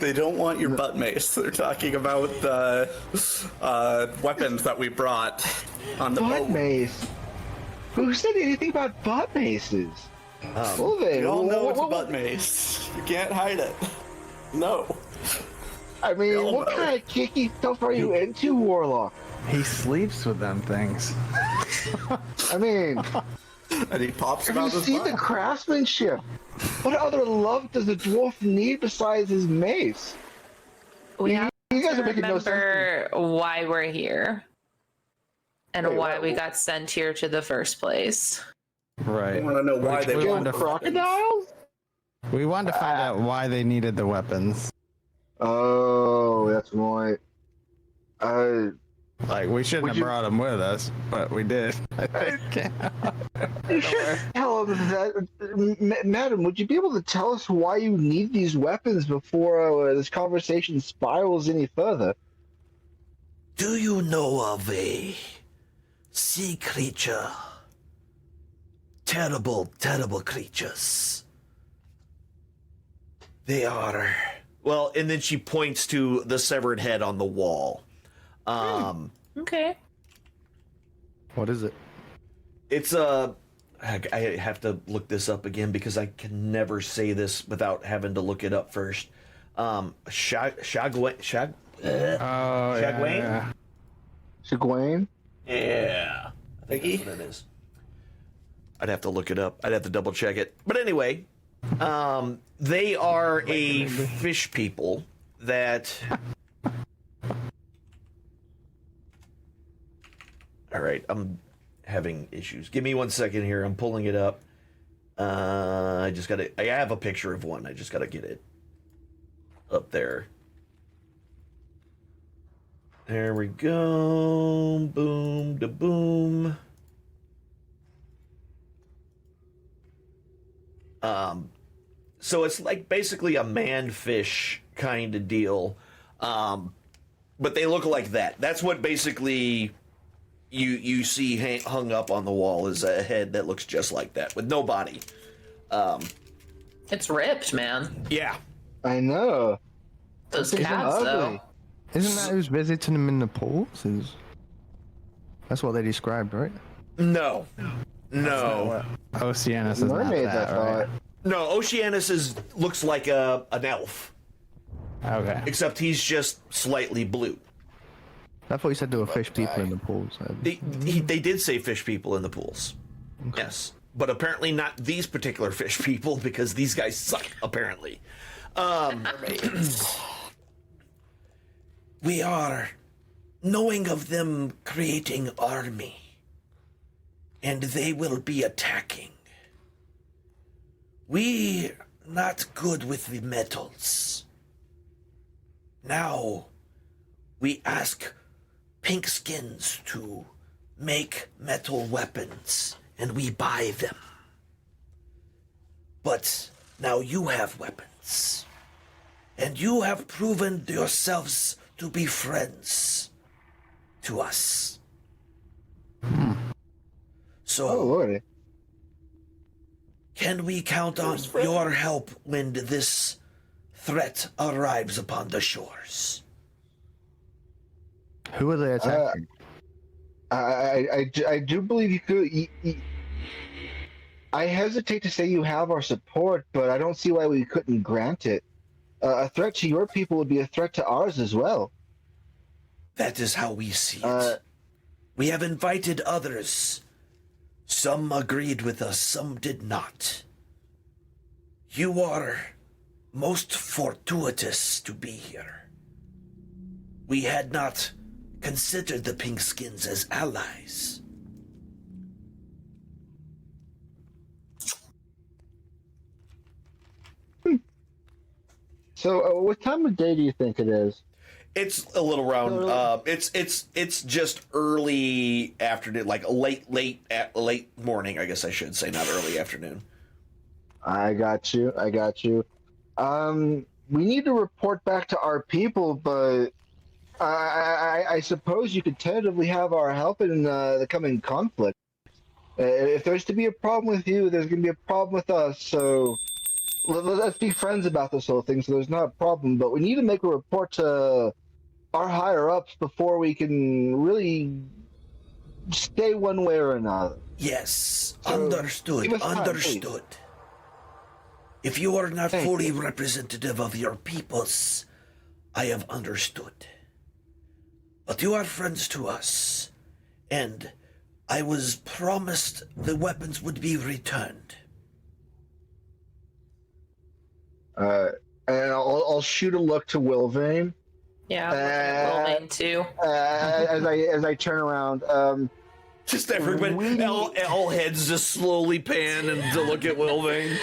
They don't want your butt mace. They're talking about the weapons that we brought on the butt boat. mace. Who said anything about butt maces? Well, We all know it's a what- butt mace. You can't hide it. No. I mean, all what know. kind of kicky stuff are you into, Warlock? He sleeps with them things. I mean, And he pops him You out his see the butt. craftsmanship. What other love does a dwarf need besides his mace? We have You guys to are making no sense to me. remember why we're here and Wait, why what? we got sent here to the first place. I Right. want to know why they We want wanted the to- weapons. Crocodiles? We wanted to find out why they needed the weapons. Oh, that's right. Like, we shouldn't Would have you- brought them with us, but we did. I think. You should tell him that, Madam. Would you be able to tell us why you need these weapons before this conversation spirals any further? Do you know of a sea creature? Terrible, terrible creatures. They are. Well, and then she points to the severed head on the wall. Okay. What is it? It's a. I have to look this up again because I can never say this without having to look it up first. Shagwain. Shagwain? Yeah. Sigwain? Yeah, I think that's what it is. I'd have to look it up. I'd have to double check it. But anyway, they are a fish people that. All right, I'm having issues. Give me 1 second here. I'm pulling it up. I just gotta. I have a picture of one. I just gotta get it up there. There we go. Boom, da boom. So it's like basically a man-fish kind of deal, but they look like that. That's what basically you see hung up on the wall is a head that looks just like that with no body. It's ripped, man. Yeah. I know. Those Things are calves, ugly. though. Isn't that who's visiting them in the pools? That's what they described, right? No. No. Oceanus is not Mermaids, I that, thought. right? No. Oceanus looks like an elf, Okay. except he's just slightly blue. I thought you said there were fish people in the pools. They did say fish people in the pools. Yes. But apparently not these particular fish people because these guys suck, apparently. We are knowing of them creating army. And they will be attacking. We not good with the metals. Now we ask pink skins to make metal weapons and we buy them. But now you have weapons. And you have proven yourselves to be friends to us. So, Oh, lordy. can we count on your help when this threat arrives upon the shores? Who are they attacking? I do believe you could. I hesitate to say you have our support, but I don't see why we couldn't grant it. A threat to your people would be a threat to ours as well. That is how we see it. We have invited others. Some agreed with us, some did not. You are most fortuitous to be here. We had not considered the Pinkskins as allies. So, what time of day do you think it is? It's a little round. It's just early afternoon, like late morning. I guess I should say, not early afternoon. I got you. We need to report back to our people, but I suppose you could tentatively have our help in the coming conflict. If there's to be a problem with you, there's going to be a problem with us. So let's be friends about this whole thing. So there's not a problem, but we need to make a report to our higher ups before we can really stay one way or another. Yes, So, understood. give us time, Understood. If you are not Thank fully you. representative of your peoples, I have understood. But you are friends to us, and I was promised the weapons would be returned. And I'll shoot a look to Wilvane. Yeah, Wilvane too. As I turn around. Just everybody, all heads just slowly pan and to look at Wilvane.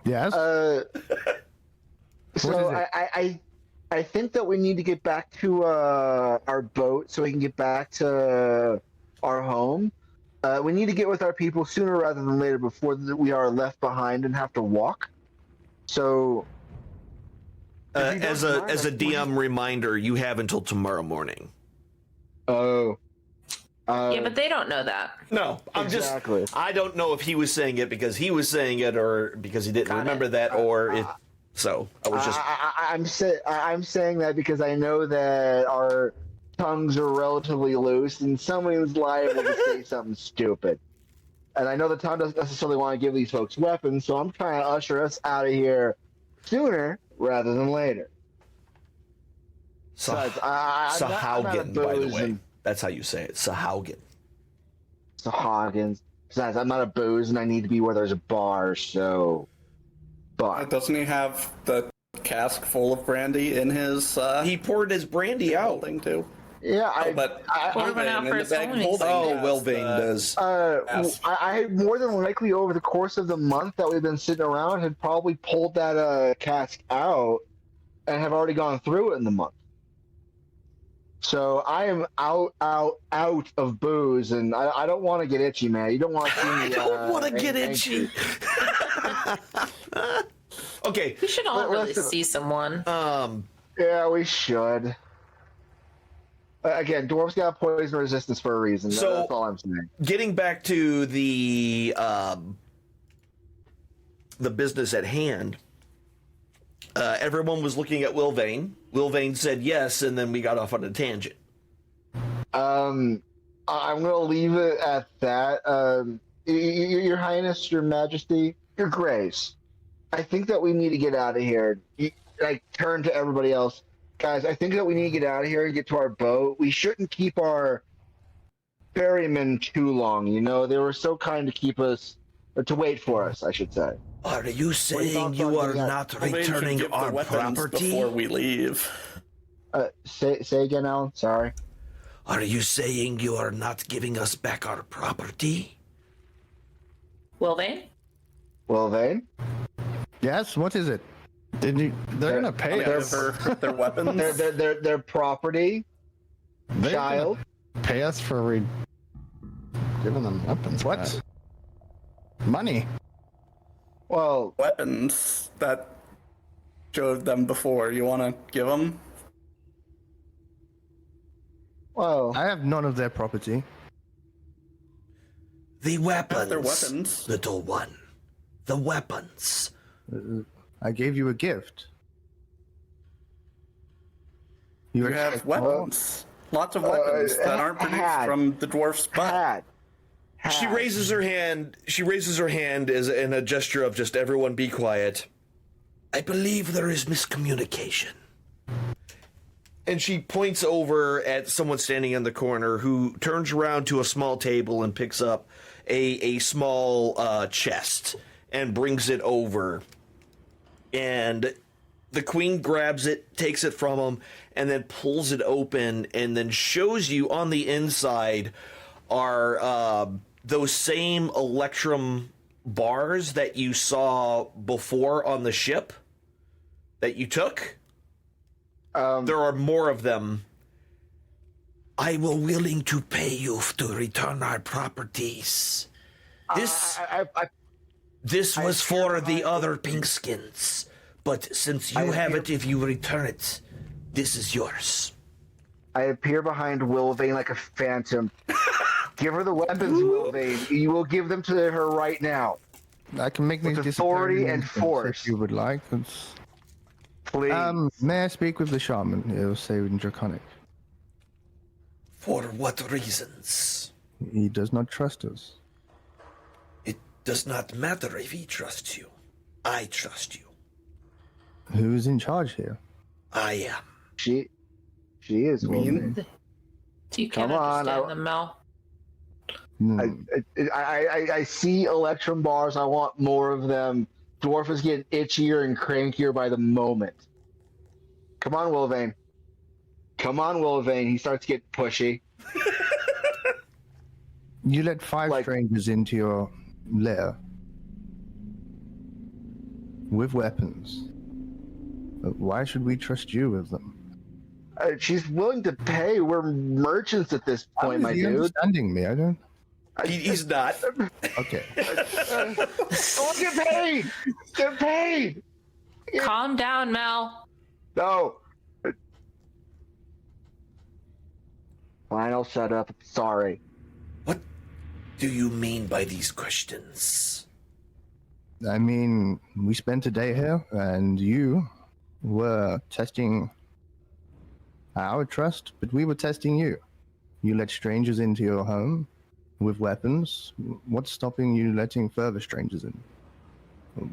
Yes. So I think that we need to get back to our boat so we can get back to our home. We need to get with our people sooner rather than later before we are left behind and have to walk. So, as a DM reminder, you have until tomorrow morning. Oh. Yeah, but they don't know that. No, Exactly. I don't know if he was saying it because he was saying it or because he didn't remember that or if. So I was just. I'm saying that because I know that our tongues are relatively loose and someone's liable to say something stupid. And I know the town doesn't necessarily want to give these folks weapons, so I'm trying to usher us out of here sooner rather than later. Sahaugen, by the way. That's how you say it. Sahaugen. Sahaugen. Besides, I'm not a booze and I need to be where there's a bar, so... Bar. Doesn't he have the cask full of brandy in his he poured his brandy out. holding too? Yeah, Wilvane in the bag holding. Wilvane does. I more than likely over the course of the month that we've been sitting around had probably pulled that cask out and have already gone through it in the month. So I am out of booze, and I don't want to get itchy, man. You don't want to see me. I don't want to get itchy. Okay. We should all really see someone. Yeah, we should. Again, dwarves got poison resistance for a reason. So, that's all I'm saying. Getting back to the business at hand, everyone was looking at Wilvane. Wilvane said yes, and then we got off on a tangent. I'm going to leave it at that. Your Highness, Your Majesty, Your Grace, I think that we need to get out of here. I turn to everybody else. Guys, I think that we need to get out of here and get to our boat. We shouldn't keep our ferrymen too long, you know? They were so kind to keep us, or to wait for us, I should say. Are you saying you are not returning our property? Before we leave. Say again, Alan. Sorry. Are you saying you are not giving us back our property? Wilvane? Wilvane? Yes. What is it? They're gonna pay us. Their weapons. Their property. They're Child. gonna pay us for giving them weapons. What? Money. Well, Weapons that showed them before. You want to give them? well. I have none of their property. The weapons. Their weapons. Little one. The weapons. I gave you a gift. You have weapons. Lots of weapons that aren't produced from the dwarf's butt. She raises her hand. She raises her hand as in a gesture of just everyone be quiet. I believe there is miscommunication. And she points over at someone standing in the corner who turns around to a small table and picks up a small chest and brings it over. And the queen grabs it, takes it from him, and then pulls it open and then shows you on the inside are those same electrum bars that you saw before on the ship that you took. There are more of them. I will willing to pay you to return our properties. This was for the other pinkskins, but since you have it, if you return it, this is yours. I appear behind Wilvane like a phantom. Give her the weapons, Wilvane. You will give them to her right now. I can make these With authority and force. if you would like. It's... Please. May I speak with the shaman? It will say in Draconic. For what reasons? He does not trust us. It does not matter if he trusts you. I trust you. Who is in charge here? I am. She is Wilvane. You can't Come on, understand them, Mel. I see electron bars. I want more of them. Dwarf is getting itchier and crankier by the moment. Come on, Wilvane. Come on, Wilvane. He starts getting pushy. You let five strangers into your lair with weapons. But why should we trust you with them? She's willing to pay. We're merchants at this point, my dude. Understanding me? I don't. He's not. Okay. Oh, get paid. Get paid. Calm down, Mel. No. Fine, I'll shut up. Sorry. What do you mean by these questions? I mean, we spent a day here, and you were testing our trust, but we were testing you. You let strangers into your home with weapons. What's stopping you letting further strangers in?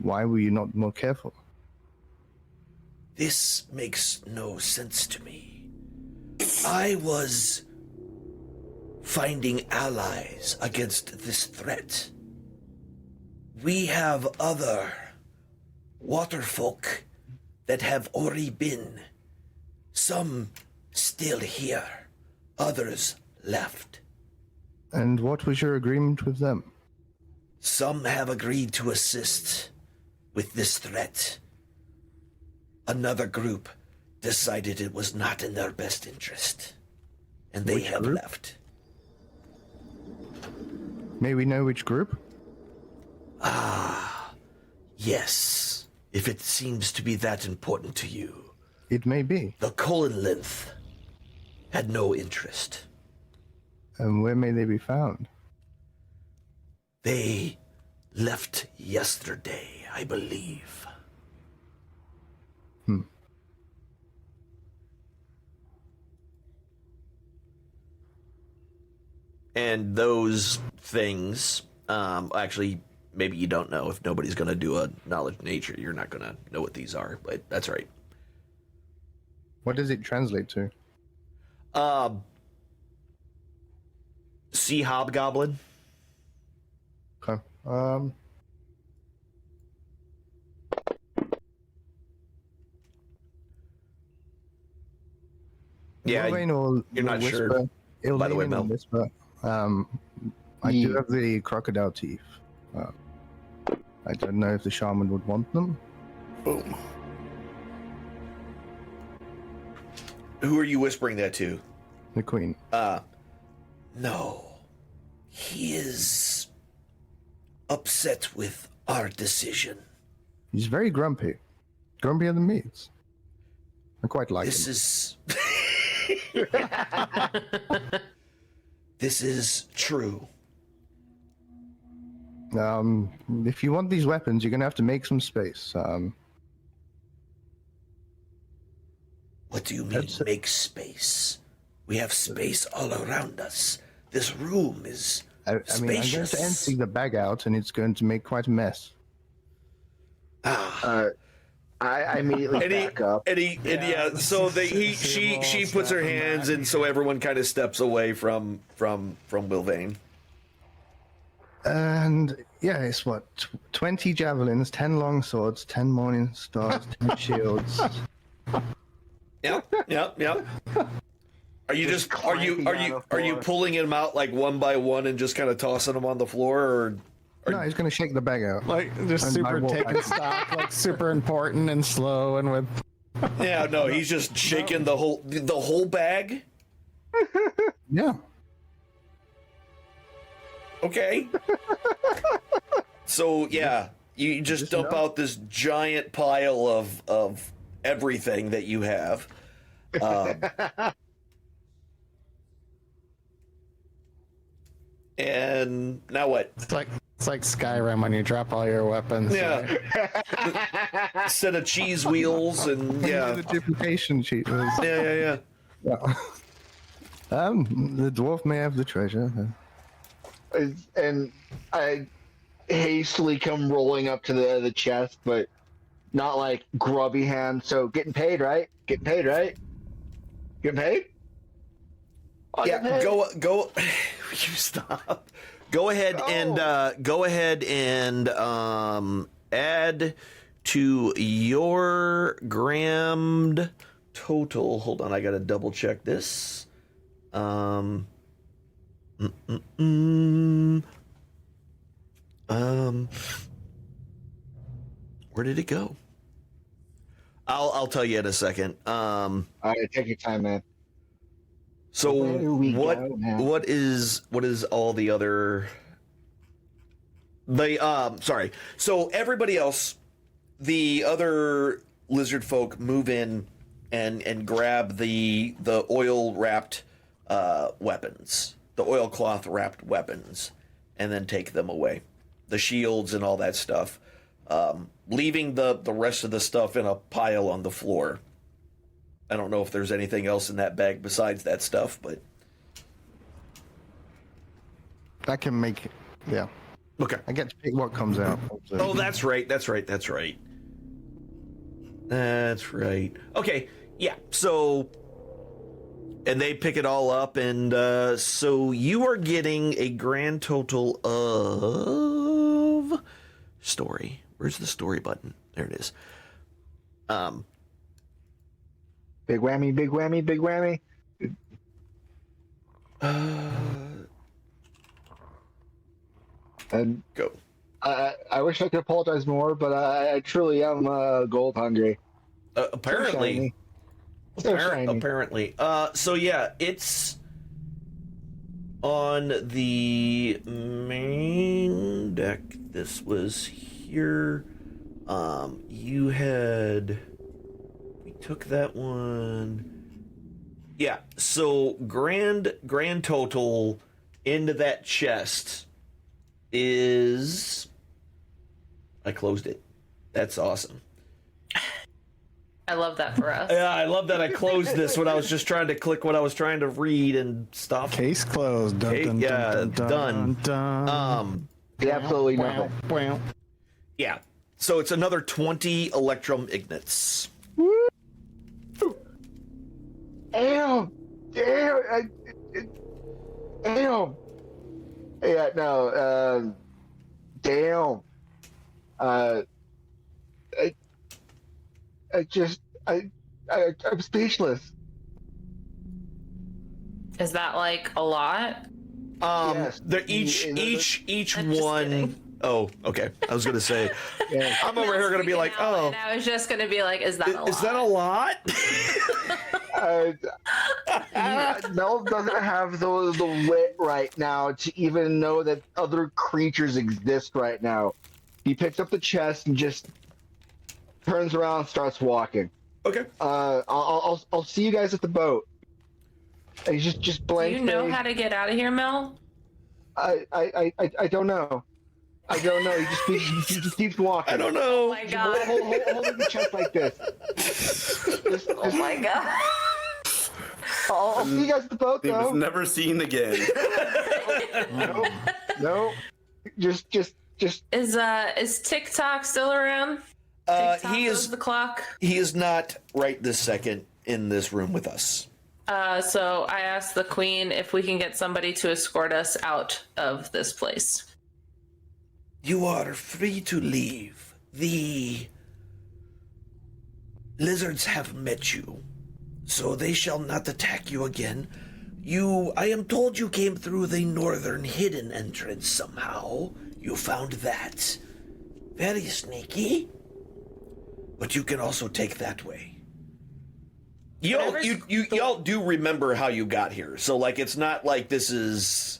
Why were you not more careful? This makes no sense to me. I was finding allies against this threat. We have other waterfolk that have already been. Some still here, others left. And what was your agreement with them? Some have agreed to assist with this threat. Another group decided it was not in their best interest, and they have left. May we know which group? Yes, if it seems to be that important to you. It may be. The Colonlinth had no interest. And where may they be found? They left yesterday, I believe. And those things, actually, maybe you don't know. If nobody's going to do a knowledge nature, you're not going to know what these are, but that's right. What does it translate to? Sea Hobgoblin. Okay. Yeah, you're not sure. By the way, Mel. Whisper. I do have the crocodile teeth. I don't know if the shaman would want them. Boom. Who are you whispering that to? The queen. No. He is upset with our decision. He's very grumpy. Grumpier than me. I quite like This him. is... This is true. If you want these weapons, you're going to have to make some space. What do you mean, make space? We have space all around us. This room is I mean, I'm going spacious. to empty the bag out, and it's going to make quite a mess. I immediately back up. So she puts her hands, and so everyone kind of steps away from Wilvane. And yeah, it's what 20 javelins, 10 long swords, 10 morning stars, 10 shields. Yep. Are you pulling him out like one by one and just kind of tossing them on the floor, or? No, he's going to shake the bag out. Like, just And super I walk taking back. stock, like super important and slow and with... Yeah, no, he's just shaking the whole bag. Yeah. Okay. So yeah, you just dump out this giant pile of everything that you have. And now what? It's like Skyrim when you drop all your weapons. Yeah. right? Set of cheese wheels and yeah. The duplication sheet was. Yeah. Yeah. The dwarf may have the treasure. And I hastily come rolling up to the chest, but not like grubby hand. So getting paid, right? Getting paid, right? Getting paid? Oh, Yeah, getting paid? go. stop. Go ahead and add to your grammed total. Hold on, I gotta double check this. Where did it go? I'll tell you in a second. All right, take your time, man. So What is all the other sorry. So everybody else, the other lizard folk move in and grab the oil wrapped weapons, the oilcloth wrapped weapons, and then take them away. The shields and all that stuff. Leaving the rest of the stuff in a pile on the floor. I don't know if there's anything else in that bag besides that stuff, but I can make, yeah. okay. I get to pick what comes out. Oh, that's right. Okay, yeah. So, and they pick it all up, and so you are getting a grand total of story. Where's the story button? There it is. Big whammy, big whammy, big whammy. And Go. I wish I could apologize more, but I truly am gold hungry. Apparently. So shiny. Apparently. So yeah, it's on the main deck. This was here. You had... We took that one. Yeah, so grand total into that chest is... I closed it. That's awesome. I love that for us. Yeah, I love that I closed this when I was just trying to click what I was trying to read and stuff. Case closed. Dun, Done. Absolutely nothing. Yeah. So it's another 20 Electrum Ignits. Damn! Damn! Damn! Yeah, no, damn. I'm speechless. Is that like a lot? Yes. They're each I'm just one. kidding. Oh, okay. I was gonna say, Yeah. I'm over here gonna be like, oh, And I was just gonna be like, is that a lot? is that a lot? Mel doesn't have the wit right now to even know that other creatures exist right now. He picks up the chest and just turns around and starts walking. Okay. I'll see you guys at the boat. And he's just Do blank. you know face. how to get out of here, Mel? I don't know. I don't know. He just keeps walking. I don't Oh know. my god. Holding the chest like this. Oh my god. I'll see you guys at the boat, He was though. never seen again. No. Just. Is TikTok still around? TikTok He knows is. the clock. He is not right this second in this room with us. So I asked the queen if we can get somebody to escort us out of this place. You are free to leave. The lizards have met you, so they shall not attack you again. I am told you came through the northern hidden entrance somehow. You found that. Very sneaky. But you can also take that way. Y'all do remember how you got here, so like it's not like this is...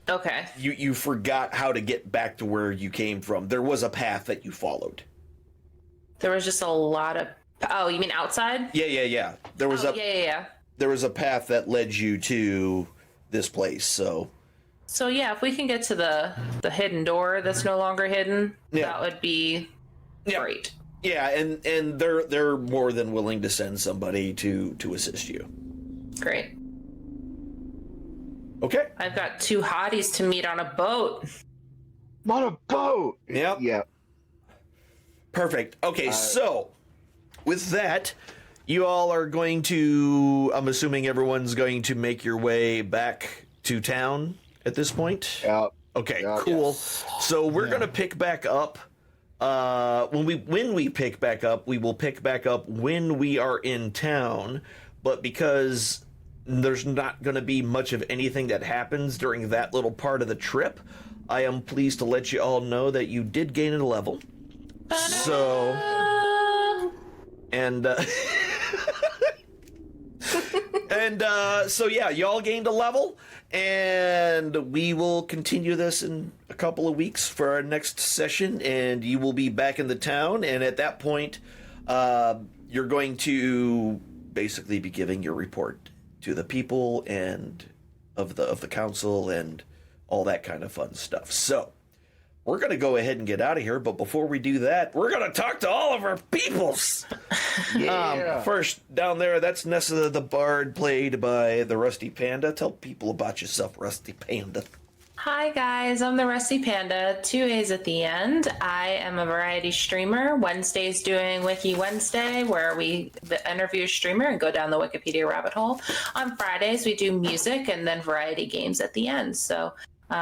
Okay. You forgot how to get back to where you came from. There was a path that you followed. There was just a lot of... Oh, you mean outside? Yeah. There was Yeah. There was a path that led you to this place. So Yeah, if we can get to the hidden door that's no longer hidden, that would be great. yeah, and they're more than willing to send somebody to assist you. Great. Okay. I've got two hotties to meet on a boat. On a boat. Yep. Yeah. Perfect. Okay, so with that, you all are going to, I'm assuming everyone's going to make your way back to town at this point? Yeah. Okay, Yeah. cool. So we're gonna pick back up. When we pick back up, we will pick back up when we are in town. But because there's not going to be much of anything that happens during that little part of the trip, I am pleased to let you all know that you did gain a level. So, and so yeah, y'all gained a level, and we will continue this in a couple of weeks for our next session, and you will be back in the town, and at that point, you're going to basically be giving your report to the people and of the council and all that kind of fun stuff. So we're going to go ahead and get out of here, but before we do that, we're going to talk to all of our peoples. First, down there, that's Nessa the Bard, played by the Rusty Panda. Tell people about yourself, Rusty Panda. Hi guys, I'm the Rusty Panda, 2 A's at the end. I am a variety streamer. Wednesday's doing Wiki Wednesday, where we interview a streamer and go down the Wikipedia rabbit hole. On Fridays, we do music and then variety games at the end. So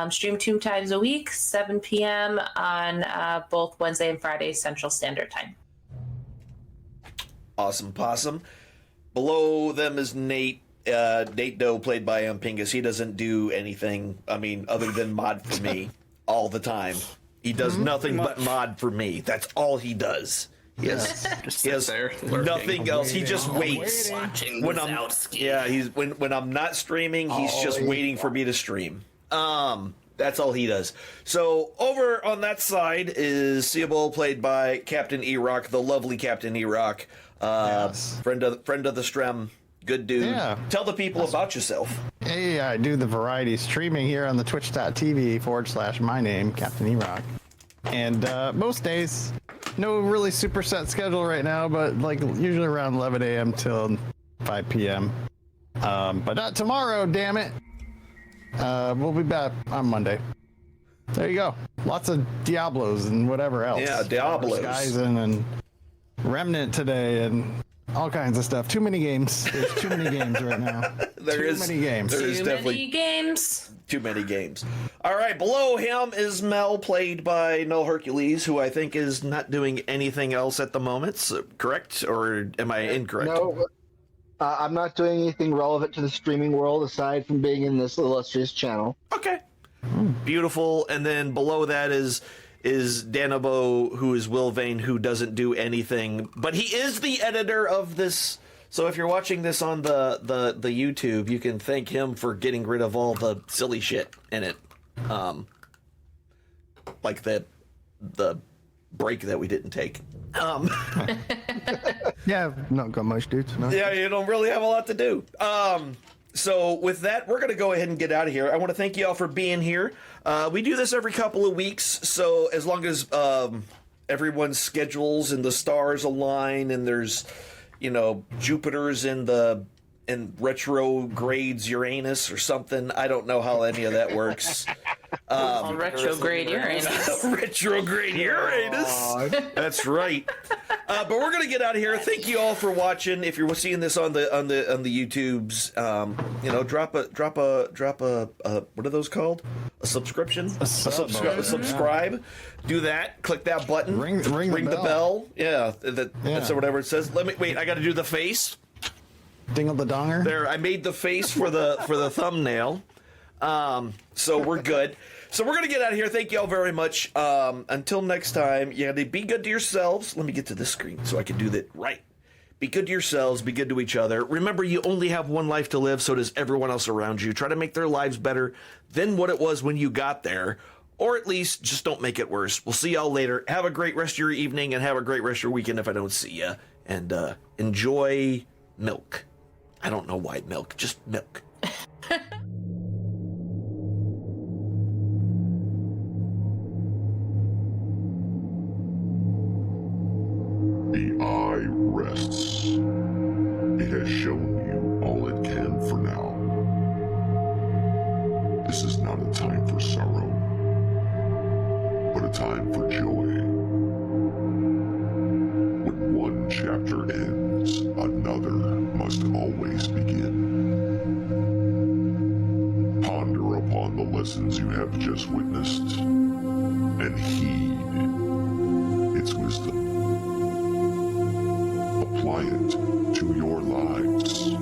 stream 2 times a week, 7 p.m. on both Wednesday and Friday Central Standard Time. Awesome possum. Below them is Nate. Nate Doe, played by Pingus. He doesn't do anything, I mean, other than mod for me all the time. He does nothing but mod for me. That's all he does. He has there, nothing else. He just waits. When I'm not streaming, he's just waiting for me to stream. That's all he does. So over on that side is Seabol, played by Captain E-Rock, the lovely Captain E-Rock, friend of the Strem. Good dude. Yeah. Tell the people about yourself. Hey, I do the variety streaming here on the twitch.tv/my name, Captain E-Rock. And most days, no really super set schedule right now, but like usually around 11 a.m. till 5 p.m. But not tomorrow, damn it. We'll be back on Monday. There you go. Lots of Diablos and whatever else. Yeah, Diablos. Skyzen and Remnant today and all kinds of stuff. Too many games. There's too many games right now. Too many games. There is definitely too many games. All right, below him is Mel, played by Null Hercules, who I think is not doing anything else at the moment. So, correct? Or am I incorrect? No, I'm not doing anything relevant to the streaming world aside from being in this illustrious channel. Okay. Beautiful. And then below that is Danabo, who is Will Vane, who doesn't do anything, but he is the editor of this. So if you're watching this on the YouTube, you can thank him for getting rid of all the silly shit in it. Like the break that we didn't take. Yeah, not got much, dude. No. Yeah, you don't really have a lot to do. So with that, we're going to go ahead and get out of here. I want to thank you all for being here. We do this every couple of weeks, so as long as everyone's schedules and the stars align and there's, Jupiter's in retrogrades Uranus or something. I don't know how any of that works. Retrograde Uranus. Retrograde Uranus. That's right. But we're gonna get out of here. Thank you all for watching. If you're seeing this on the YouTubes, drop a what are those called? A subscription? Subscribe. Do that. Click that button. Ring the bell. Yeah. That's whatever it says. Wait. I got to do the face. Dingle the donger. There, I made the face for the thumbnail. So we're good. So we're gonna get out of here. Thank you all very much. Until next time, be good to yourselves. Let me get to this screen so I can do that right. Be good to yourselves. Be good to each other. Remember, you only have one life to live. So does everyone else around you. Try to make their lives better than what it was when you got there, or at least just don't make it worse. We'll see y'all later. Have a great rest of your evening and have a great rest of your weekend if I don't see you. And enjoy milk. I don't know why milk, just milk. The eye rests. It has shown you all it can for now. This is not a time for sorrow, but a time for joy. When one chapter ends, another must always begin. Ponder upon the lessons you have just witnessed and heed its wisdom. Apply it to your lives.